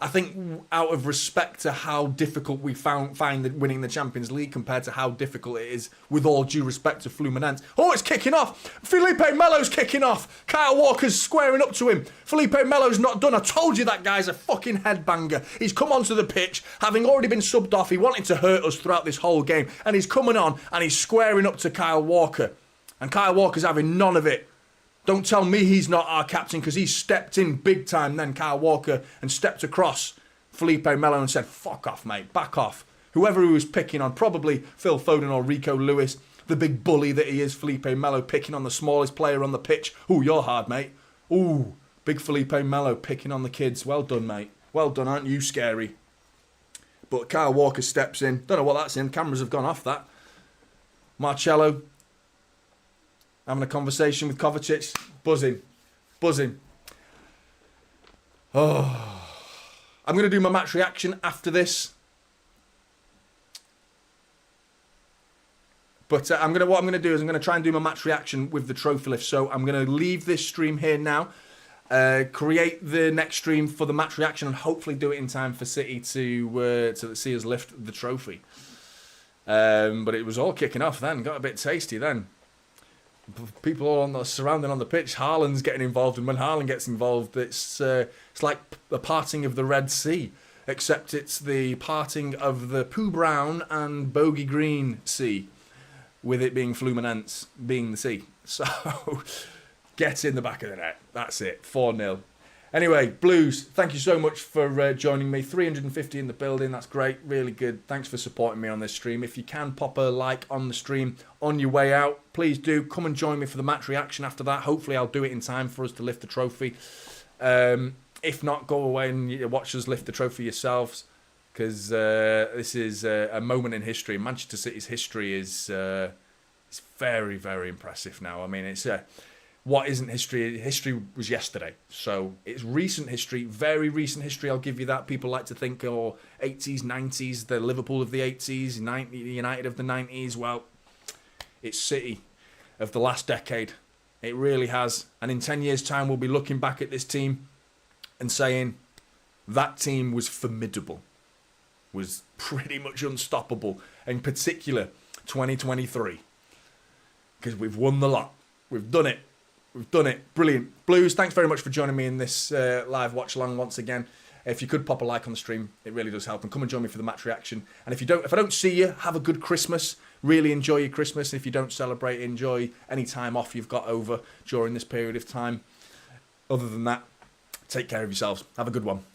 I think out of respect to how difficult we find winning the Champions League compared to how difficult it is, with all due respect to Fluminense. Oh, it's kicking off. Felipe Melo's kicking off. Kyle Walker's squaring up to him. Felipe Melo's not done. I told you that guy's a fucking headbanger. He's come onto the pitch, having already been subbed off. He wanted to hurt us throughout this whole game. And he's coming on and he's squaring up to Kyle Walker. And Kyle Walker's having none of it. Don't tell me he's not our captain, because he stepped in big time then, Kyle Walker, and stepped across Felipe Melo and said, fuck off, mate, back off. Whoever he was picking on, probably Phil Foden or Rico Lewis, the big bully that he is, Felipe Melo, picking on the smallest player on the pitch. Ooh, you're hard, mate. Ooh, big Felipe Melo picking on the kids. Well done, mate. Well done, aren't you scary? But Kyle Walker steps in. Don't know what that's in. Cameras have gone off that. Marcelo having a conversation with Kovacic. Buzzing. Buzzing. Oh. I'm going to do my match reaction after this. But what I'm going to do is I'm going to try and do my match reaction with the trophy lift. So I'm going to leave this stream here now. Create the next stream for the match reaction and hopefully do it in time for City to see us lift the trophy. But it was all kicking off then. Got a bit tasty then. People all surrounding on the pitch. Haaland's getting involved, and when Haaland gets involved, it's like the parting of the Red Sea, except it's the parting of the Pooh Brown and Bogey Green Sea, with it being Fluminense being the sea. So get in the back of the net. That's it. 4-0. Anyway, Blues, thank you so much for joining me. 350 in the building. That's great. Really good. Thanks for supporting me on this stream. If you can pop a like on the stream on your way out, please do. Come and join me for the match reaction after that. Hopefully I'll do it in time for us to lift the trophy. If not, go away and watch us lift the trophy yourselves, because this is a moment in history. Manchester City's history is very, very impressive now. I mean, it's... what isn't history? History was yesterday. So it's recent history, very recent history. I'll give you that. People like to think, 80s, 90s, the Liverpool of the 80s, United of the 90s. Well, it's City of the last decade. It really has. And in 10 years' time, we'll be looking back at this team and saying that team was formidable, was pretty much unstoppable. In particular, 2023. Because we've won the lot. We've done it. We've done it. Brilliant. Blues, thanks very much for joining me in this live watch along once again. If you could pop a like on the stream, it really does help. And come and join me for the match reaction. And if I don't see you, have a good Christmas. Really enjoy your Christmas. If you don't celebrate, enjoy any time off you've got over during this period of time. Other than that, take care of yourselves. Have a good one.